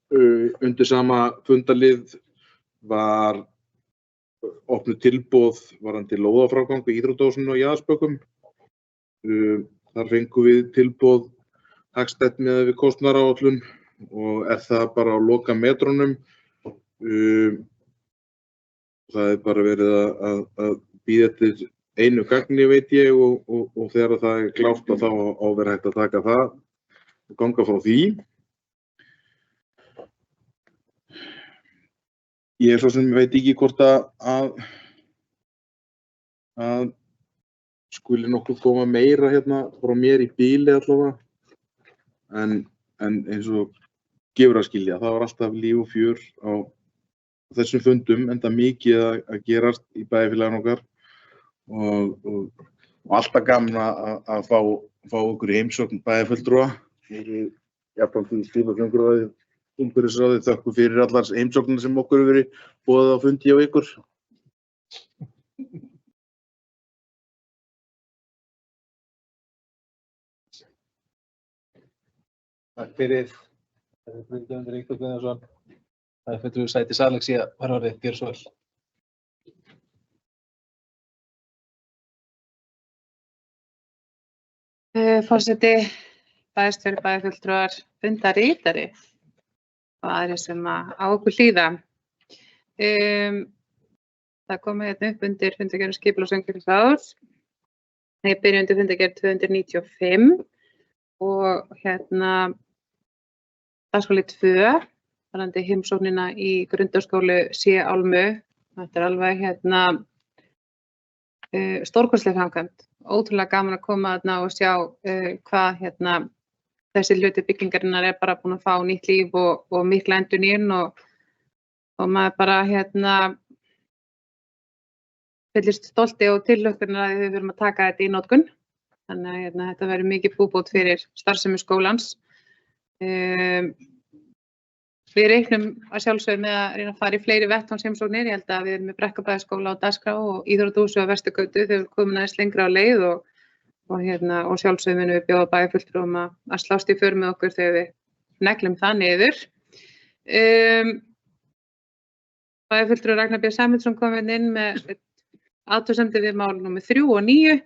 undir sama fundalið var opnuð tilboð varðandi lóðafrágang við íþróttahúsinu á Jaðarsbökkum. Þar fengum við tilboð hagstætt miðað við kostnaðaráætlun og er það bara á loka metrunum. Það er bara verið að bíða eftir einu gagni veit ég og þegar það er klárt að þá á að vera hægt að taka það og ganga frá því. Ég svo sem veit ekki hvort að skuli nokkuð koma meira hérna frá mér í bíli allavega. En eins og gefur að skilja, það var alltaf líf og fjör á þessum fundum, enda mikið að gerast í bæjarfélaginu okkar og alltaf gaman að fá okkur í heimsókn bæjarfulltrúa. Jafnframt í skipulagsumhverfi umhverfisráði þökkum fyrir allar heimsóknir sem okkur hefur verið boðið á fundi hjá ykkur. Takk fyrir. Guðmundur Ingþór Guðjónsson. Það er fulltrúi Sædís Alexía var orðið. Gjörðu svo vel. Forseti, bæjarstjóri, bæjarfulltrúar, fundarritari og aðrir sem á okkur hlýða. Það komið hérna upp undir fundargerð skipulags- og umhverfisráðs. Ég byrja undir fundargerð 295 og hérna dagskráli 2 varðandi heimsóknina í Grundarskóla C. Álmu. Þetta er alveg hérna stórkostleg framkvæmd. Ótrúlega gaman að koma þarna og sjá hvað hérna þessi hluti byggingarinnar er bara búin að fá nýtt líf og mikla endurnýjun og maður bara hérna fyllist stolti og tilhlökkunar að við verum að taka þetta í notkun. Þannig að hérna, þetta verður mikið búbót fyrir starfsemi skólans. Við reiknum að sjálfsögðu með að reyna að fara í fleiri vettvangsheimsóknir. Ég held að við erum með Brekkubæjarskóla á dagskrá og íþróttahúsið á Vesturgötu þegar við komum aðeins lengra á leið og sjálfsögðu munum við bjóða bæjarfulltrúum að slást í för með okkur þegar við neglum það niður. Bæjarfulltrúi Ragnar B. Sæmundsson kom inn með athugasemdir við mál númer 3 og 9,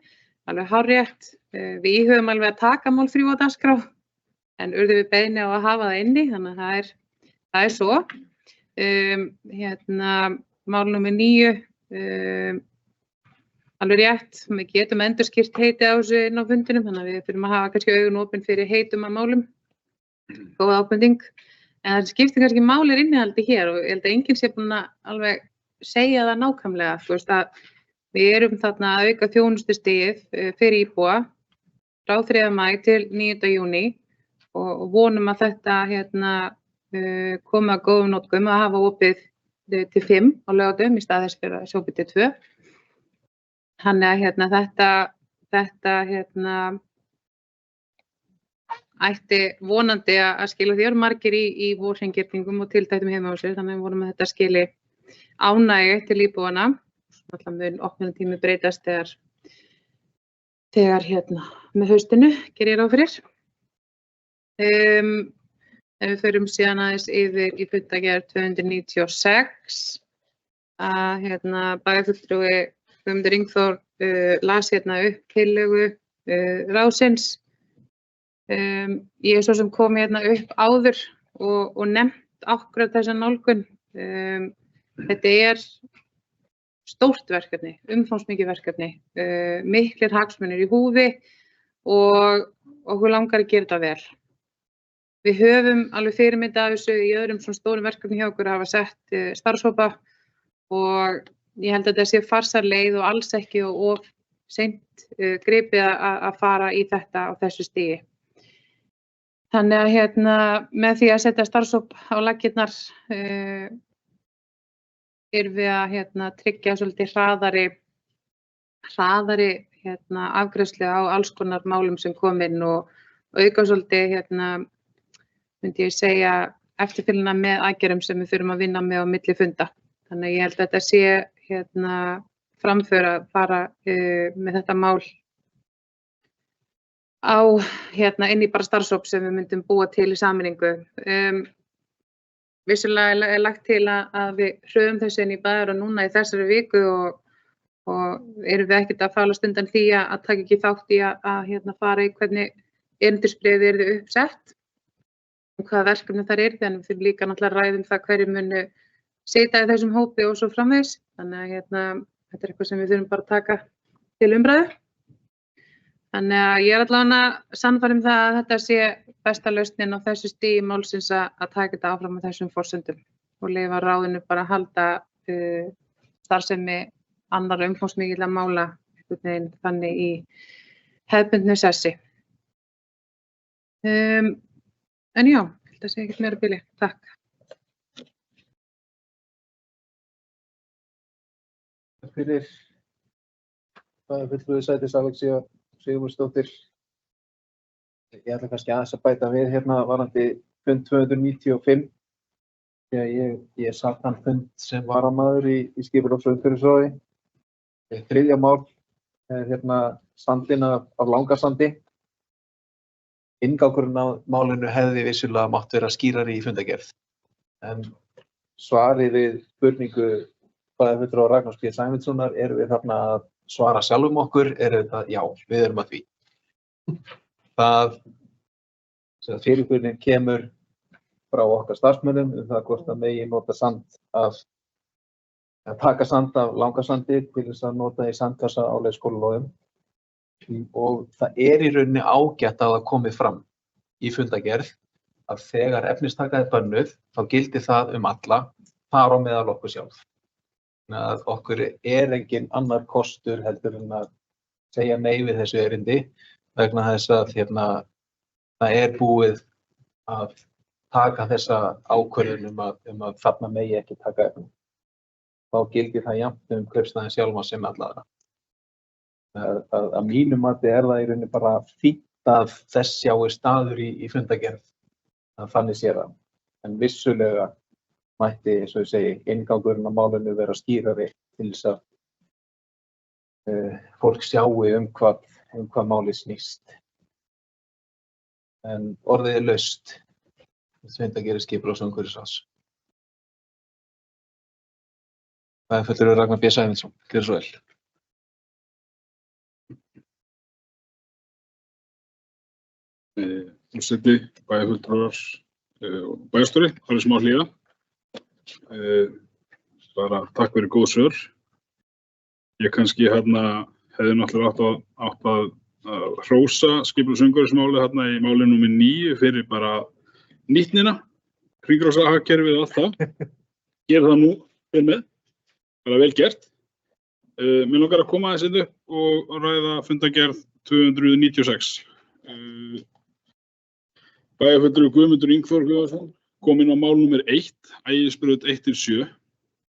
alveg hárrétt. Við íhugum alveg að taka mál 3 á dagskrá en urðum við beiðni á að hafa það inni, þannig að það er svo. Mál númer 9, alveg rétt, við getum endurskýrt heiti á þessu inn á fundinum, þannig að við þurfum að hafa kannski augun opin fyrir heitum að málum, góð ábending. En það skiptir kannski máli innihaldi hér og ég held að enginn sé búinn að alveg segja það nákvæmlega. Þú veist að við erum þarna að auka þjónustustigið fyrir íbúa frá 3. maí til 9. júní og vonum að þetta komi að góðum notkun að hafa opið til 5 á laugardögum í stað þess fyrir að sé opið til 2. Þannig að þetta ætti vonandi að skila því eru margir í vorhreingerningu og tiltæktum heimahúsi, þannig að við vonum að þetta skili ánægju til íbúana. Alltaf mun opnunartími breytast þegar með haustinu gerir ég ráð fyrir. Ef við förum síðan aðeins yfir í fundargerð 296 að bæjarfulltrúi Guðmundur Ingþór las upp tillögu ráðsins. Ég svo sem kom hérna upp áður og nefnt akkúrat þessa nálgun. Þetta stórt verkefni, umfangsmikið verkefni, miklir hagsmunir í húfi og okkur langar að gera þetta vel. Við höfum alveg fyrirmynd af þessu í öðrum svona stórum verkefni hjá okkur að hafa sett starfshópa og ég held að þetta sé farsæl leið og alls ekki of seint gripið að fara í þetta á þessu stigi. Þannig að með því að setja starfshóp á laggirnar erum við að tryggja svolítið hraðari afgreiðslu á alls konar málum sem kom inn og auka svolítið, myndi ég segja, eftirfylgna með aðgerðum sem við þurfum að vinna með á milli funda. Þannig að ég held að þetta sé framför að fara með þetta mál á inn í bara starfshóp sem við myndum búa til í sameiningu. Vissulega lagt til að við hröðum þessu inn í bæjar og núna í þessari viku og erum við ekkert að falast undan því að taka ekki þátt í að fara í hvernig erindisbréfið yrði uppsett og hvaða verkefni þar yrði, en við þurfum líka náttúrulega að ræða það hverju munu sitja í þessum hópi og svo framvegis. Þannig að þetta eitthvað sem við þurfum bara að taka til umræðu. Þannig að ég allavega sannfærð það að þetta sé besta lausnin á þessu stigi málsins að taka þetta áfram með þessum forsendum og leyfa ráðinu bara að halda starfsemi annarra umfangsmikilla mála einhvern veginn þannig í hefðbundnu sessi. En já, ég held að segja ekkert meira bili. Takk. Fyrir fulltrúi sætis Alexía Sigurmundsdóttir. Ég ætla kannski aðeins að bæta við varandi fund 295. Ég satt þann fund sem varamaður í skipulags- og umhverfisráði. Þriðja mál sandinn af Langasandi. Inngangurinn á málinu hefði vissulega mátt vera skýrari í fundargerð. En svarið við spurningu bæjarfulltrúa Ragnars P. Sæmundssonar erum við þarna að svara sjálfum okkur, já, við erum að því. Fyrirspurnin kemur frá okkar starfsmönnum það hvort að megi nota taka sand af Langasandi til þess að nota í sandkassa á leikskólalóðum. Og það í rauninni ágætt að það komi fram í fundargerð að þegar efnistaka bönnuð, þá gildir það alla, þar á meðal okkur sjálf. Þannig að okkur engin annar kostur heldur en að segja nei við þessu erindi vegna þess að það búið að taka þessa ákvörðun að þarna megi ekki taka efni. Þá gildir það jafnt kaupstaðinn sjálfa sem alla aðra. Að mínu mati það í rauninni bara fínt að þess sjáist staður í fundargerð. Þannig sé það. En vissulega mætti, eins og ég segi, inngangurinn á málinu vera skýrari til þess að fólk sjái hvað málið snýst. En orðið laust. Fundargerð skipulags- og umhverfisráðs. Bæjarfulltrúi Ragnar B. Sæmundsson, gjörðu svo vel. Forseti, bæjarfulltrúar og bæjarstjóri, það smá hlýða. Bara takk fyrir góð svör. Ég kannski hefði náttúrulega átt að hrósa skipulags- og umhverfismáli í máli númer 9 fyrir bara nýtnina, hringrásarhagkerfið og allt það. Gera það nú fyrir með, bara vel gert. Mér langar að koma aðeins upp og ræða fundargerð 296. Bæjarfulltrúi Guðmundur Ingþór Guðjónsson kom inn á mál númer 1, Ægisbraut 1-7.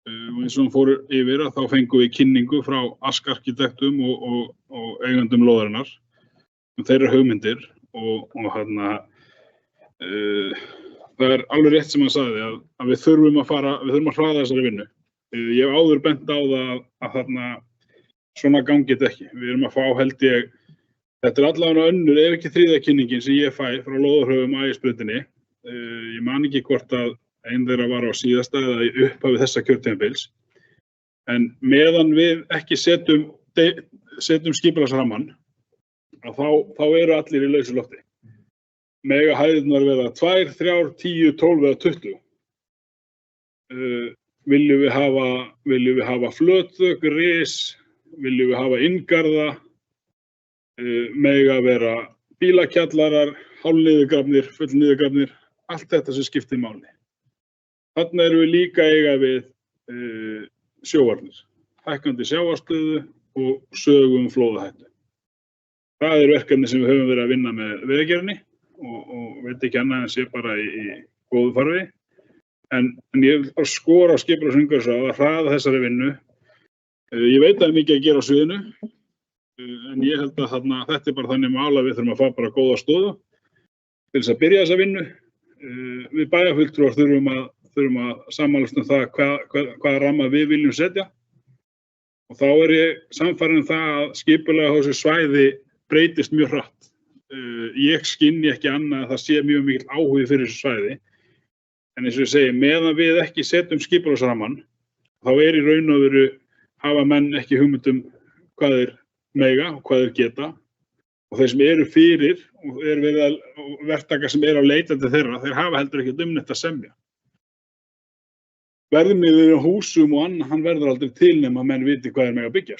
Og eins og hann fór yfir þá fengum við kynningu frá Ask arkitektum og eigandum lóðarinnar þeirra hugmyndir og það alveg rétt sem hann sagði að við þurfum að hraða þessari vinnu. Ég hef áður bent á það að svona gangi þetta ekki. Við erum að fá, held ég, þetta allavega önnur, ef ekki þriðja kynningin sem ég fæ frá lóðarhöfum Ægisbrautinni. Ég man ekki hvort að einn þeirra var á síðasta eða í upphafi þessa kjörtímabils. En meðan við ekki setjum skipulagsrammann að þá eru allir í lausu lofti. Mega hæðirnar vera 2, 3, 10, 12 eða 20. Viljum við hafa flötþök, ris, viljum við hafa inngarða, mega vera bílakjallarar, hálfniðurgrafnir, fullniðurgrafnir, allt þetta sem skiptir máli. Þarna erum við líka að eiga við sjóvarnir, hækkandi sjávarstöðu og sögu flóðahættu. Það er verkefni sem við höfum verið að vinna með Vegagerðinni og veit ekki annað en sé bara í góðu farvegi. En ég vil bara skora á skipulags- og umhverfisráð að hraða þessari vinnu. Ég veit að það er mikið að gera á sviðinu, en ég held að þetta er bara þannig mál að við þurfum að fá bara góða stöðu til þess að byrja þessa vinnu. Við bæjarfulltrúar þurfum að sammælast um það hvaða ramma við viljum setja. Og þá er ég sannfærður um það að skipulag á þessu svæði breytist mjög hratt. Ég skynji ekki annað að það sé mjög mikill áhugi fyrir þessu svæði. En eins og ég segi, meðan við ekki setjum skipulagsrammann, þá er í raun og veru hafa menn ekki hugmynd hvað þeir mega og hvað þeir geta. Og þeir sem eru fyrir og verktakar sem eru á leitandi þeirra, þeir hafa heldur ekki neitt að semja. Verðmiður á húsum og annað, hann verður aldrei til nema að menn viti hvað þeir mega byggja.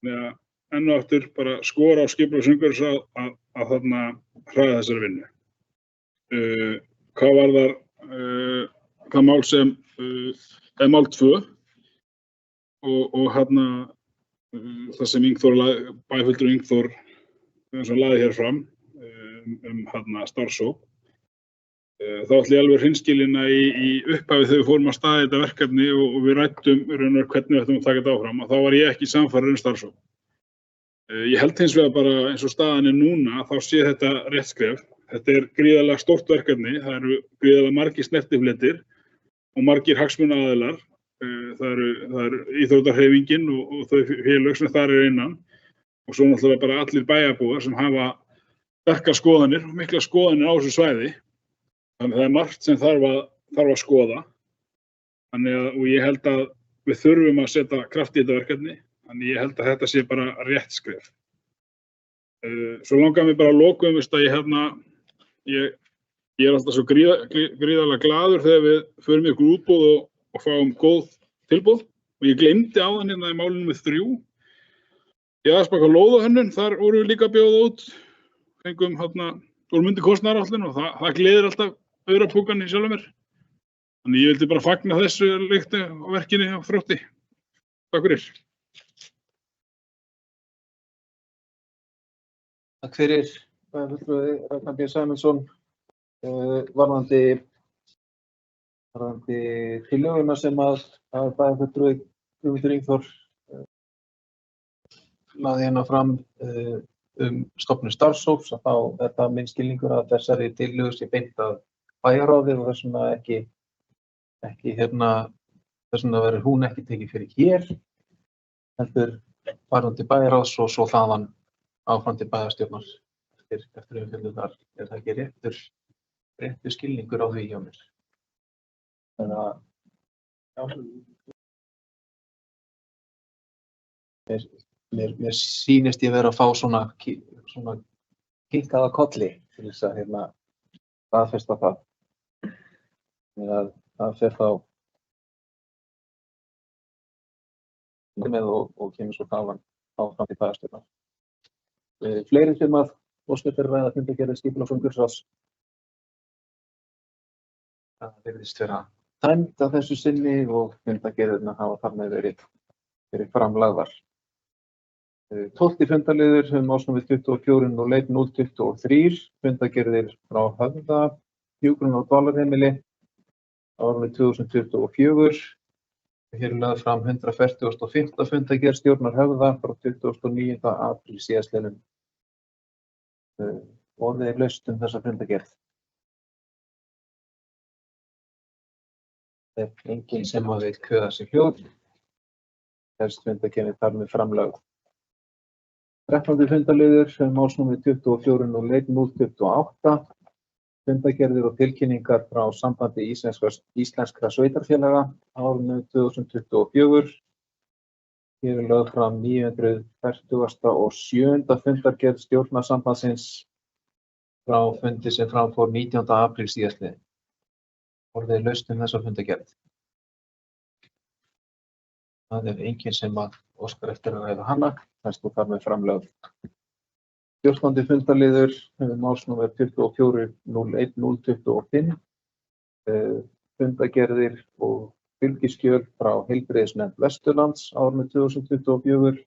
Þannig að enn og aftur bara skora á skipulags- og umhverfisráð að þarna hraða þessari vinnu. Hvað varðar það mál sem er mál 2 og það sem bæjarfulltrúi Ingþór lagði hér fram starfshóp. Þá ætla ég alveg hreinskilinn að í upphafi þegar við fórum að staða þetta verkefni og við ræddum hvernig við ættum að taka þetta áfram, og þá var ég ekki sannfærður starfshóp. Ég held hins vegar bara eins og staðan er núna, þá sé þetta rétt skref. Þetta er gríðarlega stórt verkefni, það eru gríðarlega margir snertifletir og margir hagsmunaaðilar. Það eru íþróttahreyfingin og þau félög sem þar eru innan, og svo náttúrulega bara allir bæjarbúar sem hafa sterkar skoðanir og miklar skoðanir á þessu svæði. Þannig það er margt sem þarf að skoða. Og ég held að við þurfum að setja kraft í þetta verkefni, þannig ég held að þetta sé bara rétt skref. Svo langar mér bara að lokum, að ég er alltaf svo gríðarlega glaður þegar við förum í ykkur útboð og fáum góð tilboð, og ég gleymdi áðan hérna í málinu með 3. Í Aðalsbakka lóðahönnun, þar vorum við líka að bjóða út, fengum úr mundi kostnaðaráætlun, og það gleðir alltaf aurapúkan í sjálfum mér. Þannig ég vildi bara fagna þessu lykti á verkinu á Þrótti. Takk fyrir. Takk fyrir, bæjarfulltrúi Ragnar B. Sæmundsson. Varðandi tillöguna sem að bæjarfulltrúi Guðmundur Ingþór lagði hérna fram stofnun starfshóps, að þá er það minn skilningur að þessari tillögu sé beint að bæjarráði, og þess vegna þess vegna verður hún ekki tekið fyrir hér, heldur varðandi bæjarráðs og svo þaðan áfram til bæjarstjórnar eftir umfjöllunar. Er það ekki réttur skilningur á því hjá mér? Þannig að mér sýnist ég vera að fá svona kinkaða kolli til þess að staðfesta það. Þannig að það fer þá með og kemur svo áfram til bæjarstjórnar. Fleiri sem að óska eftir að ræða fundargerðir skipulags- og umhverfisráðs. Það virðist vera dæmd að þessu sinni og fundargerðirnar hafa þar með verið framlagðar. 12. fundarliður málsnúmer 24 og leit 023, fundargerðir frá Höfða, hjúkrun- og dvalarheimili árið 2024. Hér er lögð fram 145. fundargerð stjórnar Höfða frá 29. apríl síðastliðnum. Orðið er laust þessa fundargerð. Það er enginn sem að við kveða sig hljóð. Þessi fundargerð þar með framlögð. 13. fundarliður málsnúmer 24 og leit 028. Fundargerðir og tilkynningar frá Sambandi íslenskra sveitarfélaga árinu 2024. Hér er lögð fram 947. fundargerð stjórnarsambandsins frá fundi sem fram fór 19. apríl síðastliðinn. Orðið er laust þessa fundargerð. Það er enginn sem óskar eftir að ræða hana. Það stóð þar með framlögð. 14. fundarliður, málsnúmer 24.01.025, fundargerðir og fylgiskjöl frá Heilbrigðisnefnd Vesturlands árinu 2024.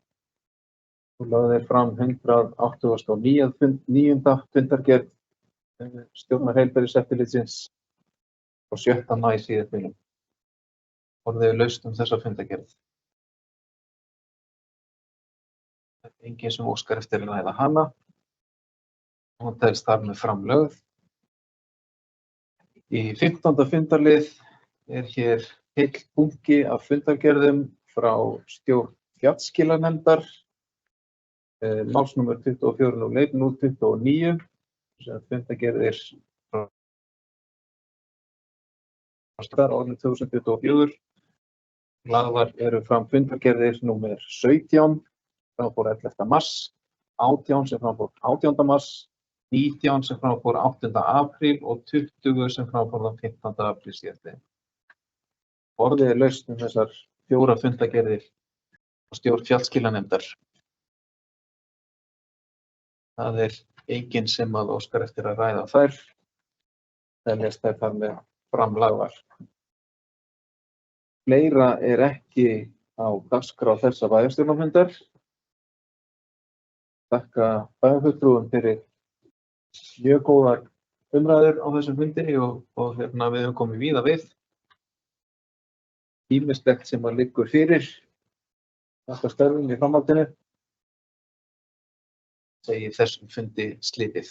Og lögð fram 189. fundargerð stjórnar heilbrigðiseftirlitsins á 7. maí síðastliðnum. Orðið er laust þessa fundargerð. Það er enginn sem óskar eftir að ræða hana. Hún telst þar með framlögð. Í 15. fundarlið er hér heill bunki af fundargerðum frá stjórn fjallskilanefndar, málsnúmer 24.01.029, sem fundargerðir frá árinu 2024. Lagðar eru fram fundargerðir númer 17, sem fór 11. mars, 18 sem fram fór 18. mars, 19 sem fram fór 8. apríl og 20 sem fram fór 15. apríl síðastliðinn. Orðið er laust þessar 4 fundargerðir á stjórn fjallskilanefndar. Það er enginn sem óskar eftir að ræða þær. Teljast þær þar með framlagðar. Fleira er ekki á dagskrá þessa bæjarstjórnarfundar. Þakka bæjarfulltrúum fyrir mjög góðar umræður á þessum fundi og við höfum komið víða við. Ýmislegt sem liggur fyrir þetta störfum í framhaldinu. Segi þessum fundi slitið.